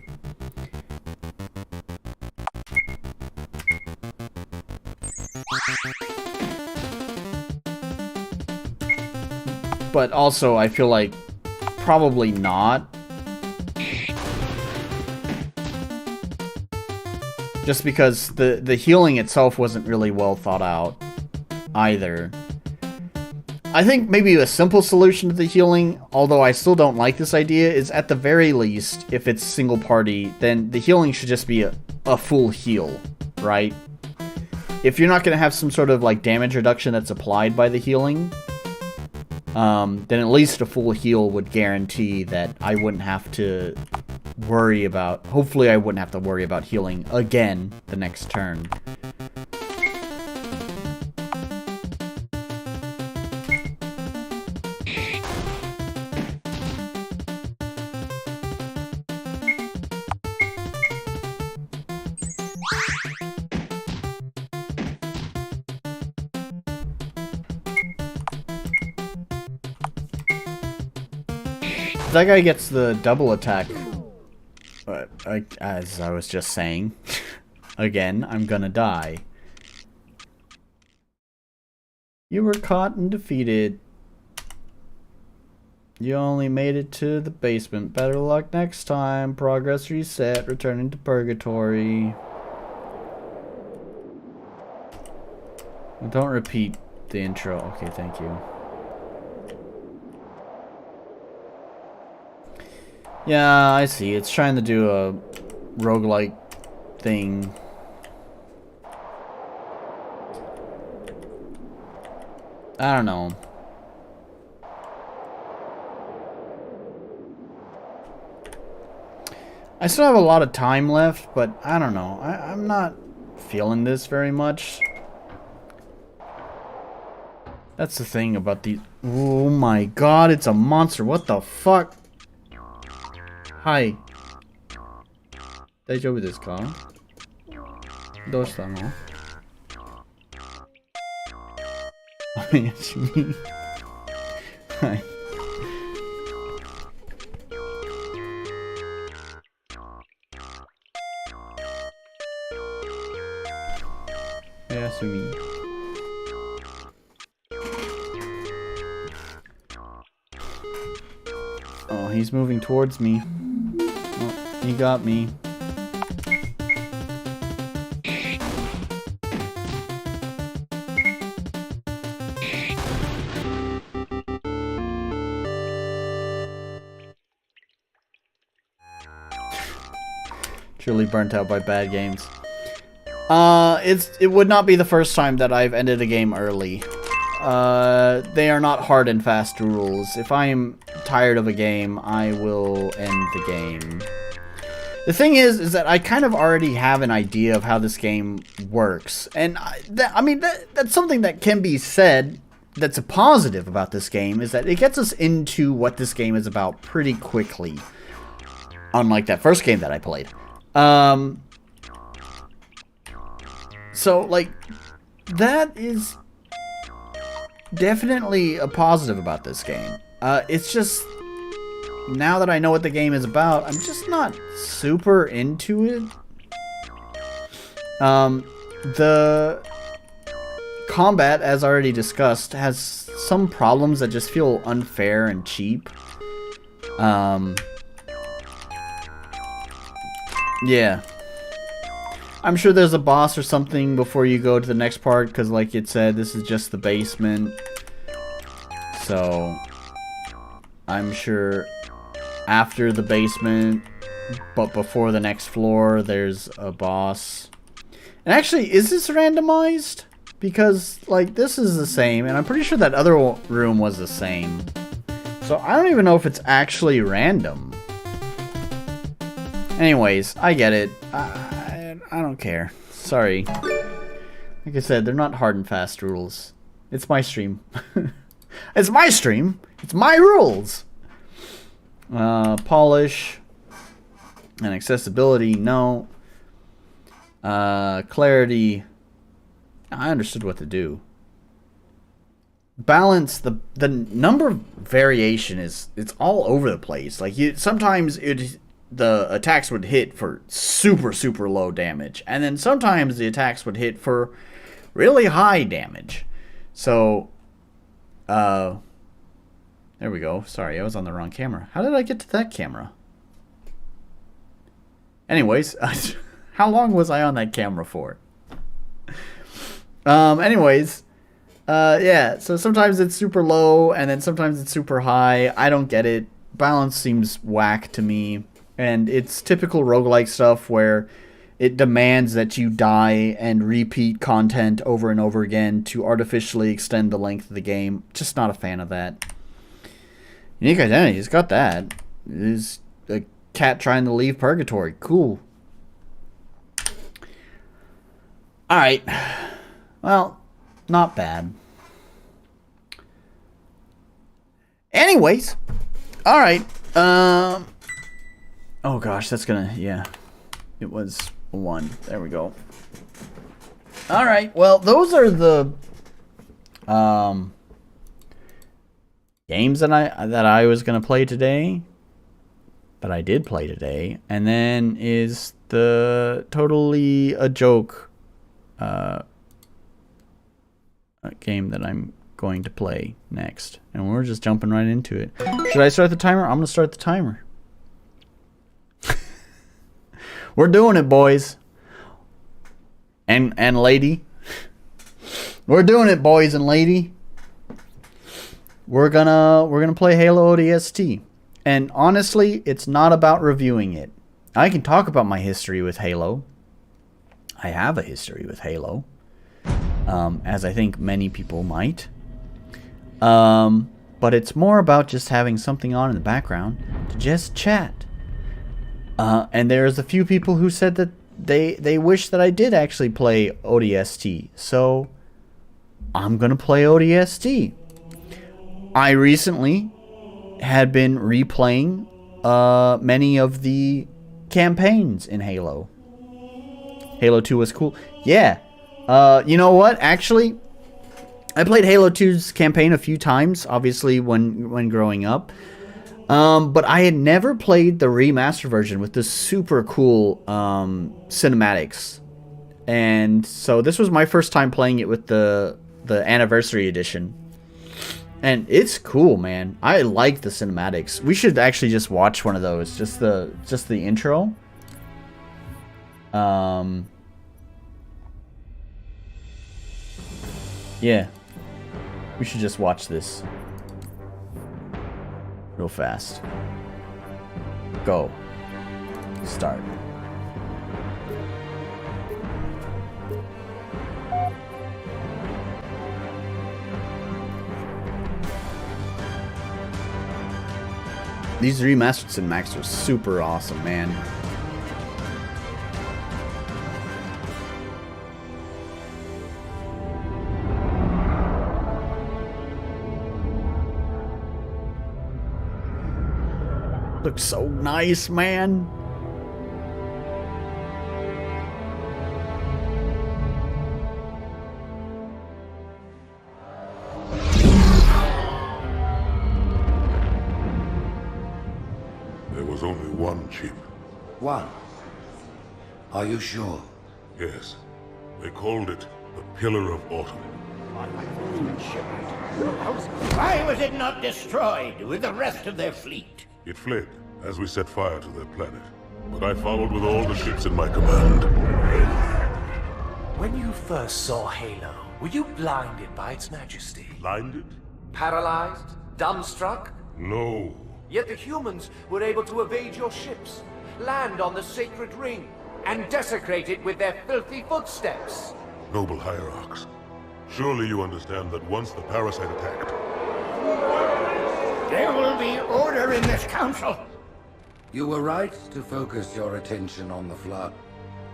A: But also, I feel like probably not. Just because the healing itself wasn't really well thought out either. I think maybe a simple solution to the healing, although I still don't like this idea, is at the very least, if it's single party, then the healing should just be a full heal, right? If you're not going to have some sort of like damage reduction that's applied by the healing, then at least a full heal would guarantee that I wouldn't have to worry about... Hopefully I wouldn't have to worry about healing again the next turn. That guy gets the double attack. But as I was just saying, again, I'm gonna die. You were caught and defeated. You only made it to the basement. Better luck next time. Progress reset. Returning to purgatory. Don't repeat the intro. Okay, thank you. Yeah, I see. It's trying to do a roguelike thing. I don't know. I still have a lot of time left, but I don't know. I'm not feeling this very much. That's the thing about these... Oh my god, it's a monster. What the fuck? Hi. 大丈夫ですか? どうしたの? おやすみ。はい。おやすみ。Oh, he's moving towards me. Oh, he got me. Truly burnt out by bad games. It would not be the first time that I've ended a game early. They are not hard and fast rules. If I am tired of a game, I will end the game. The thing is that I kind of already have an idea of how this game works. And I mean, that's something that can be said that's a positive about this game, is that it gets us into what this game is about pretty quickly. Unlike that first game that I played. So, like, that is definitely a positive about this game. It's just, now that I know what the game is about, I'm just not super into it. The combat, as already discussed, has some problems that just feel unfair and cheap. Yeah. I'm sure there's a boss or something before you go to the next part, because like it said, this is just the basement. So, I'm sure after the basement, but before the next floor, there's a boss. And actually, is this randomized? Because, like, this is the same, and I'm pretty sure that other room was the same. So, I don't even know if it's actually random. Anyways, I get it. I don't care. Sorry. Like I said, they're not hard and fast rules. It's my stream. It's my stream. It's my rules. Polish. And accessibility, no. Clarity. I understood what to do. Balance, the number of variation it's all over the place. Like sometimes the attacks would hit for super low damage, and then sometimes the attacks would hit for really high damage. So there we go. Sorry, I was on the wrong camera. How did I get to that camera? Anyways, how long was I on that camera for? Anyways, yeah, so sometimes it's super low and then sometimes it's super high. I don't get it. Balance seems whack to me. And it's typical roguelike stuff where it demands that you die and repeat content over and over again to artificially extend the length of the game. Just not a fan of that. Unique identity, it's got that. It is a cat trying to leave purgatory. Cool. Alright. Well, not bad. Anyways. Alright. Oh gosh, that's gonna... Yeah. It was 1. There we go. Alright. Well, those are the... games that I was gonna play today. That I did play today. And then is the totally a joke game that I'm going to play next. And we're just jumping right into it. Should I start the timer? I'm gonna start the timer. We're doing it, boys. And lady. We're doing it, boys and lady. We're gonna play Halo ODST. And honestly, it's not about reviewing it. I can talk about my history with Halo. I have a history with Halo. As I think many people might. But it's more about just having something on in the background to just chat. And there's a few people who said that they wish that I did actually play ODST. So I'm gonna play ODST. I recently had been replaying many of the campaigns in Halo. Halo 2 was cool. Yeah. You know what? Actually, I played Halo 2's campaign a few times, obviously, when growing up. But I had never played the remastered version with the super cool cinematics. And so this was my first time playing it with the anniversary edition. And it's cool, man. I like the cinematics. We should actually just watch one of those. Just the intro. Yeah. We should just watch this. Real fast. Go. Start. These remastered cinematics are super awesome, man. Looks so nice, man.
D: Only one chip.
F: One? Are you sure?
D: Yes. They called it the Pillar of Autumn.
G: Why was it not destroyed with the rest of their fleet?
D: It fled as we set fire to their planet. But I followed with all the ships in my command.
H: When you first saw Halo, were you blinded by its majesty?
D: Blinded?
H: Paralyzed? Dumbstruck?
D: No.
H: Yet the humans were able to evade your ships, land on the sacred ring, and desecrate it with their filthy footsteps.
D: Noble hierarchs, surely you understand that once the parasite attacked...
G: There will be order in this council.
F: You were right to focus your attention on the Flood.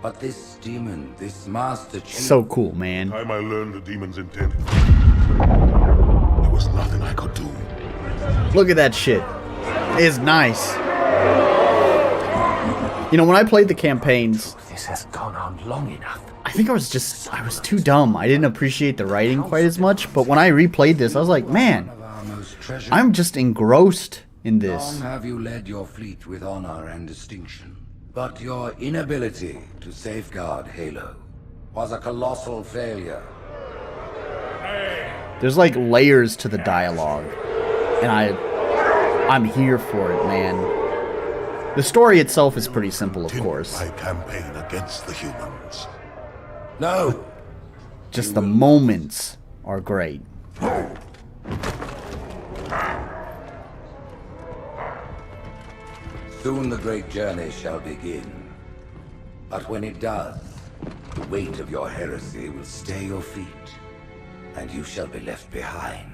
F: But this demon, this Master Chief...
A: So cool, man.
D: The time I learned the demon's intent, there was nothing I could do.
A: Look at that shit. It's nice. You know, when I played the campaigns...
H: This has gone on long enough.
A: I think I was too dumb. I didn't appreciate the writing quite as much. But when I replayed this, I was like, man, I'm just engrossed in this.
F: Long have you led your fleet with honor and distinction. But your inability to safeguard Halo was a colossal failure.
A: There's like layers to the dialogue. And I'm here for it, man. The story itself is pretty simple, of course.
D: My campaign against the humans.
F: No!
A: Just the moments are great.
F: Soon the great journey shall begin. But when it does, the weight of your heresy will stay your feet, and you shall be left behind.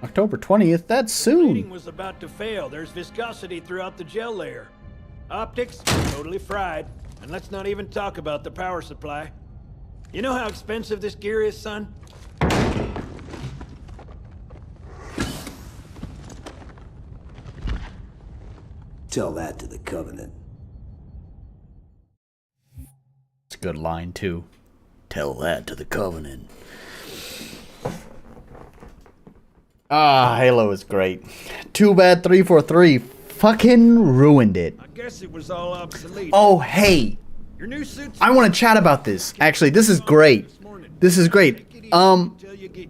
A: October 20th? That's
I: Plating
A: soon.
I: was about to fail. There's viscosity throughout the gel layer. Optics, totally fried. And let's not even talk about the power supply. You know how expensive this gear is, son?
J: Tell that to the Covenant.
A: It's a good line, too. Tell that to the Covenant. Ah, Halo is great. Too bad 343 fucking ruined it.
I: I guess it was all obsolete.
A: Oh, hey.
I: Your new suit's
A: I want to chat about this. Actually, this is great. This is great.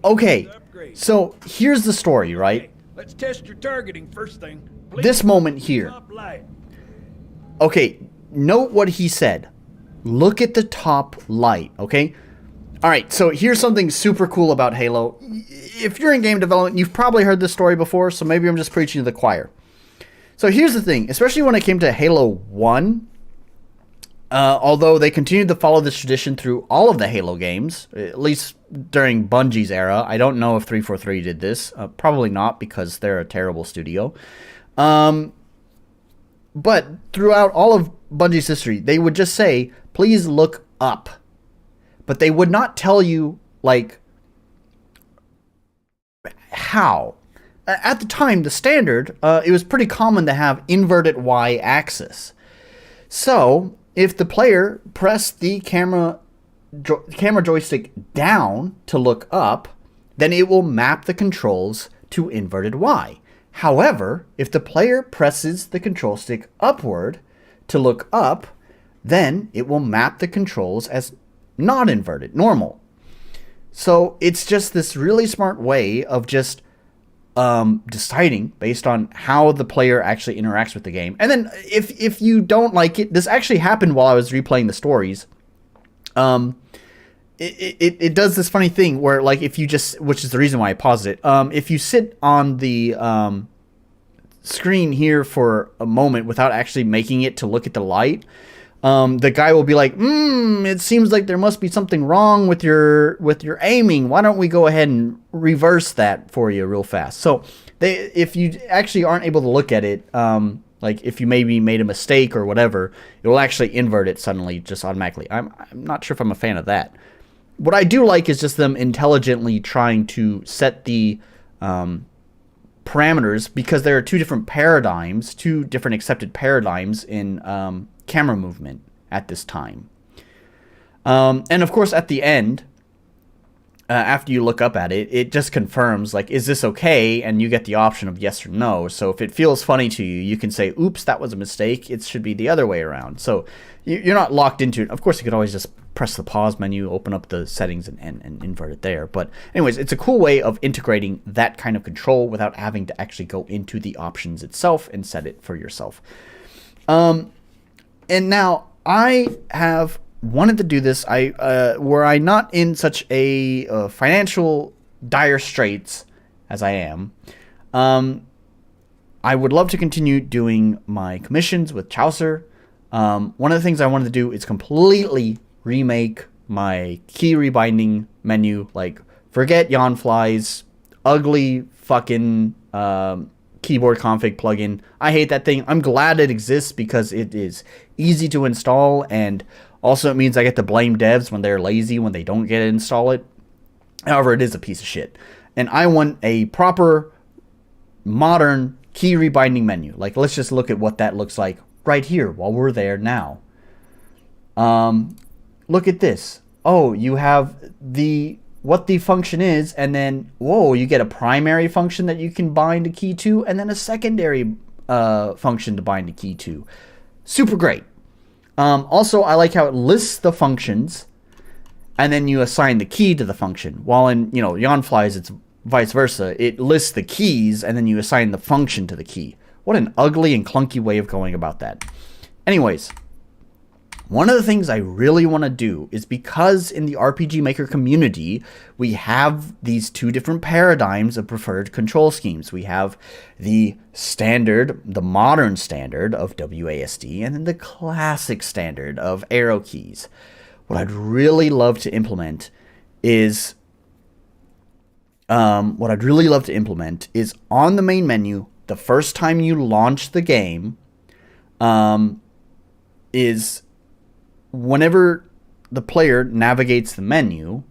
A: Okay. So, here's the story, right?
I: Let's test your targeting first thing. Please.
A: This moment here.
I: Top light.
A: Okay, note what he said. Look at the top light, okay? Alright, so here's something super cool about Halo. If you're in game development, you've probably heard this story before, so maybe I'm just preaching to the choir. So here's the thing, especially when it came to Halo 1, although they continued to follow this tradition through all of the Halo games, at least during Bungie's era. I don't know if 343 did this. Probably not, because they're a terrible studio. But throughout all of Bungie's history, they would just say, please look up. But they would not tell you, like, how. At the time, the standard, it was pretty common to have inverted y-axis. So, if the player pressed the camera joystick down to look up, then it will map the controls to inverted y. However, if the player presses the control stick upward to look up, then it will map the controls as not inverted, normal. So it's just this really smart way of just deciding based on how the player actually interacts with the game. And then if you don't like it, this actually happened while I was replaying the stories. It does this funny thing where, like, if you just, which is the reason why I paused it, if you sit on the screen here for a moment without actually making it to look at the light, the guy will be like, it seems like there must be something wrong with your aiming. Why don't we go ahead and reverse that for you real fast? So if you actually aren't able to look at it, like if you maybe made a mistake or whatever, it will actually invert it suddenly just automatically. I'm not sure if I'm a fan of that. What I do like is just them intelligently trying to set the parameters, because there are two different accepted paradigms in camera movement at this time. And of course, at the end, after you look up at it, it just confirms, like, is this okay? And you get the option of yes or no. So if it feels funny to you, you can say, oops, that was a mistake. It should be the other way around. So you're not locked into it. Of course, you could always just press the pause menu, open up the settings, and invert it there. But anyways, it's a cool way of integrating that kind of control without having to actually go into the options itself and set it for yourself. And now I have wanted to do this. Were I not in such a financial dire straits as I am, I would love to continue doing my commissions with Chaucer. One of the things I wanted to do is completely remake my key rebinding menu. Like, forget Yawnfly's ugly fucking keyboard config plugin. I hate that thing. I'm glad it exists because it is easy to install, and also it means I get to blame devs when they're lazy when they don't get to install it. However, it is a piece of shit. And I want a proper, modern key rebinding menu. Like, let's just look at what that looks like right here while we're there now. Look at this. Oh, you have what the function is, and then, whoa, you get a primary function that you can bind a key to, and then a secondary function to bind a key to. Super great. Also, I like how it lists the functions, and then you assign the key to the function. While in, Yawnflies, it's vice versa. It lists the keys, and then you assign the function to the key. What an ugly and clunky way of going about that. Anyways, one of the things I really want to do is, because in the RPG Maker community, we have these two different paradigms of preferred control schemes. We have the standard, the modern standard of WASD, and then the classic standard of arrow keys. What I'd really love to implement is what I'd really love to implement is on the main menu, the first time you launch the game, is whenever the player navigates the menu,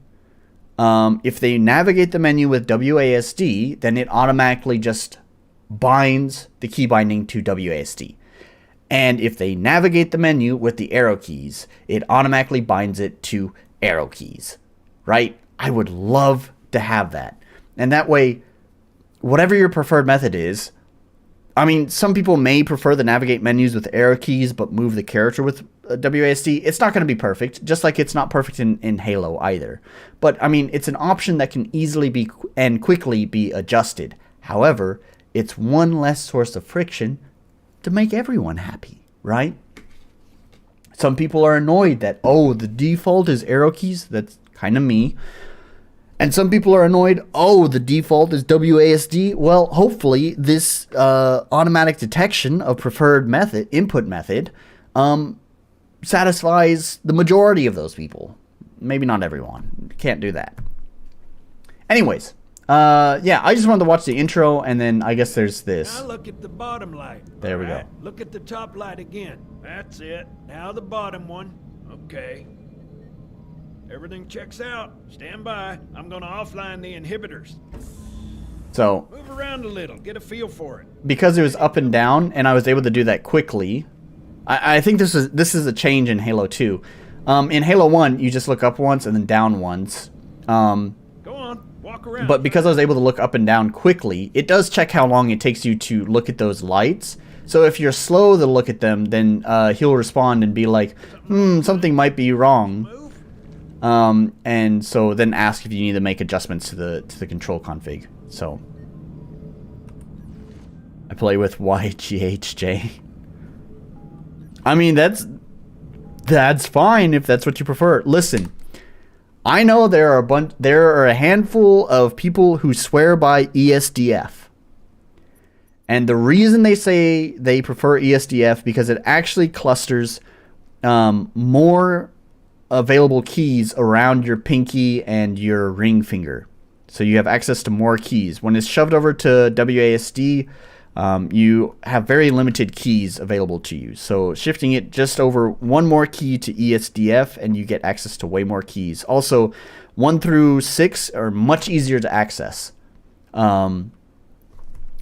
A: if they navigate the menu with WASD, then it automatically just binds the key binding to WASD. And if they navigate the menu with the arrow keys, it automatically binds it to arrow keys, right? I would love to have that. And that way, whatever your preferred method is, I mean, some people may prefer the navigate menus with arrow keys, but move the character with WASD. It's not going to be perfect, just like it's not perfect in Halo either. But, I mean, it's an option that can easily be and quickly be adjusted. However, it's one less source of friction to make everyone happy, right? Some people are annoyed that, oh, the default is arrow keys. That's kind of me. And some people are annoyed, oh, the default is WASD. Well, hopefully this automatic detection of preferred input method satisfies the majority of those people. Maybe not everyone. Can't do that. Anyways, yeah, I just wanted to watch the intro, and then I guess there's this.
I: Now look at the bottom light.
A: There we go.
I: Look at the top light again. That's it. Now the bottom one. Okay. Everything checks out. Stand by. I'm gonna offline the inhibitors.
A: So
I: Move around a little. Get a feel for it.
A: because it was up and down, and I was able to do that quickly, I think this is a change in Halo 2. In Halo 1, you just look up once and then down once.
I: Go on. Walk around.
A: But because I was able to look up and down quickly, it does check how long it takes you to look at those lights. So if you're slow to look at them, then he'll respond and be like, something might be wrong. And so then ask if you need to make adjustments to the control config. So I play with YGHJ. I mean, that's fine if that's what you prefer. Listen, I know there are a handful of people who swear by ESDF. And the reason they say they prefer ESDF because it actually clusters more available keys around your pinky and your ring finger. So you have access to more keys. When it's shoved over to WASD, you have very limited keys available to you. So shifting it just over one more key to ESDF and you get access to way more keys. Also, 1 through 6 are much easier to access. Because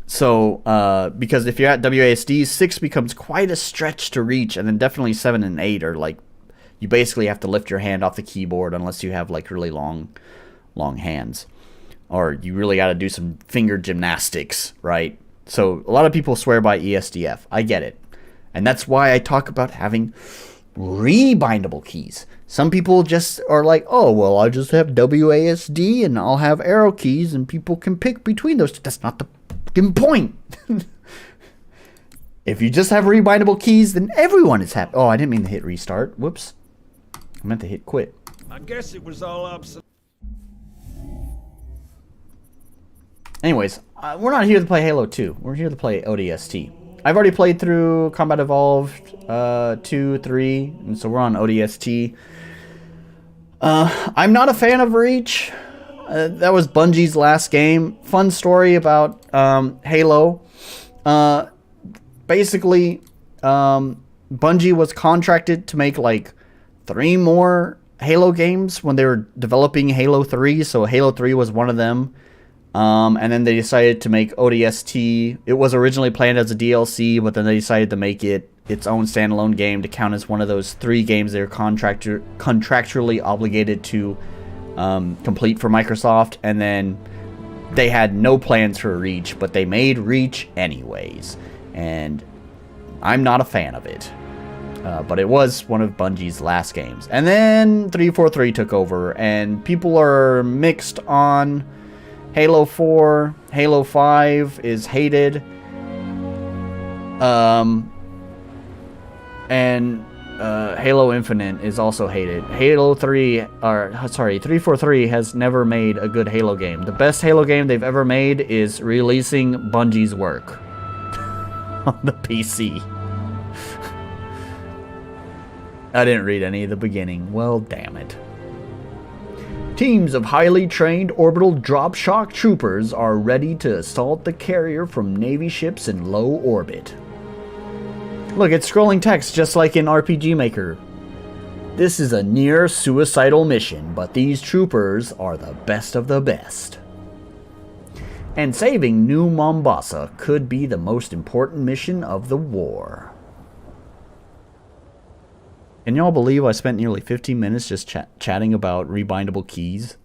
A: if you're at WASD, 6 becomes quite a stretch to reach, and then definitely 7 and 8 are like, you basically have to lift your hand off the keyboard unless you have like really long hands. Or you really got to do some finger gymnastics, right? So a lot of people swear by ESDF. I get it. And that's why I talk about having rebindable keys. Some people just are like, oh, well, I'll just have WASD and I'll have arrow keys and people can pick between those. That's not the fucking point. If you just have rebindable keys, then everyone is happy. Oh, I didn't mean to hit restart. Whoops. I meant to hit quit.
I: I guess it was all obsolete.
A: Anyways, we're not here to play Halo 2. We're here to play ODST. I've already played through Combat Evolved 2, 3, and so we're on ODST. I'm not a fan of Reach. That was Bungie's last game. Fun story about Halo. Basically, Bungie was contracted to make like 3 more Halo games when they were developing Halo 3, so Halo 3 was one of them. And then they decided to make ODST. It was originally planned as a DLC, but then they decided to make it its own standalone game to count as one of those 3 games they were contractually obligated to complete for Microsoft. And then they had no plans for Reach, but they made Reach anyways. And I'm not a fan of it. But it was one of Bungie's last games. And then 343 took over, and people are mixed on Halo 4, Halo 5 is hated, and Halo Infinite is also hated. 343 has never made a good Halo game. The best Halo game they've ever made is releasing Bungie's work on the PC. I didn't read any of the beginning. Well, damn it. Teams of highly trained orbital drop shock troopers are ready to assault the carrier from Navy ships in low orbit. Look, it's scrolling text just like in RPG Maker. This is a near suicidal mission, but these troopers are the best of the best. And saving New Mombasa could be the most important mission of the war. Can y'all believe I spent nearly 15 minutes just chatting about rebindable keys?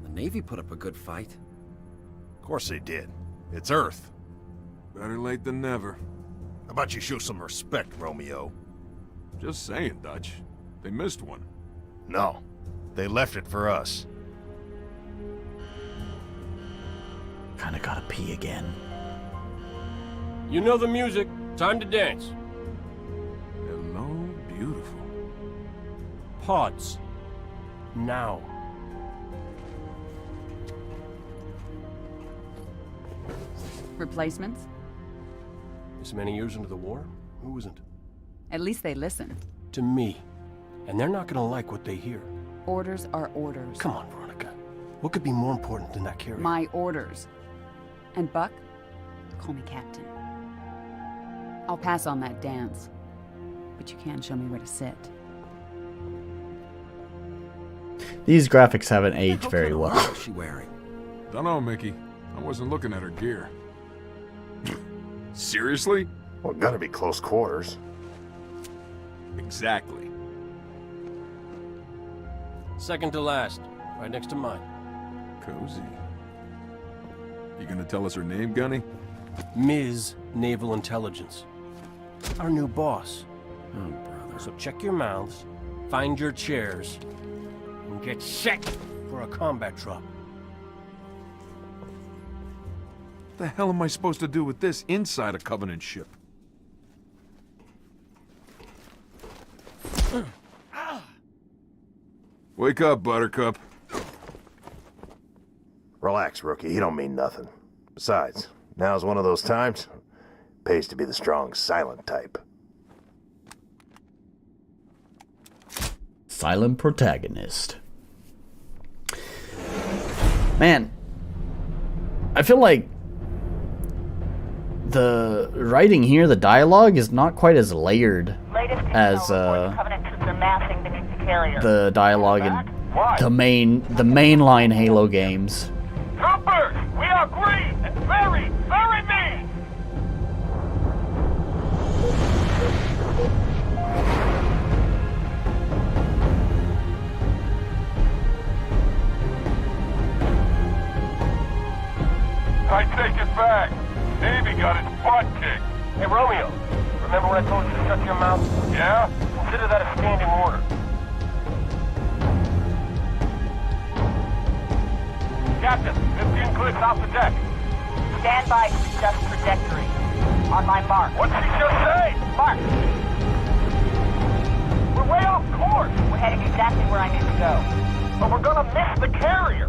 K: The Navy put up a good fight.
L: Of course they did. It's Earth.
M: Better late than never.
L: How about you show some respect, Romeo?
M: Just saying, Dutch. They missed one.
L: No. They left it for us.
A: Kinda gotta pee again.
N: You know the music. Time to dance.
M: Hello, beautiful.
N: Pods. Now.
O: Replacements?
N: This many years into the war? Who isn't?
O: At least they listen.
N: To me. And they're not gonna like what they hear.
O: Orders are orders.
N: Come on, Veronica. What could be more important than that carrier?
O: My orders. And Buck, call me Captain. I'll pass on that dance. But you can show me where to sit.
A: These graphics haven't aged very well.
K: What is she wearing?
M: Dunno, Mickey. I wasn't looking at her gear. Seriously?
L: Well, gotta be close quarters.
M: Exactly.
N: Second to last. Right next to mine.
M: Cozy. You gonna tell us her name, Gunny?
N: Ms. Naval Intelligence. Our new boss.
K: Oh, brother.
N: So check your mouths, find your chairs, and get set for a combat drop.
M: What the hell am I supposed to do with this inside a Covenant ship? Wake up, Buttercup.
L: Relax, rookie. He don't mean nothing. Besides, now's one of those times. Pays to be the strong, silent type.
A: Silent protagonist. Man, I feel like the writing here, the dialogue, is not quite as layered as the dialogue in the mainline Halo games.
C: Troopers, we are green and very, very mean.
P: I take it back. Navy got its butt kicked.
N: Hey, Romeo, remember when I told you to shut your mouth?
P: Yeah?
N: Consider that a standing order.
P: Captain, 15 clicks off the deck.
Q: Stand by to adjust trajectory. On my mark.
P: What'd she just say?
Q: Mark.
P: We're way off course.
Q: We're heading exactly where I need to go.
P: But we're gonna miss the carrier.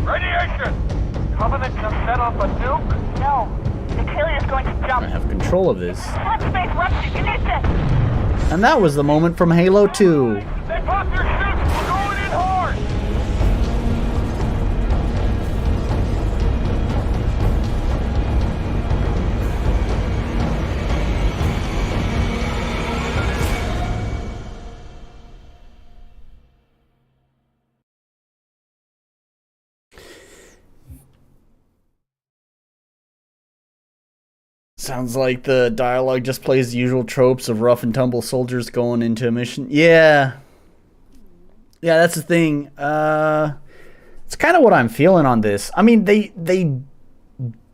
P: Radiation! Covenant just set off a nuke?
Q: No. The carrier's going to jump.
A: I have control of this.
Q: Space rupture. You need this.
A: And that was the moment from Halo 2.
P: They popped their ships. We're going in hard.
A: Sounds like the dialogue just plays the usual tropes of rough and tumble soldiers going into a mission. Yeah. Yeah, that's the thing. It's kind of what I'm feeling on this. I mean, they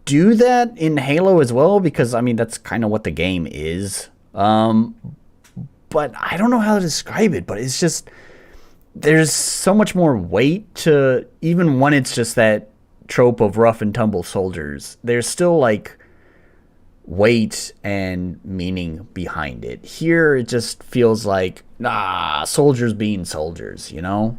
A: do that in Halo as well, because, I mean, that's kind of what the game is. But I don't know how to describe it, but it's just, there's so much more weight to, even when it's just that trope of rough and tumble soldiers, there's still, like, weight and meaning behind it. Here it just feels like soldiers being soldiers, you know?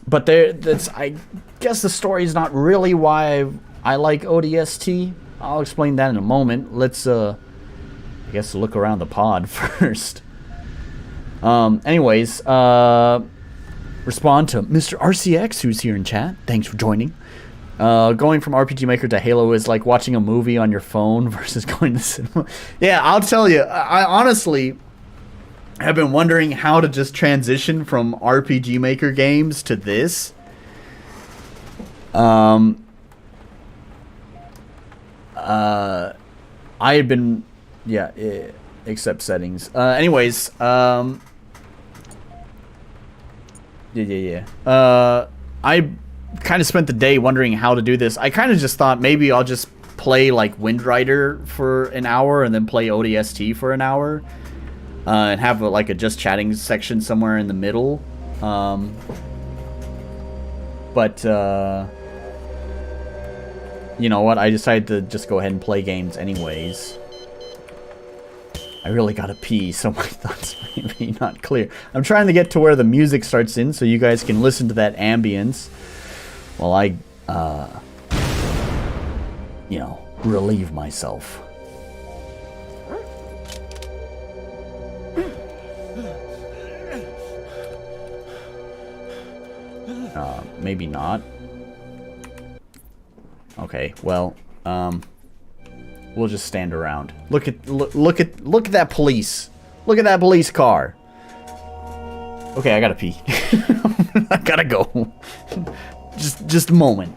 A: But that's, I guess the story is not really why I like ODST. I'll explain that in a moment. Let's, I guess, look around the pod first. Anyways, respond to Mr. RCX, who's here in chat. Thanks for joining. Going from RPG Maker to Halo is like watching a movie on your phone versus going to cinema. Yeah, I'll tell you, I honestly have been wondering how to just transition from RPG Maker games to this. I had been, yeah, except settings. Anyways, I kind of spent the day wondering how to do this. I kind of just thought maybe I'll just play like Wind Rider for an hour and then play ODST for an hour. And have like a just chatting section somewhere in the middle. But you know what? I decided to just go ahead and play games anyways. I really gotta pee, so my thoughts may be not clear. I'm trying to get to where the music starts in so you guys can listen to that ambience while I, you know, relieve myself. Maybe not. Okay, well, we'll just stand around. Look at that police. Look at that police car. Okay, I gotta pee. I gotta go. Just a moment.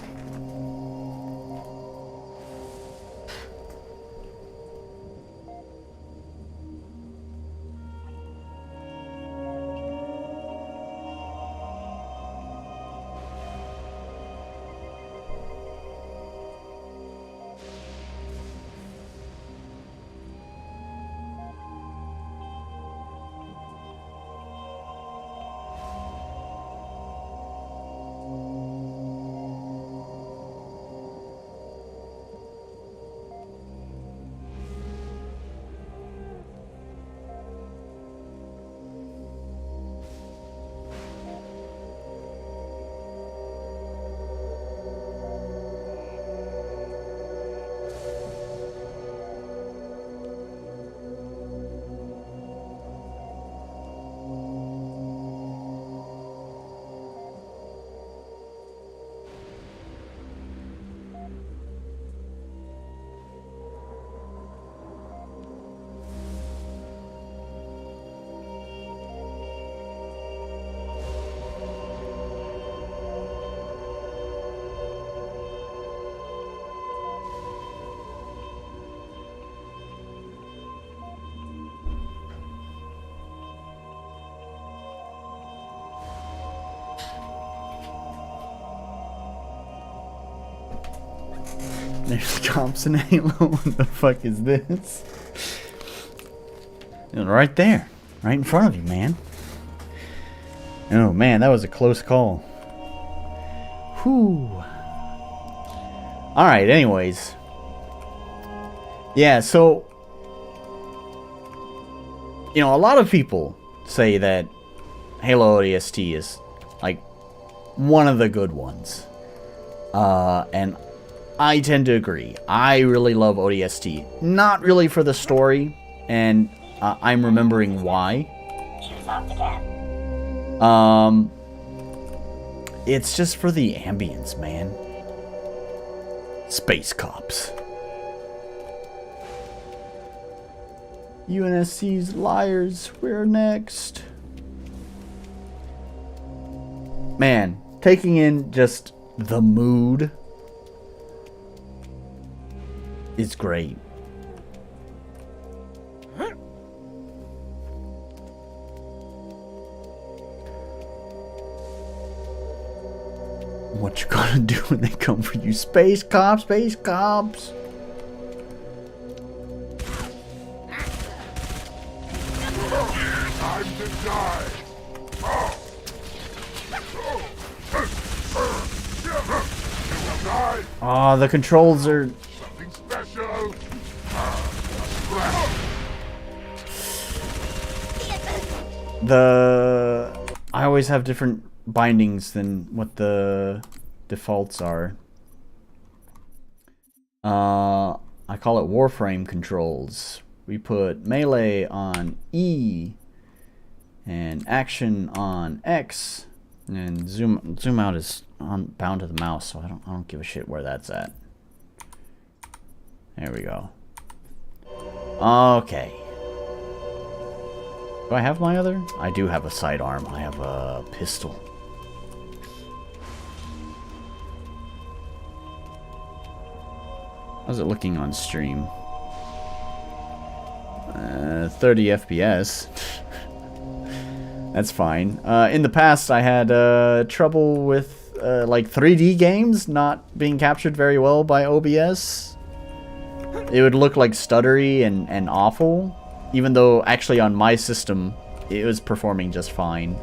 A: There's cops in Halo. What the fuck is this? Right there. Right in front of you, man. Oh, man, that was a close call. Whew. Alright, anyways. Yeah, so... You know, a lot of people say that Halo ODST is, like, one of the good ones. And I tend to agree. I really love ODST. Not really for the story, and I'm remembering why. It's just for the ambience, man. Space cops. UNSC's liars. We're next. Man, taking in just the mood is great. What you gonna do when they come for you? Space cops, space cops.
D: Time to die.
A: Oh, the controls are...
D: Something special.
A: I always have different bindings than what the defaults are. I call it Warframe controls. We put melee on E and action on X, and zoom out is bound to the mouse, so I don't give a shit where that's at. There we go. Okay. Do I have my other? I do have a sidearm. I have a pistol. How's it looking on stream? 30 FPS. That's fine. In the past, I had trouble with like 3D games not being captured very well by OBS. It would look like stuttery and awful, even though actually on my system it was performing just fine.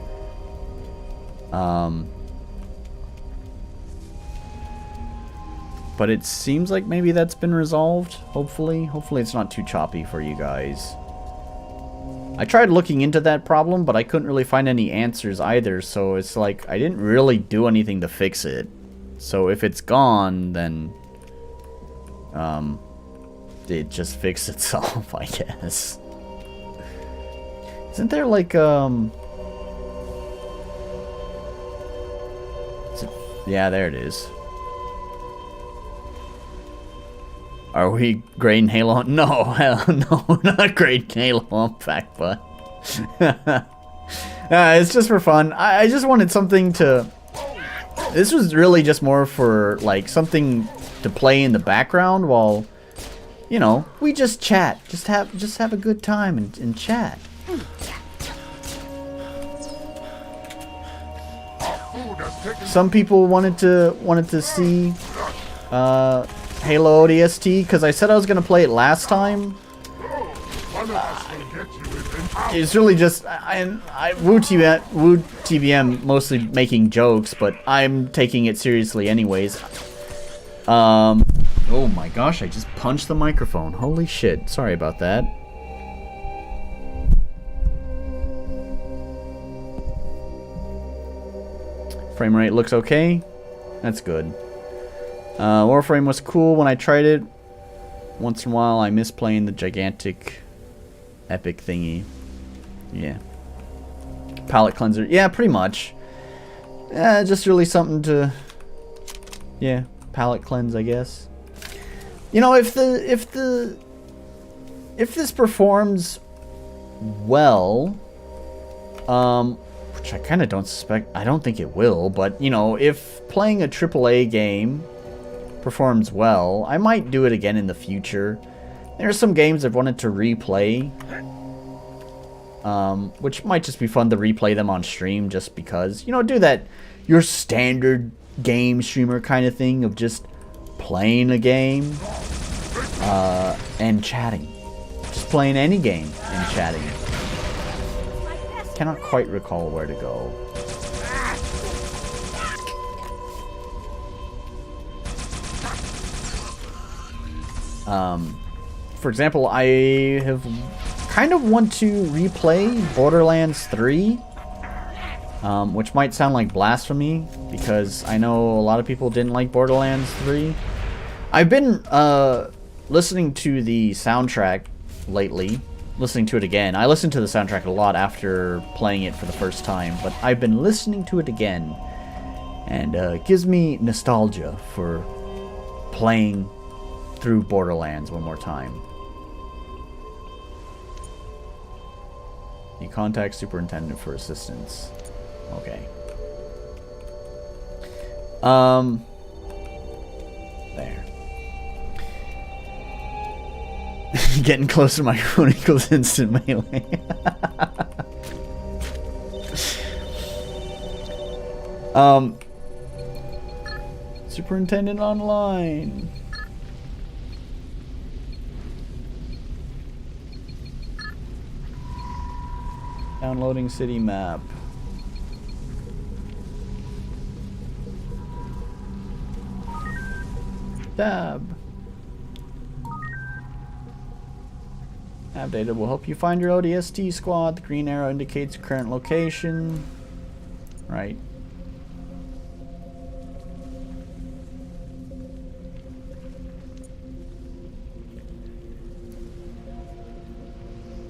A: But it seems like maybe that's been resolved, hopefully. Hopefully it's not too choppy for you guys. I tried looking into that problem, but I couldn't really find any answers either, so it's like I didn't really do anything to fix it. So if it's gone, then it just fixed itself, I guess. Isn't there like yeah, there it is. Are we grading Halo? No, hell no, not grading Halo on PACBUT. It's just for fun. I just wanted something to... This was really just more for, like, something to play in the background while, you know, we just chat. Just have a good time and chat. Some people wanted to see Halo ODST because I said I was gonna play it last time. It's really just Woo TVM mostly making jokes, but I'm taking it seriously anyways. Oh my gosh! I just punched the microphone. Holy shit! Sorry about that. Frame rate looks okay. That's good. Warframe was cool when I tried it. Once in a while I miss playing the gigantic epic thingy. Yeah. Palette cleanser. Yeah, pretty much. Just really something to... Yeah, palette cleanse, I guess. You know, if this performs well, which I kind of don't suspect, I don't think it will, but, you know, if playing a AAA game performs well, I might do it again in the future. There are some games I've wanted to replay, which might just be fun to replay them on stream just because, you know, do that your standard game streamer kind of thing of just playing a game and chatting. Just playing any game and chatting. Cannot quite recall where to go. For example, I have kind of want to replay Borderlands 3, which might sound like blasphemy because I know a lot of people didn't like Borderlands 3. I've been listening to the soundtrack lately, listening to it again. I listened to the soundtrack a lot after playing it for the first time, but I've been listening to it again, and it gives me nostalgia for playing through Borderlands one more time. You contact superintendent for assistance. Okay. There. Getting close to my phone equals instant melee. Superintendent online. Downloading city map. Tab. Nav data will help you find your ODST squad. The green arrow indicates your current location. Right.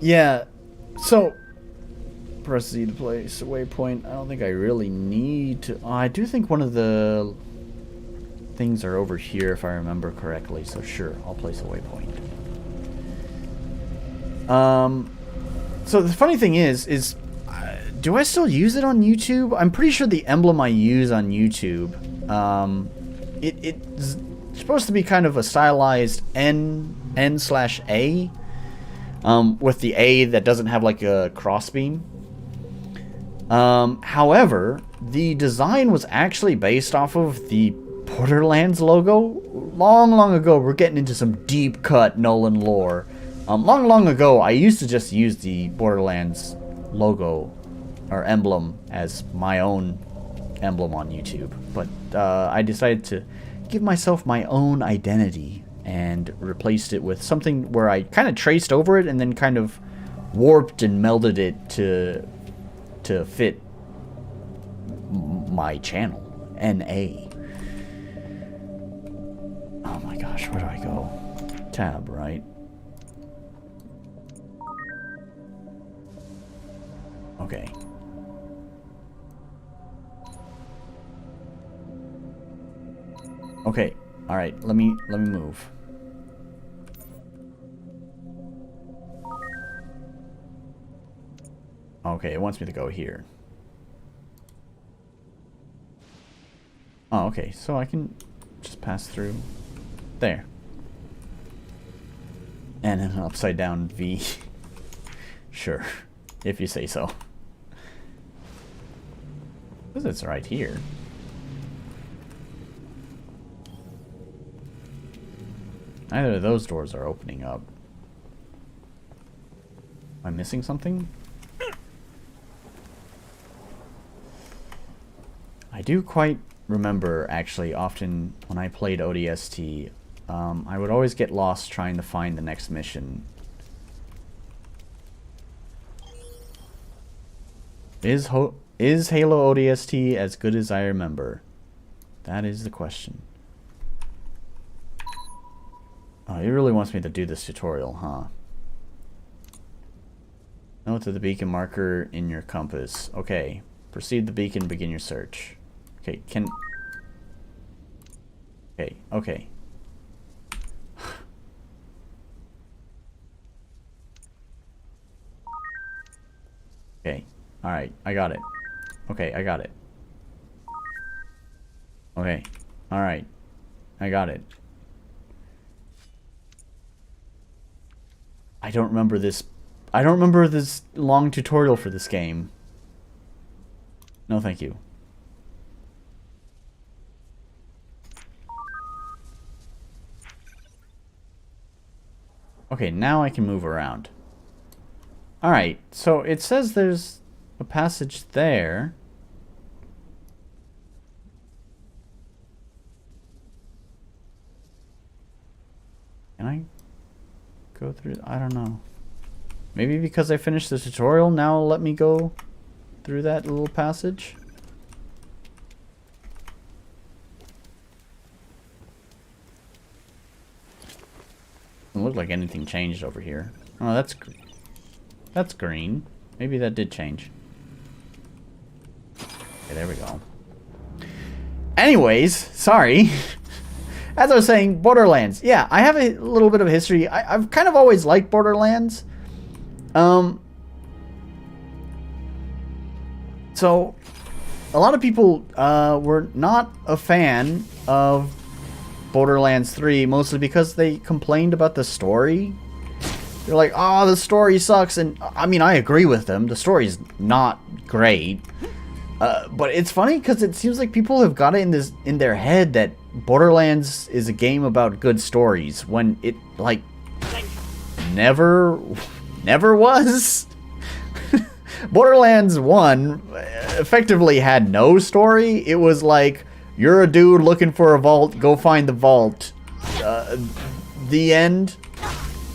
A: Yeah, so proceed to place a waypoint. I don't think I really need to. Oh, I do think one of the things are over here if I remember correctly, so sure, I'll place a waypoint. So the funny thing is do I still use it on YouTube? I'm pretty sure the emblem I use on YouTube, it's supposed to be kind of a stylized N/A, with the A that doesn't have like a crossbeam. However, the design was actually based off of the Borderlands logo. Long ago, we're getting into some deep cut Nolan lore. Long ago, I used to just use the Borderlands logo or emblem as my own emblem on YouTube. But I decided to give myself my own identity and replaced it with something where I kind of traced over it and then kind of warped and melded it to fit my channel, NA. Oh my gosh, where do I go? Tab, right? Okay. Okay. All right. Let me move. Okay, it wants me to go here. Oh, okay. So I can just pass through there. And an upside down V. Sure. If you say so. Because it's right here. Neither of those doors are opening up. Am I missing something? I do quite remember, actually, often when I played ODST, I would always get lost trying to find the next mission. Is Halo ODST as good as I remember? That is the question. Oh, he really wants me to do this tutorial, huh? Note to the beacon marker in your compass. Okay. Proceed the beacon, begin your search. Okay, okay. Okay, alright, I got it. Okay, I got it. Okay, alright, I got it. I don't remember this long tutorial for this game. No, thank you. Okay, now I can move around. Alright, so it says there's a passage there. Can I go through? I don't know. Maybe because I finished the tutorial, now let me go through that little passage. Doesn't look like anything changed over here. Oh, that's green. Maybe that did change. Okay, there we go. Anyways, sorry. As I was saying, Borderlands. Yeah, I have a little bit of history. I've kind of always liked Borderlands. So, a lot of people were not a fan of Borderlands 3, mostly because they complained about the story. They're like, oh, the story sucks. And, I mean, I agree with them. The story's not great. But it's funny because it seems like people have got it in their head that Borderlands is a game about good stories when it, like, never was. Borderlands 1 effectively had no story. It was like, you're a dude looking for a vault, go find the vault. The end.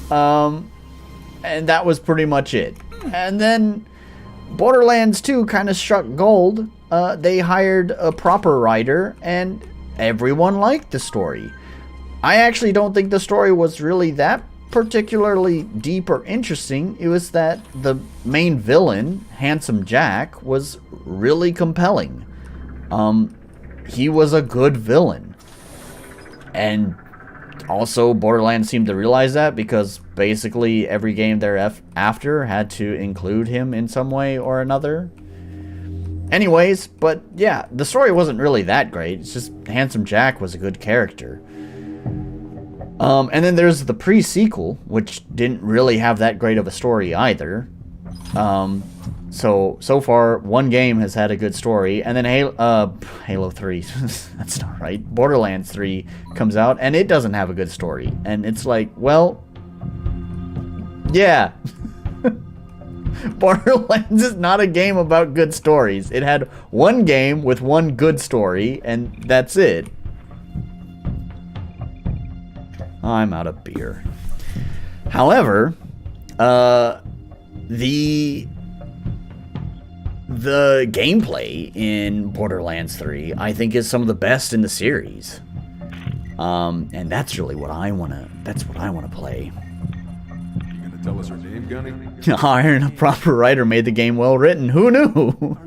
A: And that was pretty much it. And then Borderlands 2 kind of struck gold. They hired a proper writer, and everyone liked the story. I actually don't think the story was really that particularly deep or interesting. It was that the main villain, Handsome Jack, was really compelling. He was a good villain. And also, Borderlands seemed to realize that, because basically every game thereafter had to include him in some way or another. Anyways, but yeah, the story wasn't really that great. It's just Handsome Jack was a good character. And then there's the pre-sequel, which didn't really have that great of a story either. So far, one game has had a good story, and then Halo 3, that's not right, Borderlands 3 comes out, and it doesn't have a good story. And it's like, well, yeah. Borderlands is not a game about good stories. It had one game with one good story, and that's it. I'm out of beer. However, the gameplay in Borderlands 3, I think, is some of the best in the series. And that's really what I wanna play.
M: You gonna tell us her name, Gunny?
A: Hiring a proper writer made the game well written. Who knew?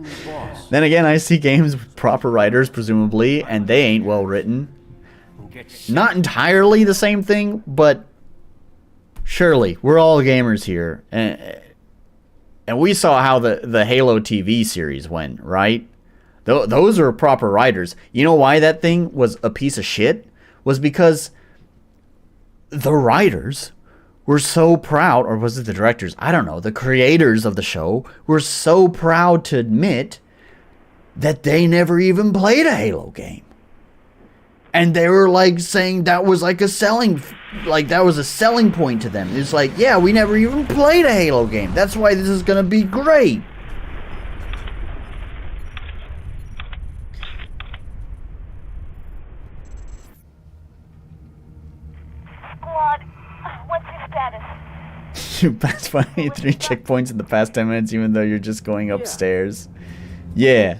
A: Then again, I see games with proper writers, presumably, and they ain't well written. Not entirely the same thing, but surely we're all gamers here, and we saw how the Halo TV series went, right? Those are proper writers. You know why that thing was a piece of shit? Was because the writers were so proud, or was it the directors? I don't know. The creators of the show were so proud to admit that they never even played a Halo game. And they were like saying that was like a selling point to them. It's like, yeah, we never even played a Halo game. That's why this is gonna be great.
Q: Squad, what's your status?
A: You passed 23 checkpoints in the past 10 minutes, even though you're just going upstairs. Yeah.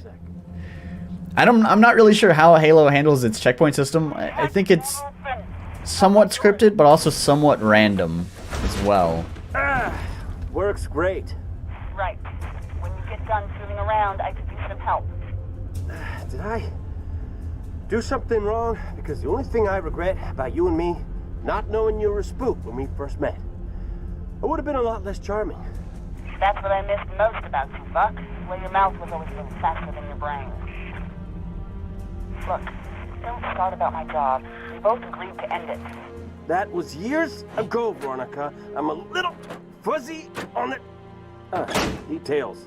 A: I'm not really sure how Halo handles its checkpoint system. I think it's somewhat scripted, but also somewhat random as well.
R: Works great.
Q: Right. When you get done fooling around, I could use some help.
R: Did I do something wrong? Because the only thing I regret about you and me, not knowing you were a spook when we first met. I would have been a lot less charming.
Q: That's what I missed most about you, Buck. Where your mouth was always a little faster than your brain. Look, don't start about my job. We both agreed to end it.
R: That was years ago, Veronica. I'm a little fuzzy on the details.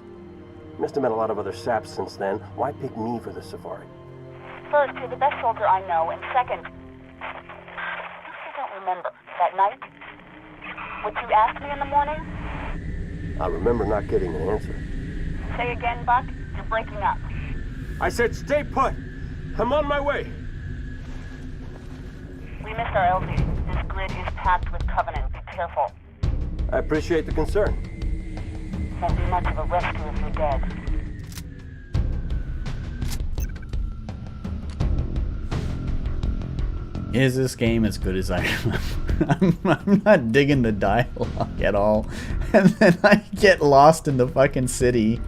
R: Must have met a lot of other saps since then. Why pick me for the safari?
Q: First, you're the best soldier I know, and second, you don't remember that night? What you asked me in the morning?
R: I remember not getting an answer.
Q: Say again, Buck. You're breaking up.
R: I said stay put. I'm on my way.
Q: We missed our LZ. This grid is packed with Covenant. Be careful.
R: I appreciate the concern.
Q: Won't be much of a rescue if you're dead.
A: Is this game as good as I remember? I'm not digging the dialogue at all. And then I get lost in the fucking city.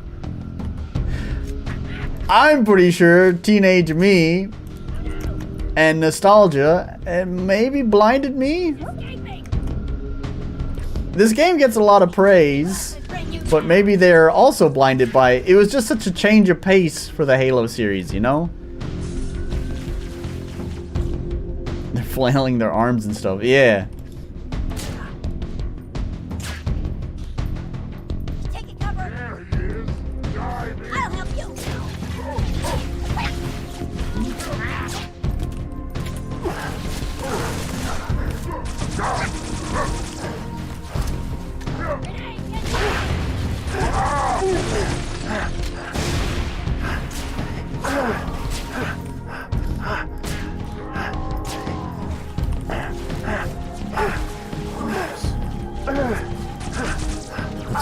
A: I'm pretty sure teenage me and nostalgia maybe blinded me. This game gets a lot of praise, but maybe they're also blinded by it. It was just such a change of pace for the Halo series, you know? They're flailing their arms and stuff. Yeah.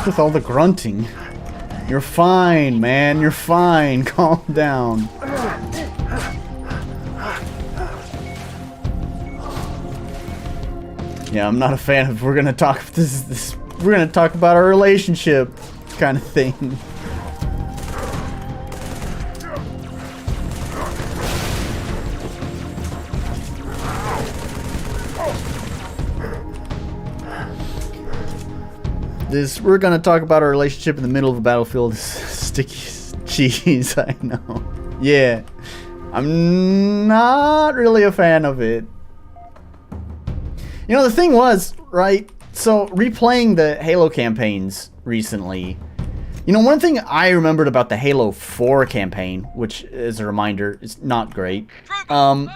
A: What's with all the grunting? You're fine, man. You're fine. Calm down. Yeah, I'm not a fan of. We're gonna talk. We're gonna talk about our relationship, kind of thing. We're gonna talk about our relationship in the middle of a battlefield. Sticky cheese, I know. Yeah, I'm not really a fan of it. You know, the thing was, right? So, replaying the Halo campaigns recently, you know, one thing I remembered about the Halo 4 campaign, which, as a reminder, is not great. One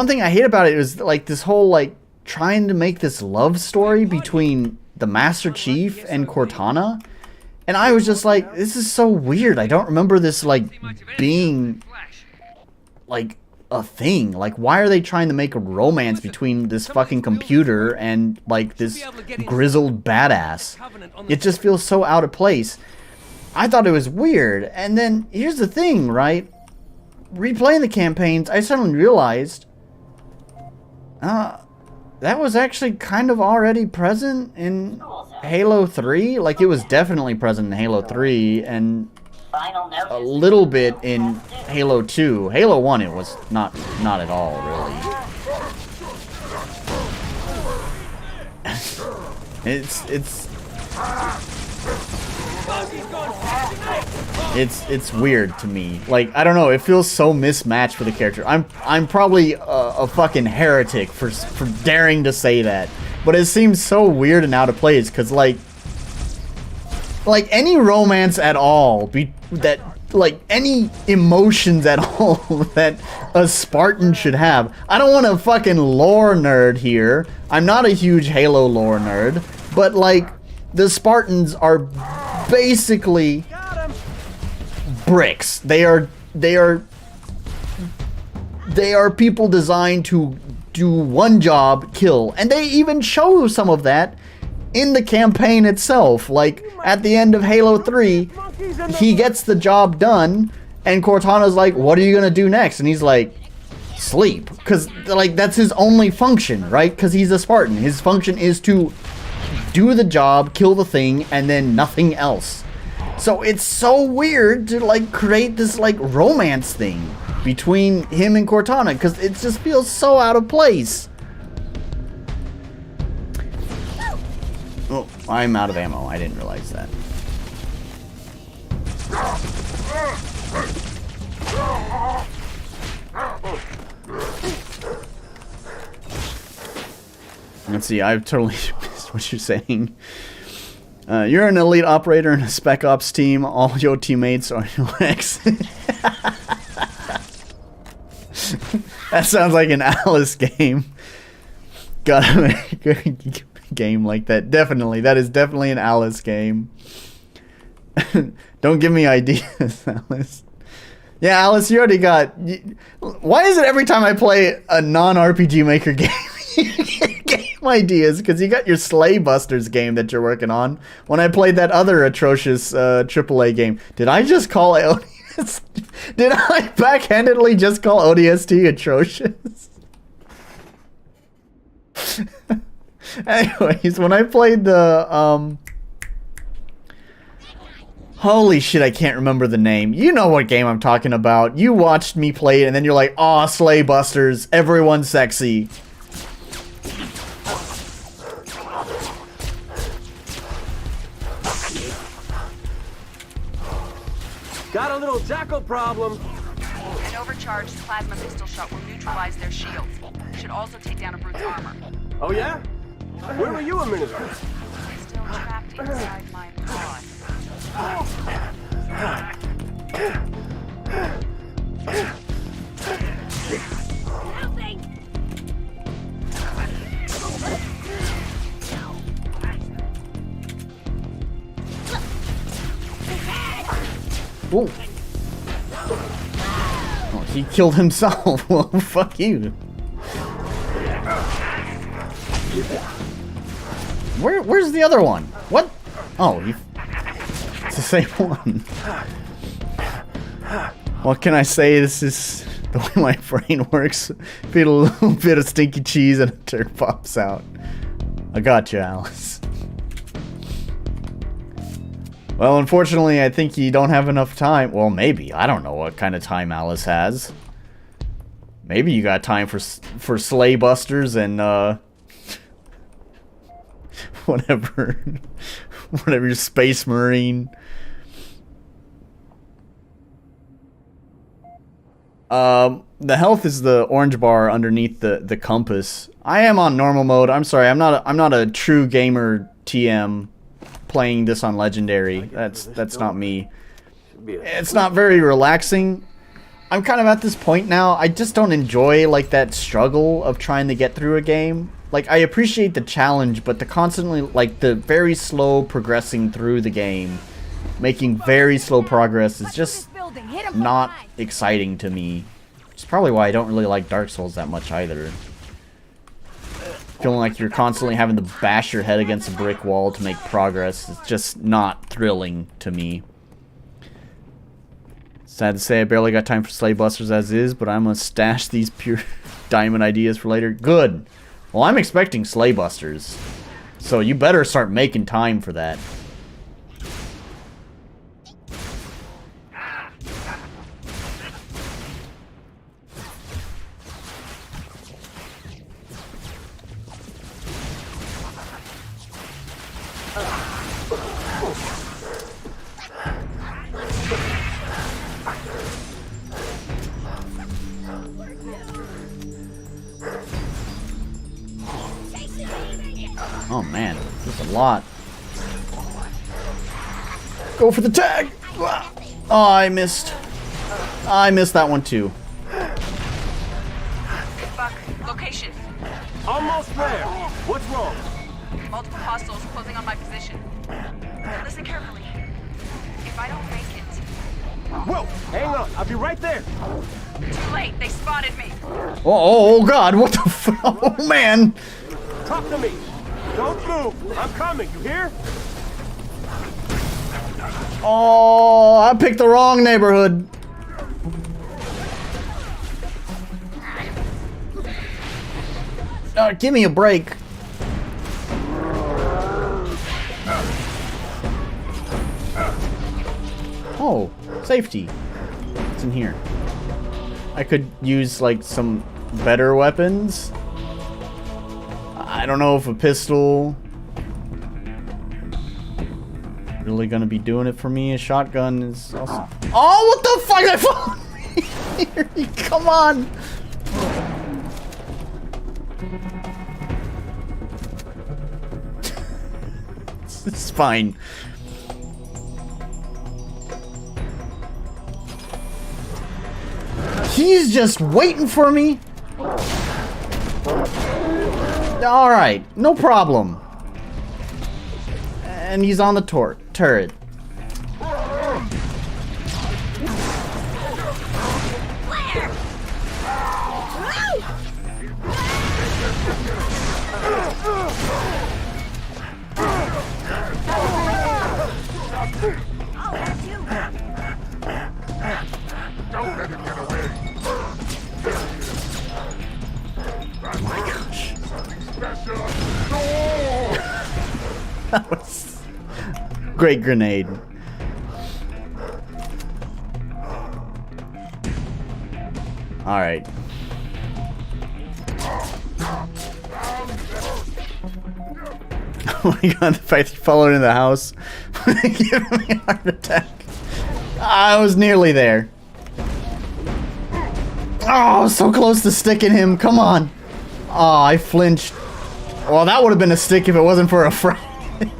A: thing I hate about it was, like, this whole, like, trying to make this love story between the Master Chief and Cortana. And I was just like, this is so weird. I don't remember this, like, being, like, a thing. Like, why are they trying to make a romance between this fucking computer and, like, this grizzled badass? It just feels so out of place. I thought it was weird. And then, here's the thing, right? Replaying the campaigns, I suddenly realized, that was actually kind of already present in Halo 3. Like, it was definitely present in Halo 3, and a little bit in Halo 2. Halo 1, it was not at all, really. It's weird to me. Like, I don't know, it feels so mismatched for the character. I'm probably a fucking heretic for daring to say that, but it seems so weird and out of place, because like any romance at all, like any emotions at all that a Spartan should have. I don't want a fucking lore nerd here. I'm not a huge Halo lore nerd, but like, the Spartans are basically bricks. They are people designed to do one job, kill. And they even show some of that in the campaign itself. Like, at the end of Halo 3, he gets the job done, and Cortana's like, what are you gonna do next? And he's like, sleep. Because, like, that's his only function, right? Because he's a Spartan. His function is to do the job, kill the thing, and then nothing else. So it's so weird to, like, create this, like, romance thing between him and Cortana, because it just feels so out of place. Oh, I'm out of ammo. I didn't realize that. Let's see, I've totally missed what you're saying. You're an elite operator in a spec ops team. All your teammates are your ex. That sounds like an Alice game. Gotta make a game like that. Definitely. That is definitely an Alice game. Don't give me ideas, Alice. Yeah, Alice, you already got... Why is it every time I play a non-RPG Maker game, you get game ideas? Because you got your Slay Busters game that you're working on. When I played that other atrocious AAA game, did I just call ODST? Did I backhandedly just call ODST atrocious? Anyways, when I played the... Holy shit, I can't remember the name. You know what game I'm talking about. You watched me play it, and then you're like, aw, Slay Busters, everyone's sexy.
R: Got a little jackal problem.
O: An overcharged plasma pistol shot will neutralize their shields. Should also take down a brute's armor.
R: Oh yeah? Where were you a minute ago?
O: Still trapped inside my pod.
A: Whoa. Oh, he killed himself. Well, fuck you. Where's the other one? What? Oh, it's the same one. What can I say? This is the way my brain works. Feed a little bit of stinky cheese and a turd pops out. I got you, Alice. Well, unfortunately, I think you don't have enough time. Well, maybe. I don't know what kind of time Alice has. Maybe you got time for sleigh busters and, whatever. Whatever, Space Marine. The health is the orange bar underneath the compass. I am on normal mode. I'm sorry. I'm not a true gamer TM playing this on legendary. That's not me. It's not very relaxing. I'm kind of at this point now. I just don't enjoy like that struggle of trying to get through a game. Like, I appreciate the challenge, but the constantly, like, the very slow progressing through the game, making very slow progress is just not exciting to me. It's probably why I don't really like Dark Souls that much either. Feeling like you're constantly having to bash your head against a brick wall to make progress is just not thrilling to me. Sad to say I barely got time for Sleigh Busters as is, but I'm gonna stash these pure diamond ideas for later. Good! Well, I'm expecting Sleigh Busters, so you better start making time for that. Oh man, there's a lot. Go for the tag! Oh, I missed. I missed that one too.
O: Buck, location.
R: Almost there. What's wrong?
O: Multiple hostiles closing on my position. Listen carefully. If I don't make it...
R: Whoa! Hang on. I'll be right there.
O: Too late. They spotted me.
A: Oh God, what the f... Oh man!
R: Talk to me. Don't move. I'm coming. You hear?
A: Oh, I picked the wrong neighborhood. Give me a break. Oh, safety. What's in here? I could use like some better weapons. I don't know if a pistol really gonna be doing it for me. A shotgun is also... Oh, what the fuck? I found... Come on. It's fine. He's just waiting for me. Alright, no problem. And he's on the turret.
D: Don't let him get away.
A: Oh my gosh. That was great grenade. All right. Oh my god, the fact he followed in the house giving me a heart attack. I was nearly there. Oh, so close to sticking him. Come on. Oh, I flinched. Well, that would have been a stick if it wasn't for a frag.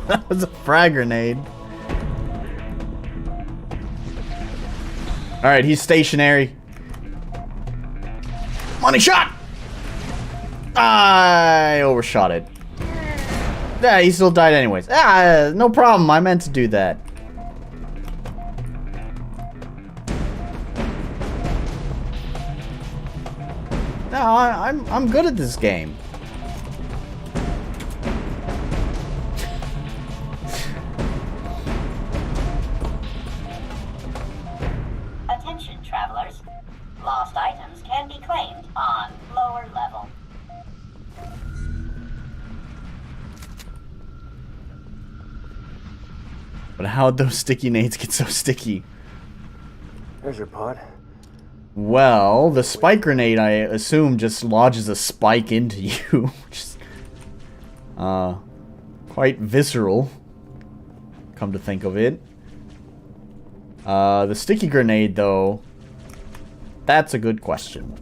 A: That was a frag grenade. Alright, he's stationary. Money shot! I overshot it. Yeah, he still died anyways. Ah, no problem. I meant to do that. No, I'm good at this game.
Q: Attention, travelers. Lost items can be claimed on lower level.
A: But how'd those sticky nades get so sticky?
R: There's your pod.
A: Well, the spike grenade, I assume, just lodges a spike into you. Which is, quite visceral, come to think of it. The sticky grenade, though, that's a good question.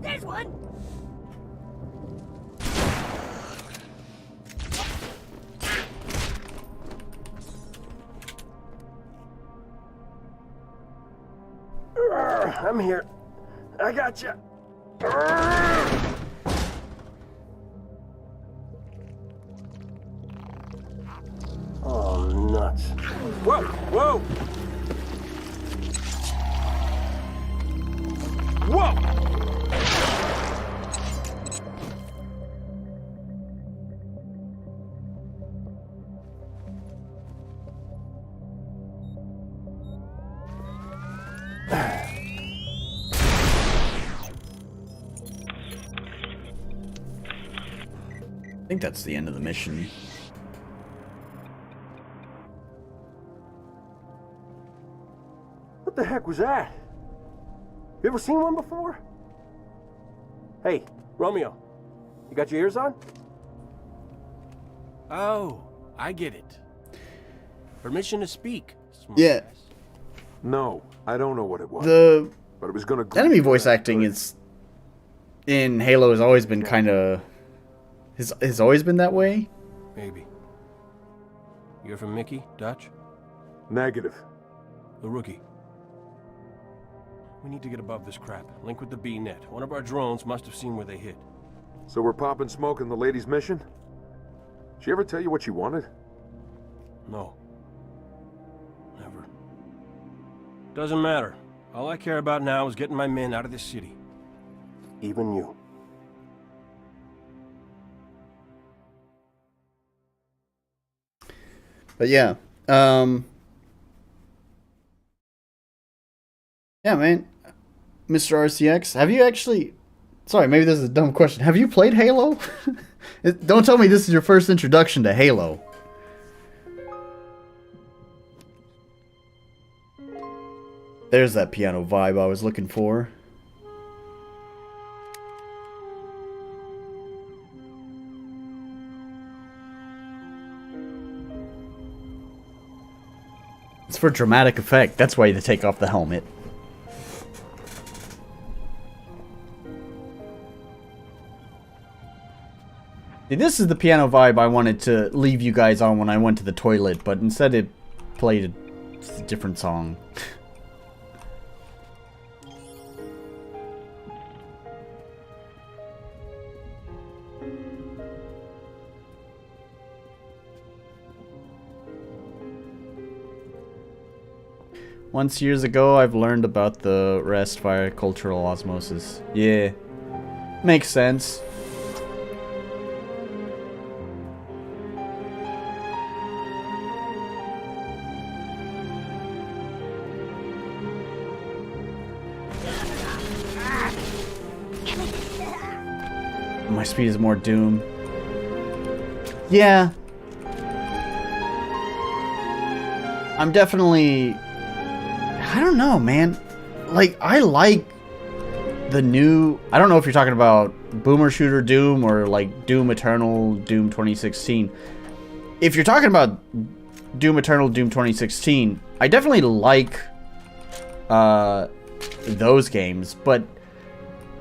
E: There's one.
R: I'm here. I got you. Oh, nuts. Whoa, whoa! Whoa!
A: I think that's the end of the mission.
R: What the heck was that? You ever seen one before? Hey, Romeo, you got your ears on?
N: Oh, I get it. Permission to speak.
A: Yeah.
M: No, I don't know what it was. But it was gonna.
A: Enemy voice acting is in Halo has always been kind of has always been that way.
N: Maybe. You're from Mickey, Dutch?
M: Negative.
N: The rookie. We need to get above this crap. Link with the B-net. One of our drones must have seen where they hit.
M: So we're popping smoke in the lady's mission? She ever tell you what she wanted?
N: No. Never. Doesn't matter. All I care about now is getting my men out of this city.
R: Even you.
A: But yeah, yeah, man, Mr. RCX, have you actually? Sorry, maybe this is a dumb question. Have you played Halo? Don't tell me this is your first introduction to Halo. There's that piano vibe I was looking for. It's for dramatic effect. That's why they take off the helmet. See, this is the piano vibe I wanted to leave you guys on when I went to the toilet, but instead it played a different song. Once years ago, I've learned about the rest via cultural osmosis. Yeah, makes sense. My speed is more Doom. Yeah. I'm definitely... I don't know, man. Like, I like the new... I don't know if you're talking about Boomer Shooter Doom or, like, Doom Eternal, Doom 2016. If you're talking about Doom Eternal, Doom 2016, I definitely like those games, but...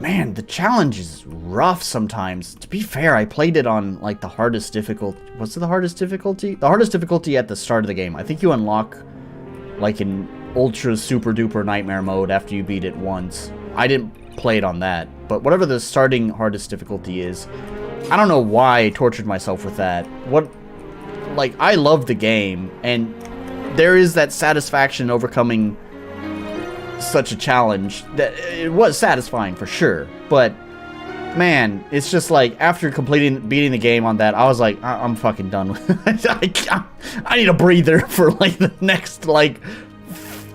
A: Man, the challenge is rough sometimes. To be fair, I played it on, like, the hardest difficulty. What's the hardest difficulty? The hardest difficulty at the start of the game. I think you unlock, like, an ultra super duper nightmare mode after you beat it once. I didn't play it on that. But whatever the starting hardest difficulty is, I don't know why I tortured myself with that. Like, I love the game, and there is that satisfaction overcoming such a challenge that it was satisfying for sure, but man, it's just like after beating the game on that, I was like, I'm fucking done with it. I need a breather for like the next like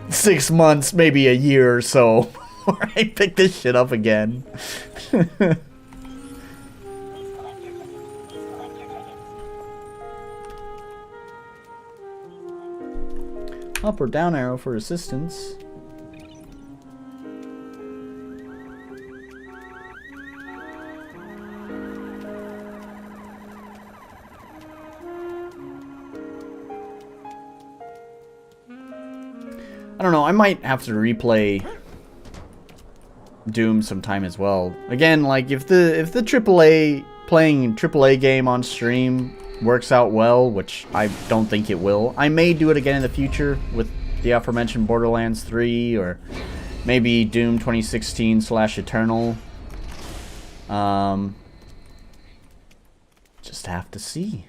A: 6 months, maybe a year or so, before I pick this shit up again. Up or down arrow for assistance. I don't know, I might have to replay Doom sometime as well. Again, like if the playing AAA game on stream works out well, which I don't think it will, I may do it again in the future with the aforementioned Borderlands 3 or maybe Doom 2016/Eternal. Just have to see.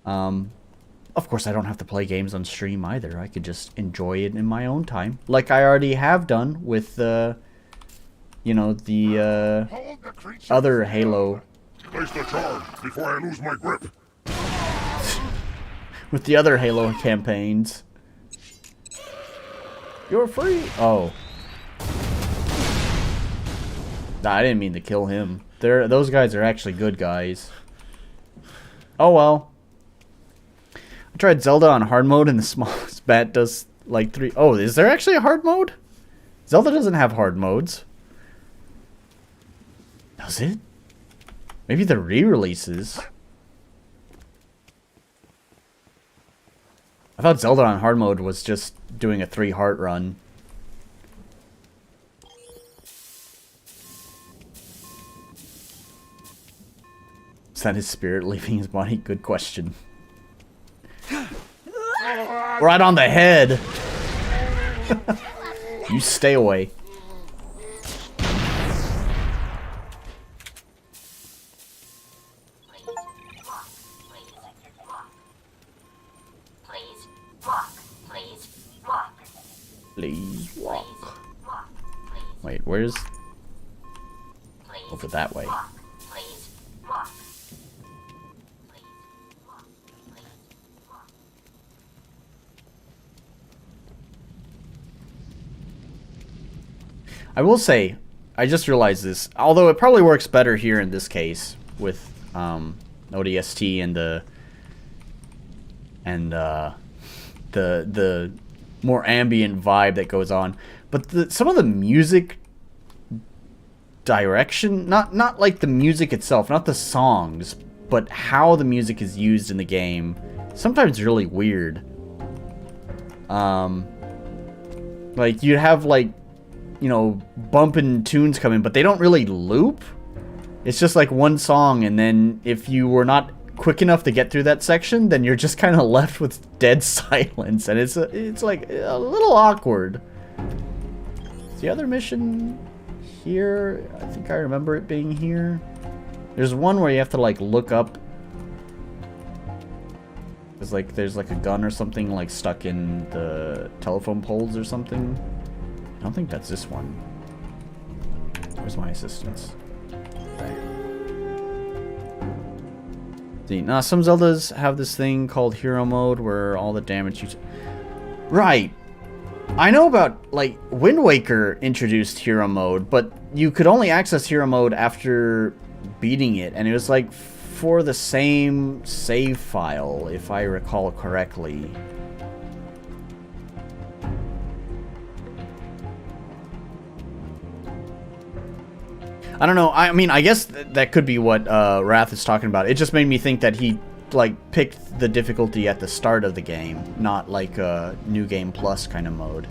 A: Of course, I don't have to play games on stream either. I could just enjoy it in my own time, like I already have done with you know, the other Halo.
D: Place the charge before I lose my grip.
A: With the other Halo campaigns. You're free. Oh. Nah, I didn't mean to kill him. Those guys are actually good guys. Oh well. I tried Zelda on hard mode and the smallest bat does like 3. Oh, is there actually a hard mode? Zelda doesn't have hard modes. Does it? Maybe the re-releases. I thought Zelda on hard mode was just doing a 3 heart run. Is that his spirit leaving his body? Good question. Right on the head. You stay away. Please walk. Wait, where's... Over that way. I will say, I just realized this, although it probably works better here in this case with ODST and the more ambient vibe that goes on, but some of the music direction, not like the music itself, not the songs, but how the music is used in the game, sometimes really weird. Like you'd have like, you know, bumping tunes coming, but they don't really loop. It's just like one song, and then if you were not quick enough to get through that section, then you're just kind of left with dead silence, and it's like a little awkward. Is the other mission here? I think I remember it being here. There's one where you have to like look up. There's like a gun or something like stuck in the telephone poles or something. I don't think that's this one. Where's my assistance? See, now some Zeldas have this thing called hero mode where all the damage you... Right. I know about, like, Wind Waker introduced hero mode, but you could only access hero mode after beating it, and it was like for the same save file, if I recall correctly. I don't know. I mean, I guess that could be what Wrath is talking about. It just made me think that he like picked the difficulty at the start of the game, not like a New Game Plus kind of mode.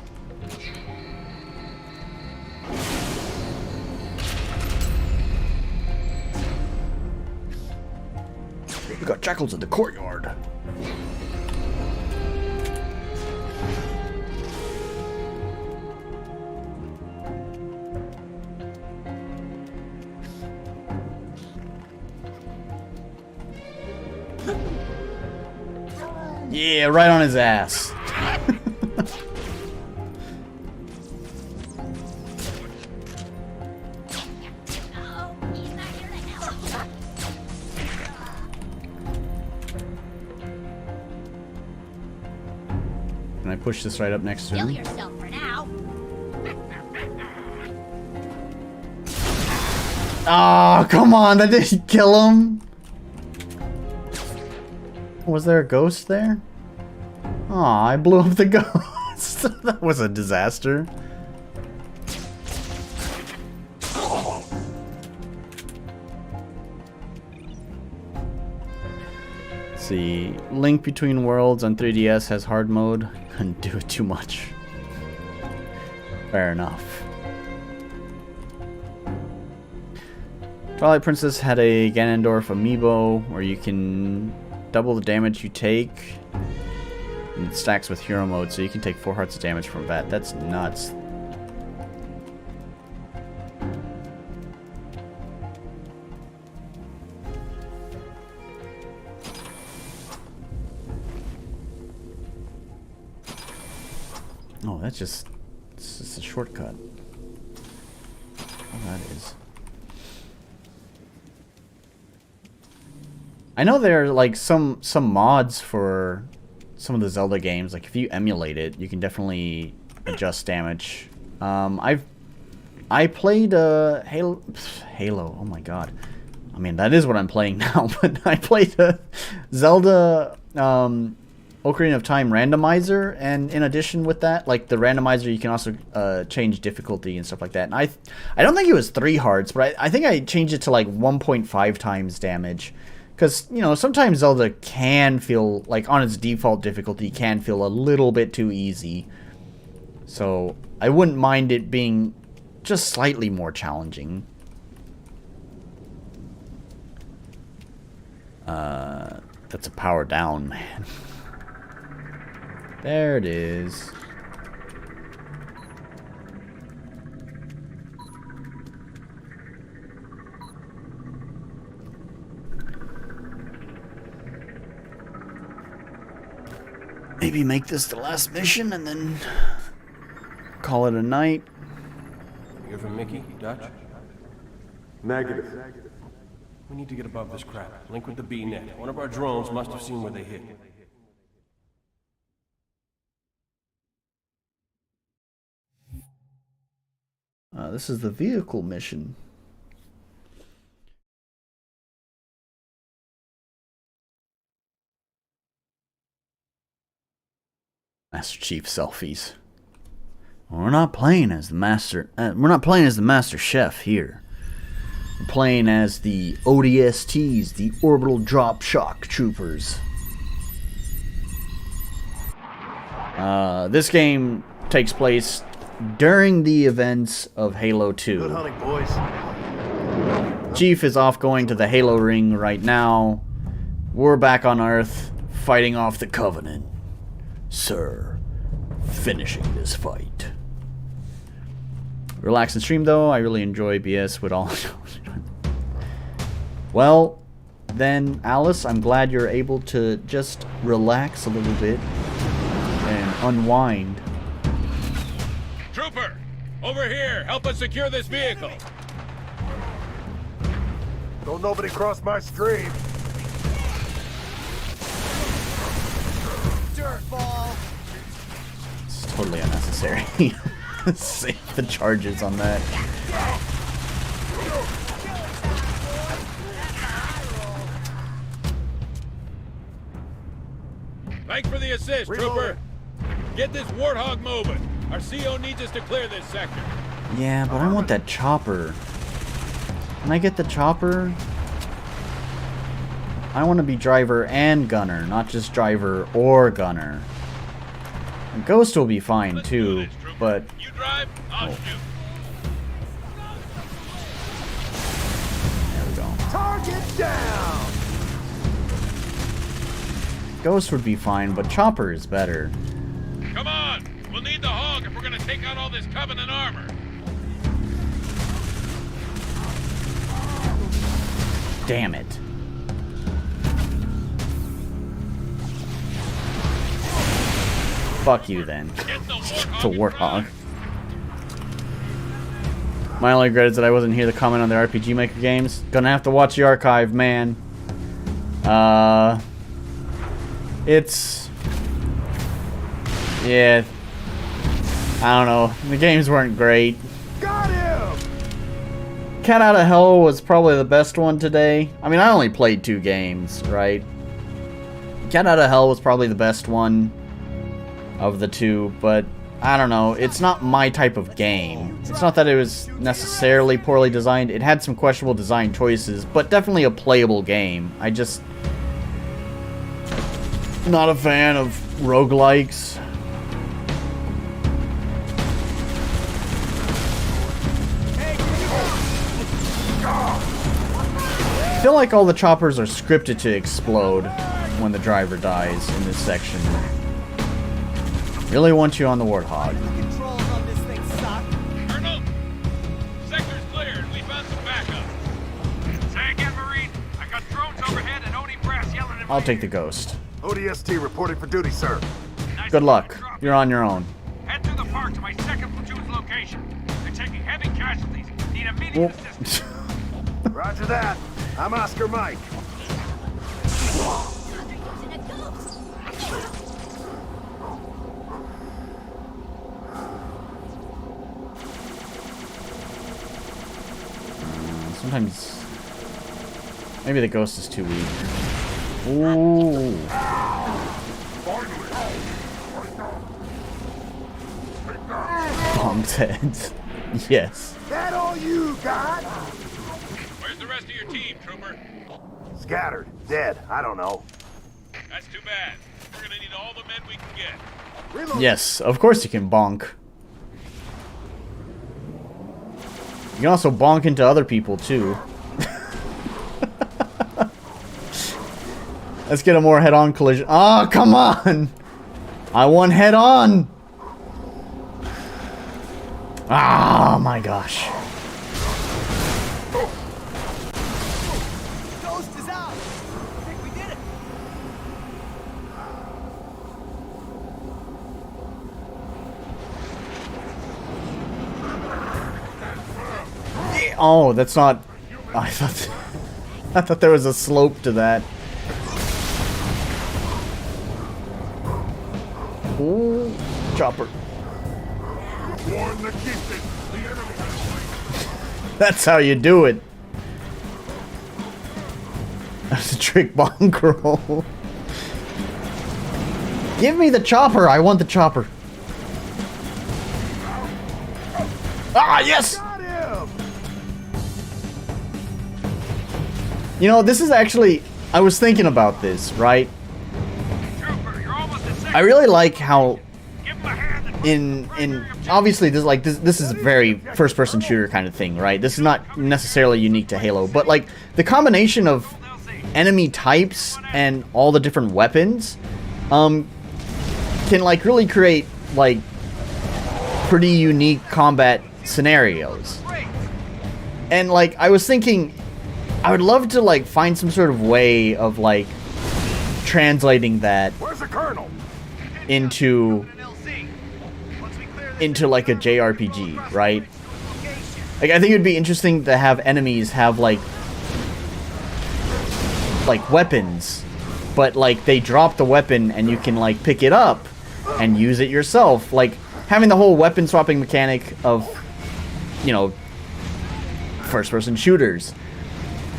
A: We got jackals in the courtyard. Yeah, right on his ass. Can I push this right up next to him?
E: Kill yourself for now.
A: Oh, come on, that didn't kill him. Was there a ghost there? Aw, I blew up the ghost. That was a disaster. See, Link Between Worlds on 3DS has hard mode. Couldn't do it too much. Fair enough. Twilight Princess had a Ganondorf amiibo where you can double the damage you take. And it stacks with hero mode, so you can take 4 hearts of damage from that. That's nuts. Oh, that's just... It's just a shortcut. Oh, that is. I know there are like some mods for some of the Zelda games. Like if you emulate it, you can definitely adjust damage. I played Halo. Oh my god. I mean, that is what I'm playing now. But I played Zelda Ocarina of Time randomizer, and in addition with that, like the randomizer, you can also change difficulty and stuff like that. And I don't think it was 3 hearts, but I think I changed it to like 1.5 times damage. Because, you know, sometimes Zelda can feel, like, on its default difficulty, can feel a little bit too easy. So, I wouldn't mind it being just slightly more challenging. That's a power down, man. There it is. Maybe make this the last mission and then call it a night.
N: You hear from Mickey, Dutch?
M: Negative.
N: We need to get above this crap. Link with the B-net. One of our drones must have seen where they hit.
A: This is the vehicle mission. Master Chief selfies. We're not playing as the master. We're not playing as the Master Chef here. We're playing as the ODSTs, the Orbital Drop Shock Troopers. This game takes place during the events of Halo 2.
L: Good hunting, boys.
A: Chief is off going to the Halo ring right now. We're back on Earth, fighting off the Covenant. Sir, finishing this fight. Relax and stream though. I really enjoy BS with all. Well, then Alice, I'm glad you're able to just relax a little bit and unwind.
S: Trooper, over here. Help us secure this vehicle.
L: Don't nobody cross my stream.
B: Dirtball.
A: It's totally unnecessary. Save the charges on that.
S: Thanks for the assist, Trooper. Get this Warthog moving. Our CO needs us to clear this sector.
A: Yeah, but I want that chopper. Can I get the chopper? I want to be driver and gunner, not just driver or gunner. And Ghost will be fine too, but...
S: You drive, I'll shoot.
A: There we go.
B: Target down.
A: Ghost would be fine, but chopper is better.
S: Come on. We'll need the hog if we're going to take out all this Covenant armor.
A: Damn it. Fuck you then. The Warthog. My only regret is that I wasn't here to comment on the RPG Maker games. Gonna have to watch the archive, man. It's... Yeah. I don't know. The games weren't great.
B: Got him!
A: Cat Outta Hell was probably the best one today. I mean, I only played 2 games, right? Cat Outta Hell was probably the best one. of the two, but I don't know. It's not my type of game. It's not that it was necessarily poorly designed. It had some questionable design choices, but definitely a playable game. I just... not a fan of roguelikes. I feel like all the choppers are scripted to explode when the driver dies in this section. Really want you on the Warthog.
S: Colonel, sector's clear and we found some backup. Say again, Marine. I got drones overhead and OD brass yelling at
A: I'll take the Ghost.
L: ODST reporting for duty, sir.
A: Good luck. You're on your own.
S: Head through the park to my second platoon's location. They're taking heavy casualties. Need immediate assistance.
L: Roger that. I'm Oscar Mike.
A: Sometimes... maybe the Ghost is too weak. Ooh. Bombed heads. Yes.
L: That all you got?
S: Where's the rest of your team, Trooper?
L: Scattered. Dead. I don't know.
S: That's too bad. We're gonna need all the men we can get.
A: Yes, of course you can bonk. You can also bonk into other people, too. Let's get a more head-on collision. Oh, come on! I want head-on! Ah, my gosh.
E: Ghost is out. I think we did it.
A: Oh, that's not... I thought there was a slope to that. Ooh, chopper. That's how you do it. That's a trick bonk roll. Give me the chopper. I want the chopper. Ah, yes! You know, this is actually... I was thinking about this, right? I really like how... In obviously, this is a very first-person shooter kind of thing, right? This is not necessarily unique to Halo, but, like, the combination of enemy types and all the different weapons can, like, really create, like, pretty unique combat scenarios. And, like, I was thinking... I would love to, like, find some sort of way of, like, translating that into like a JRPG, right? Like, I think it would be interesting to have enemies have like weapons, but like they drop the weapon and you can like pick it up and use it yourself. Like having the whole weapon swapping mechanic of, you know, first-person shooters.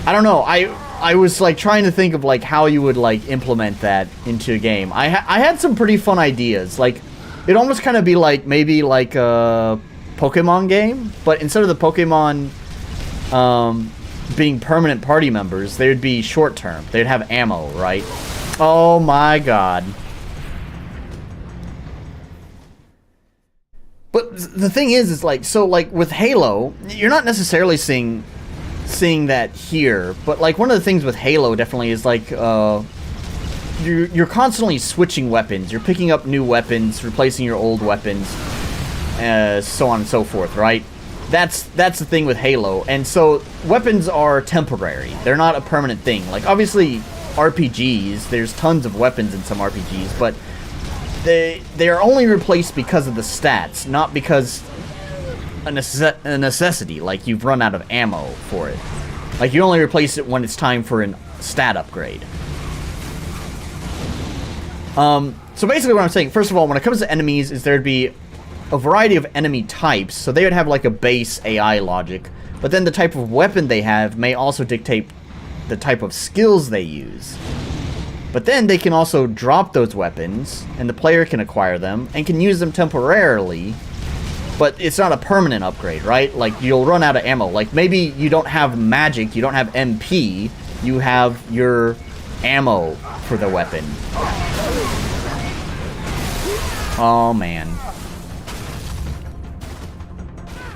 A: I don't know. I was like trying to think of like how you would like implement that into a game. I had some pretty fun ideas. Like it'd almost kind of be like maybe like a Pokemon game, but instead of the Pokemon being permanent party members, they would be short term. They'd have ammo, right? Oh my god. But the thing is like, so like with Halo, you're not necessarily seeing that here, but like one of the things with Halo definitely is like you're constantly switching weapons. You're picking up new weapons, replacing your old weapons, so on and so forth, right? That's the thing with Halo. And so weapons are temporary. They're not a permanent thing. Like obviously RPGs, there's tons of weapons in some RPGs, but they are only replaced because of the stats, not because a necessity, like you've run out of ammo for it. Like you only replace it when it's time for a stat upgrade. So basically what I'm saying, first of all, when it comes to enemies, is there'd be a variety of enemy types, so they would have like a base AI logic, but then the type of weapon they have may also dictate the type of skills they use. But then they can also drop those weapons, and the player can acquire them, and can use them temporarily, but it's not a permanent upgrade, right? Like, you'll run out of ammo. Like, maybe you don't have magic, you don't have MP, you have your ammo for the weapon. Oh, man.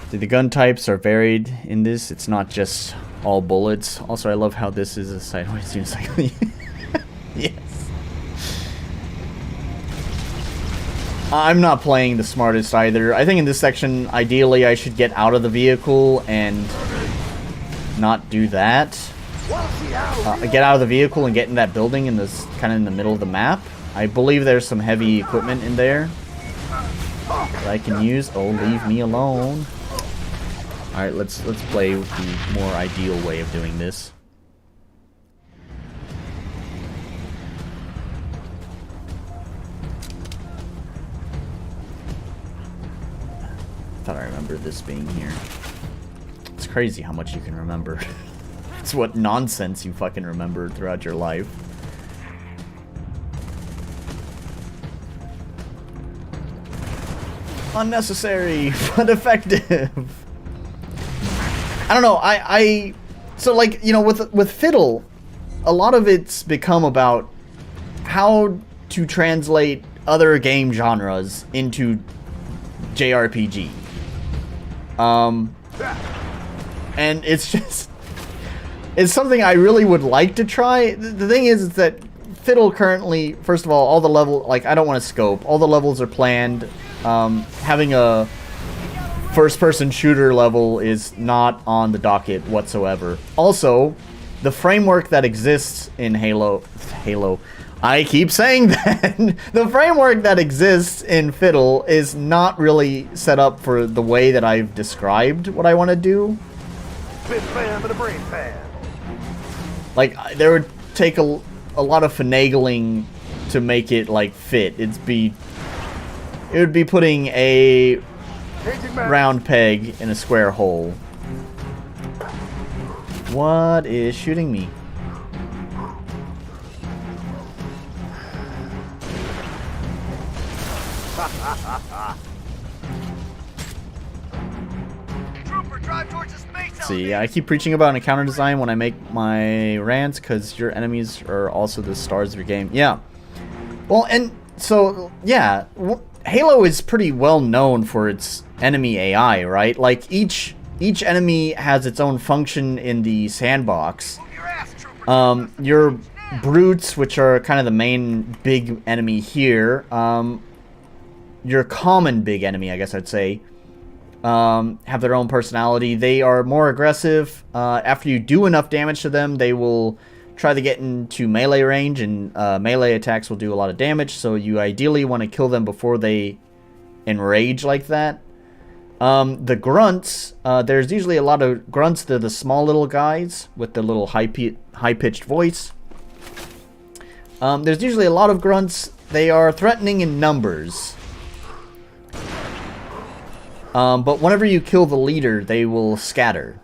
A: See, the gun types are varied in this. It's not just all bullets. Also, I love how this is a sideways unicycle. Yes. I'm not playing the smartest either. I think in this section, ideally, I should get out of the vehicle and not do that. Get out of the vehicle and get in that building in this kind of in the middle of the map. I believe there's some heavy equipment in there that I can use. Oh, leave me alone. All right, let's play with the more ideal way of doing this. I thought I remembered this being here. It's crazy how much you can remember. It's what nonsense you fucking remember throughout your life. Unnecessary, but effective. I don't know, so like, you know, with Fiddle, a lot of it's become about how to translate other game genres into JRPG. And it's just, it's something I really would like to try. The thing is that Fiddle currently, first of all the level, like, I don't want to scope. All the levels are planned. Having a first-person shooter level is not on the docket whatsoever. Also, the framework that exists in Halo, I keep saying that. The framework that exists in Fiddle is not really set up for the way that I've described what I want to do.
L: Big fan with a brain fan.
A: Like, there would take a lot of finagling to make it, like, fit. It would be putting a round peg in a square hole. What is shooting me? See, I keep preaching about encounter design when I make my rants, because your enemies are also the stars of your game. Yeah. Well, and so, yeah, Halo is pretty well known for its enemy AI, right? Like, each enemy has its own function in the sandbox. Your brutes, which are kind of the main big enemy here, your common big enemy, I guess I'd say, have their own personality. They are more aggressive. After you do enough damage to them, they will try to get into melee range, and melee attacks will do a lot of damage, so you ideally want to kill them before they enrage like that. The grunts, there's usually a lot of grunts. They're the small little guys with the little high-pitched voice. There's usually a lot of grunts. They are threatening in numbers. But whenever you kill the leader, they will scatter.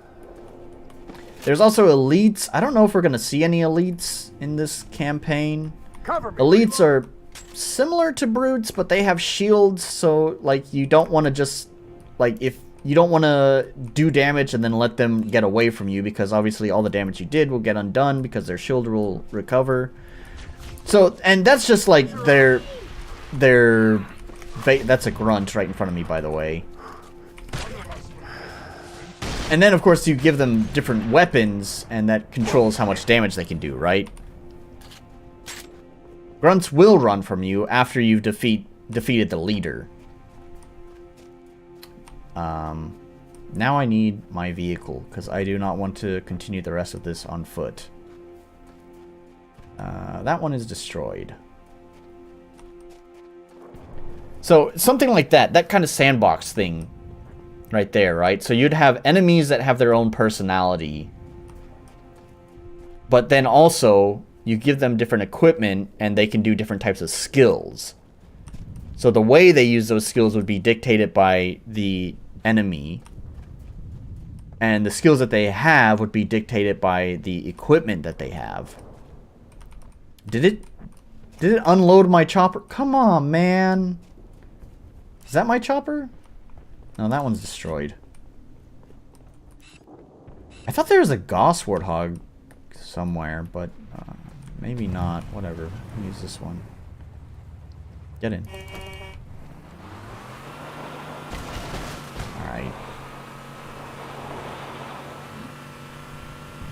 A: There's also elites. I don't know if we're going to see any elites in this campaign. Elites are similar to brutes, but they have shields, so, like, you don't want to just, like, if you don't want to do damage and then let them get away from you, because obviously all the damage you did will get undone because their shield will recover. So, and that's just like that's a grunt right in front of me, by the way. And then, of course, you give them different weapons, and that controls how much damage they can do, right? Grunts will run from you after you've defeated the leader. Now I need my vehicle, because I do not want to continue the rest of this on foot. That one is destroyed. So, something like that. That kind of sandbox thing. Right there, right? So you'd have enemies that have their own personality. But then also, you give them different equipment and they can do different types of skills. So the way they use those skills would be dictated by the enemy. And the skills that they have would be dictated by the equipment that they have. Did it unload my chopper? Come on, man. Is that my chopper? No, that one's destroyed. I thought there was a Gauss Warthog somewhere, but maybe not. Whatever. I'll use this one. Get in. Alright.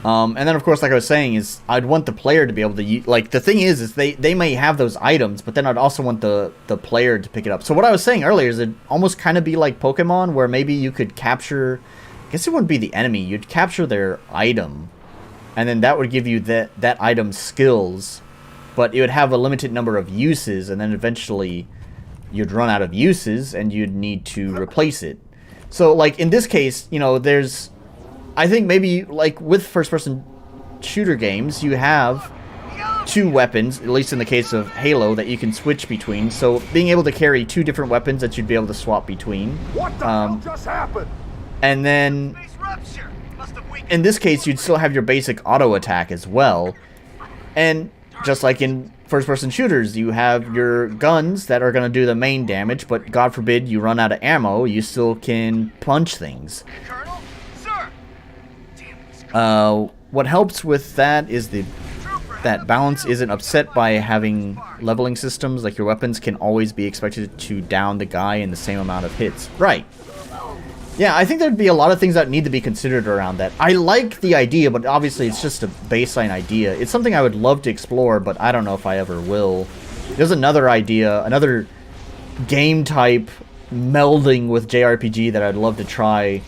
A: And then, of course, like I was saying, is I'd want the player to be able to use... Like, the thing is they may have those items, but then I'd also want the player to pick it up. So what I was saying earlier is it'd almost kind of be like Pokemon, where maybe you could capture... I guess it wouldn't be the enemy. You'd capture their item, and then that would give you that item's skills, but it would have a limited number of uses, and then eventually you'd run out of uses, and you'd need to replace it. So, like, in this case, you know, there's... I think maybe, like, with first-person shooter games, you have 2 weapons, at least in the case of Halo, that you can switch between. So, being able to carry 2 different weapons that you'd be able to swap between.
L: What the hell just happened?
A: And then, in this case, you'd still have your basic auto attack as well. And just like in first-person shooters, you have your guns that are going to do the main damage, but God forbid you run out of ammo, you still can punch things. What helps with that is that balance isn't upset by having leveling systems. Like, your weapons can always be expected to down the guy in the same amount of hits. Right. Yeah, I think there'd be a lot of things that need to be considered around that. I like the idea, but obviously it's just a baseline idea. It's something I would love to explore, but I don't know if I ever will. There's another idea, another game type melding with JRPG that I'd love to try.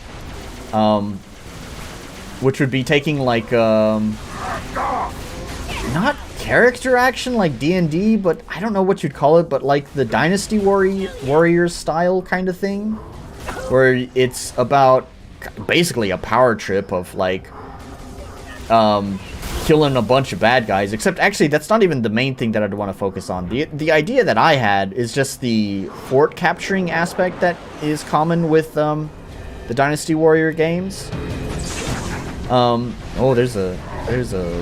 A: Which would be taking, like, not character action like D&D, but I don't know what you'd call it, but like the Dynasty Warriors style kind of thing, where it's about basically a power trip of, like, killing a bunch of bad guys, except actually that's not even the main thing that I'd want to focus on. The idea that I had is just the fort capturing aspect that is common with the Dynasty Warrior games. Oh, there's a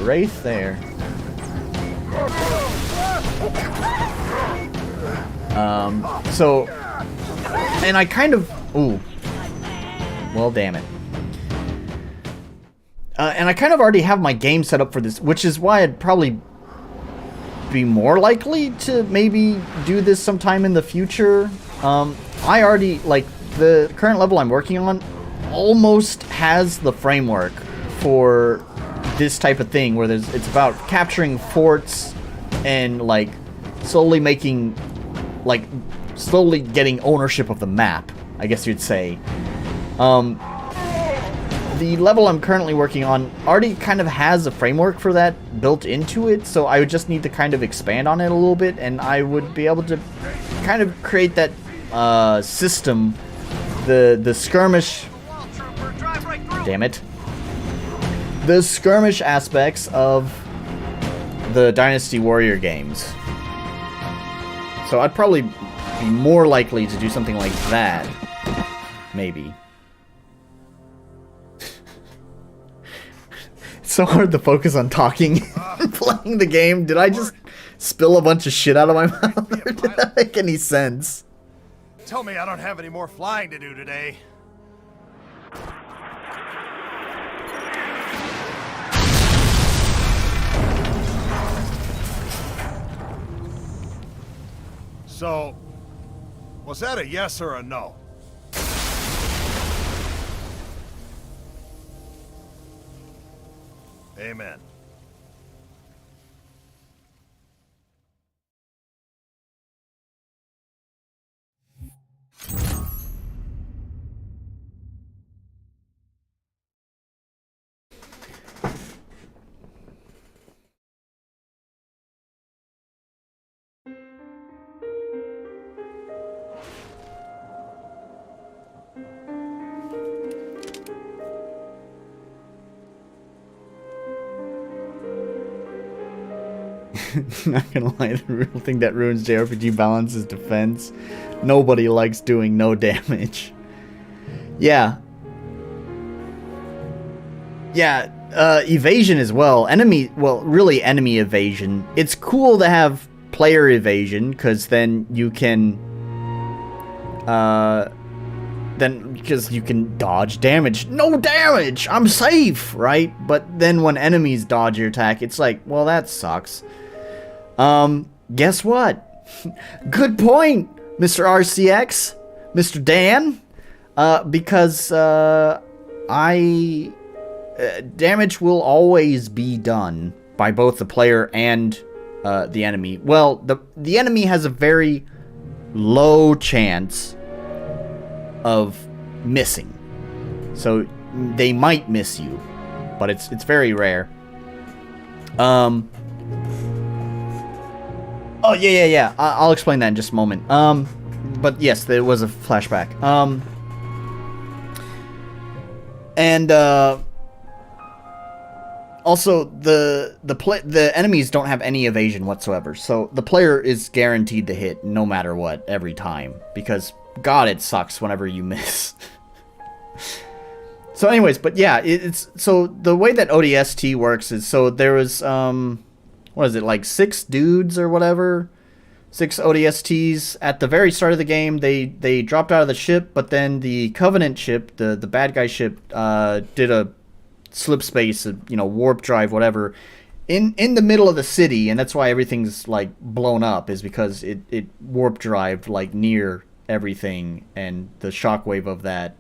A: wraith there. So, and I kind of, ooh, well, damn it. And I kind of already have my game set up for this, which is why I'd probably be more likely to maybe do this sometime in the future. I already, like, the current level I'm working on almost has the framework for this type of thing, where it's about capturing forts and, like, slowly getting ownership of the map, I guess you'd say. The level I'm currently working on already kind of has a framework for that built into it, so I would just need to kind of expand on it a little bit, and I would be able to kind of create that system, the skirmish... Damn it. The skirmish aspects of the Dynasty Warrior games. So I'd probably be more likely to do something like that. Maybe. It's so hard to focus on talking and playing the game. Did I just spill a bunch of shit out of my mouth? Or did that make any sense?
L: Tell me I don't have any more flying to do today. So, was that a yes or a no? Amen.
A: Not gonna lie, the real thing that ruins JRPG balance is defense. Nobody likes doing no damage. Yeah. Yeah, evasion as well. Really enemy evasion. It's cool to have player evasion, because then you can, because you can dodge damage. No damage! I'm safe, right? But then when enemies dodge your attack, it's like, well, that sucks. Guess what? Good point, Mr. RCX, Mr. Dan. Because, damage will always be done by both the player and the enemy. Well, the enemy has a very low chance of missing, so they might miss you, but it's very rare. Oh yeah. I'll explain that in just a moment. But yes, there was a flashback. And also, the enemies don't have any evasion whatsoever, so the player is guaranteed to hit no matter what every time, because God, it sucks whenever you miss. So anyways, but yeah, so the way that ODST works is, so there was what is it, like 6 dudes or whatever, 6 ODSTs at the very start of the game. They dropped out of the ship, but then the Covenant ship, the bad guy ship, did a slip space, warp drive, whatever, in the middle of the city, and that's why everything's like blown up, is because it warp drived like near everything, and the shockwave of that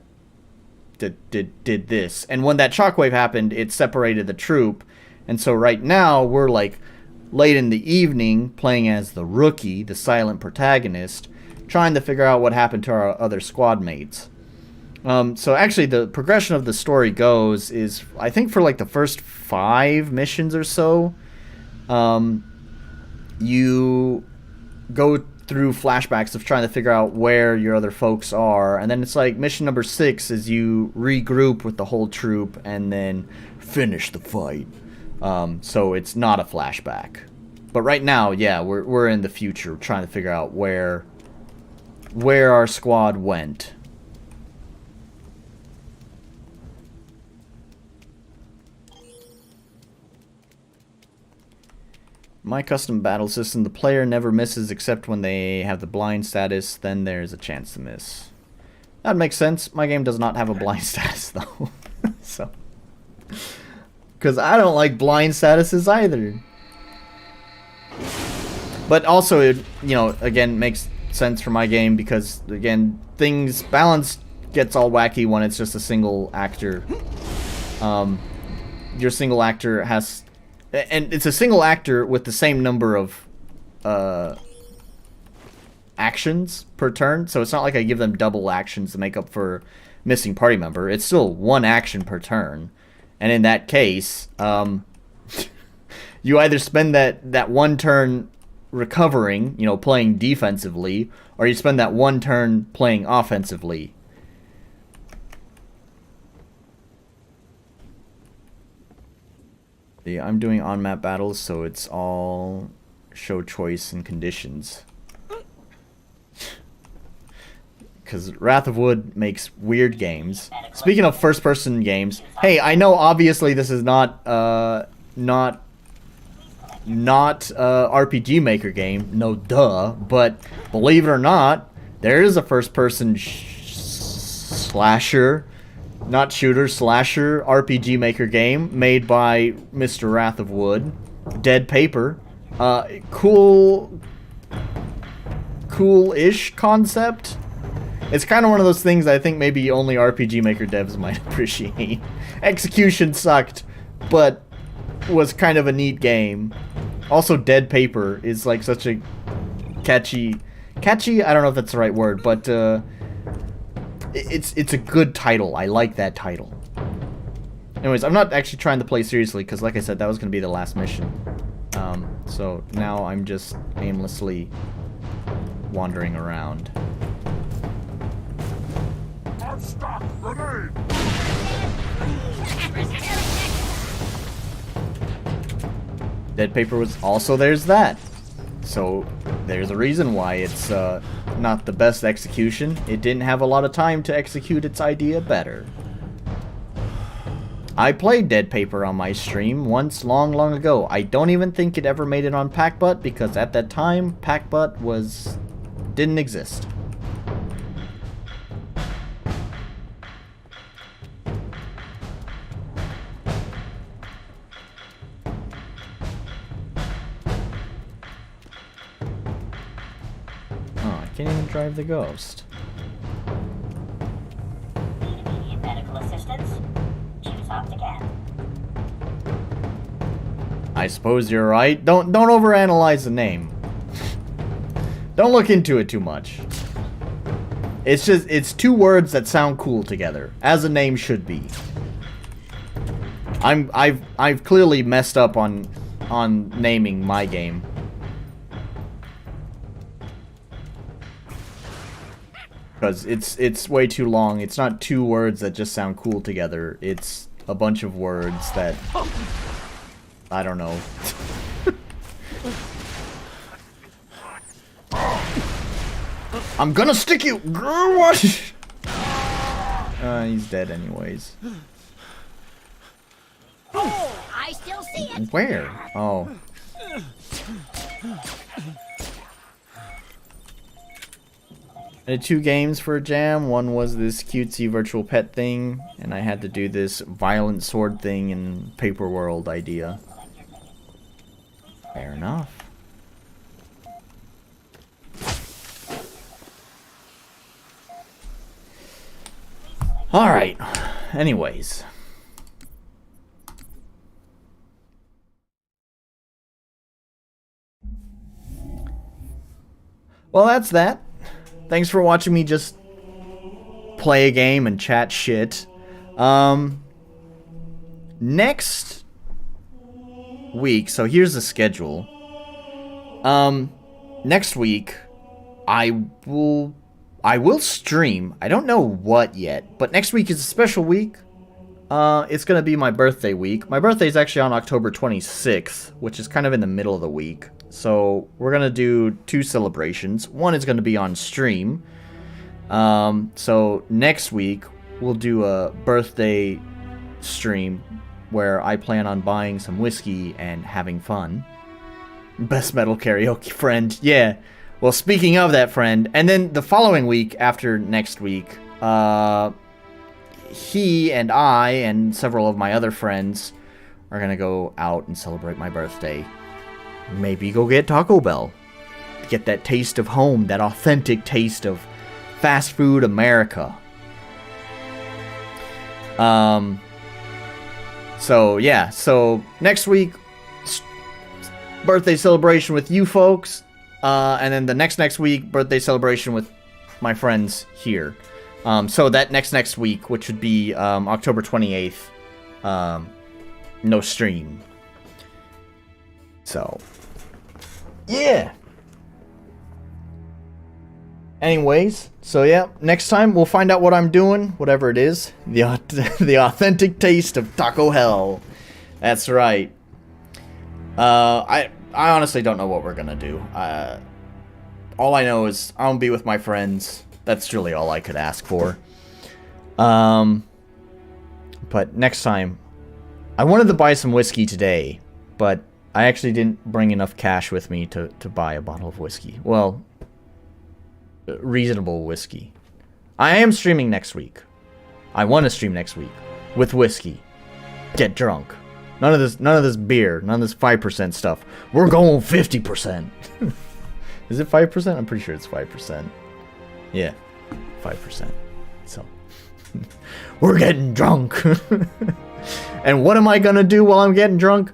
A: did this. And when that shockwave happened, it separated the troop, and so right now we're like late in the evening playing as the rookie, the silent protagonist, trying to figure out what happened to our other squad mates. So actually the progression of the story goes is, I think for like the first 5 missions or so, you go through flashbacks of trying to figure out where your other folks are, and then it's like mission number 6 is you regroup with the whole troop and then finish the fight. So it's not a flashback. But right now, yeah, we're in the future trying to figure out where our squad went. My custom battle system, the player never misses except when they have the blind status, then there's a chance to miss. That makes sense. My game does not have a blind status though. So, because I don't like blind statuses either. But also, it, again, makes sense for my game, because again, balance gets all wacky when it's just a single actor. Your single actor has, and it's a single actor with the same number of actions per turn, so it's not like I give them double actions to make up for missing party member. It's still 1 action per turn, and in that case, you either spend that 1 turn recovering, playing defensively, or you spend that 1 turn playing offensively. Yeah, I'm doing on-map battles, so it's all show choice and conditions. Because Wrath of Wood makes weird games. Speaking of first-person games, hey, I know obviously this is not RPG Maker game, no duh, but believe it or not, there is a first-person slasher, not shooter, slasher RPG Maker game made by Mr. Wrath of Wood, Dead Paper. Cool-ish concept. It's kind of one of those things I think maybe only RPG Maker devs might appreciate. Execution sucked, but was kind of a neat game. Also, Dead Paper is like such a catchy, I don't know if that's the right word, but it's a good title. I like that title. Anyways, I'm not actually trying to play seriously, because like I said, that was going to be the last mission. So now I'm just aimlessly wandering around.
D: Stop! Grenade!
A: Dead Paper was also, there's that. So there's a reason why it's not the best execution. It didn't have a lot of time to execute its idea better. I played Dead Paper on my stream once long ago. I don't even think it ever made it on PACBUT because at that time, PACBUT didn't exist. Oh, I can't even drive the Ghost.
Q: Need medical assistance? Choose Optican.
A: I suppose you're right. Don't overanalyze the name. Don't look into it too much. It's two words that sound cool together, as a name should be. I've clearly messed up on naming my game. Because it's way too long. It's not two words that just sound cool together. It's a bunch of words that I don't know. I'm gonna stick you! What? He's dead anyways.
E: Oh, I still see it.
A: Where? Oh. I did 2 games for a jam. One was this cutesy virtual pet thing, and I had to do this violent sword thing in Paper World idea. Fair enough. Alright. Anyways. Well, that's that. Thanks for watching me just play a game and chat shit. Next week, so here's the schedule. Next week, I will stream. I don't know what yet, but next week is a special week. It's gonna be my birthday week. My birthday is actually on October 26th, which is kind of in the middle of the week. So we're gonna do 2 celebrations. One is gonna be on stream. So next week we'll do a birthday stream where I plan on buying some whiskey and having fun. Best metal karaoke friend. Yeah. Well, speaking of that friend, and then the following week after next week, he and I and several of my other friends are gonna go out and celebrate my birthday. Maybe go get Taco Bell. Get that taste of home, that authentic taste of fast food America. So yeah, so next week, birthday celebration with you folks, and then the next week, birthday celebration with my friends here. So that next week, which would be October 28th, no stream. So, yeah. Anyways, so yeah, next time we'll find out what I'm doing, whatever it is. The authentic taste of Taco Hell. That's right. I honestly don't know what we're gonna do. All I know is I'm gonna be with my friends. That's really all I could ask for. But next time, I wanted to buy some whiskey today, but I actually didn't bring enough cash with me to buy a bottle of whiskey. Well, reasonable whiskey. I am streaming next week. I want to stream next week with whiskey. Get drunk. None of this beer, none of this 5% stuff. We're going 50%. Is it 5%? I'm pretty sure it's 5%. Yeah, 5%. So, we're getting drunk. And what am I gonna do while I'm getting drunk?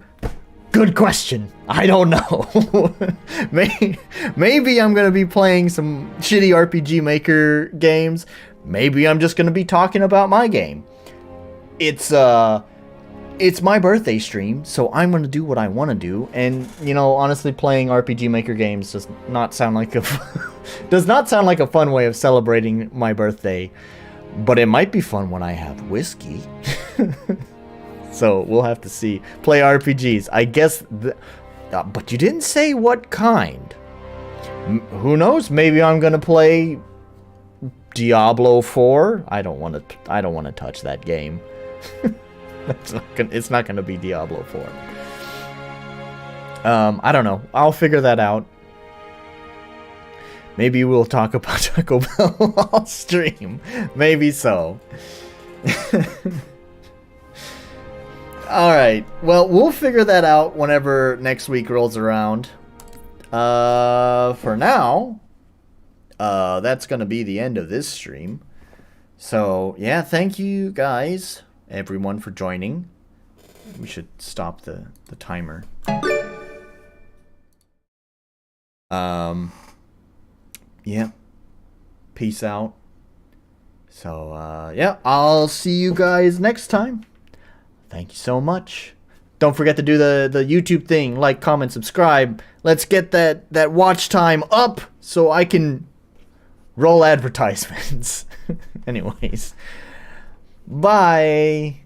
A: Good question. I don't know. Maybe I'm gonna be playing some shitty RPG Maker games. Maybe I'm just gonna be talking about my game. It's my birthday stream, so I'm gonna do what I want to do. And you know, honestly, playing RPG Maker games does not sound like a fun way of celebrating my birthday. But it might be fun when I have whiskey. So we'll have to see. Play RPGs, I guess. But you didn't say what kind. Who knows? Maybe I'm gonna play Diablo 4. I don't want to touch that game. It's not gonna be Diablo 4. I don't know. I'll figure that out. Maybe we'll talk about Taco Bell off stream. Maybe so. Alright. Well, we'll figure that out whenever next week rolls around. For now, that's gonna be the end of this stream. So, yeah, thank you guys, everyone, for joining. We should stop the timer. Yeah. Peace out. So, yeah, I'll see you guys next time. Thank you so much. Don't forget to do the YouTube thing. Like, comment, subscribe. Let's get that watch time up so I can roll advertisements. Anyways. Bye.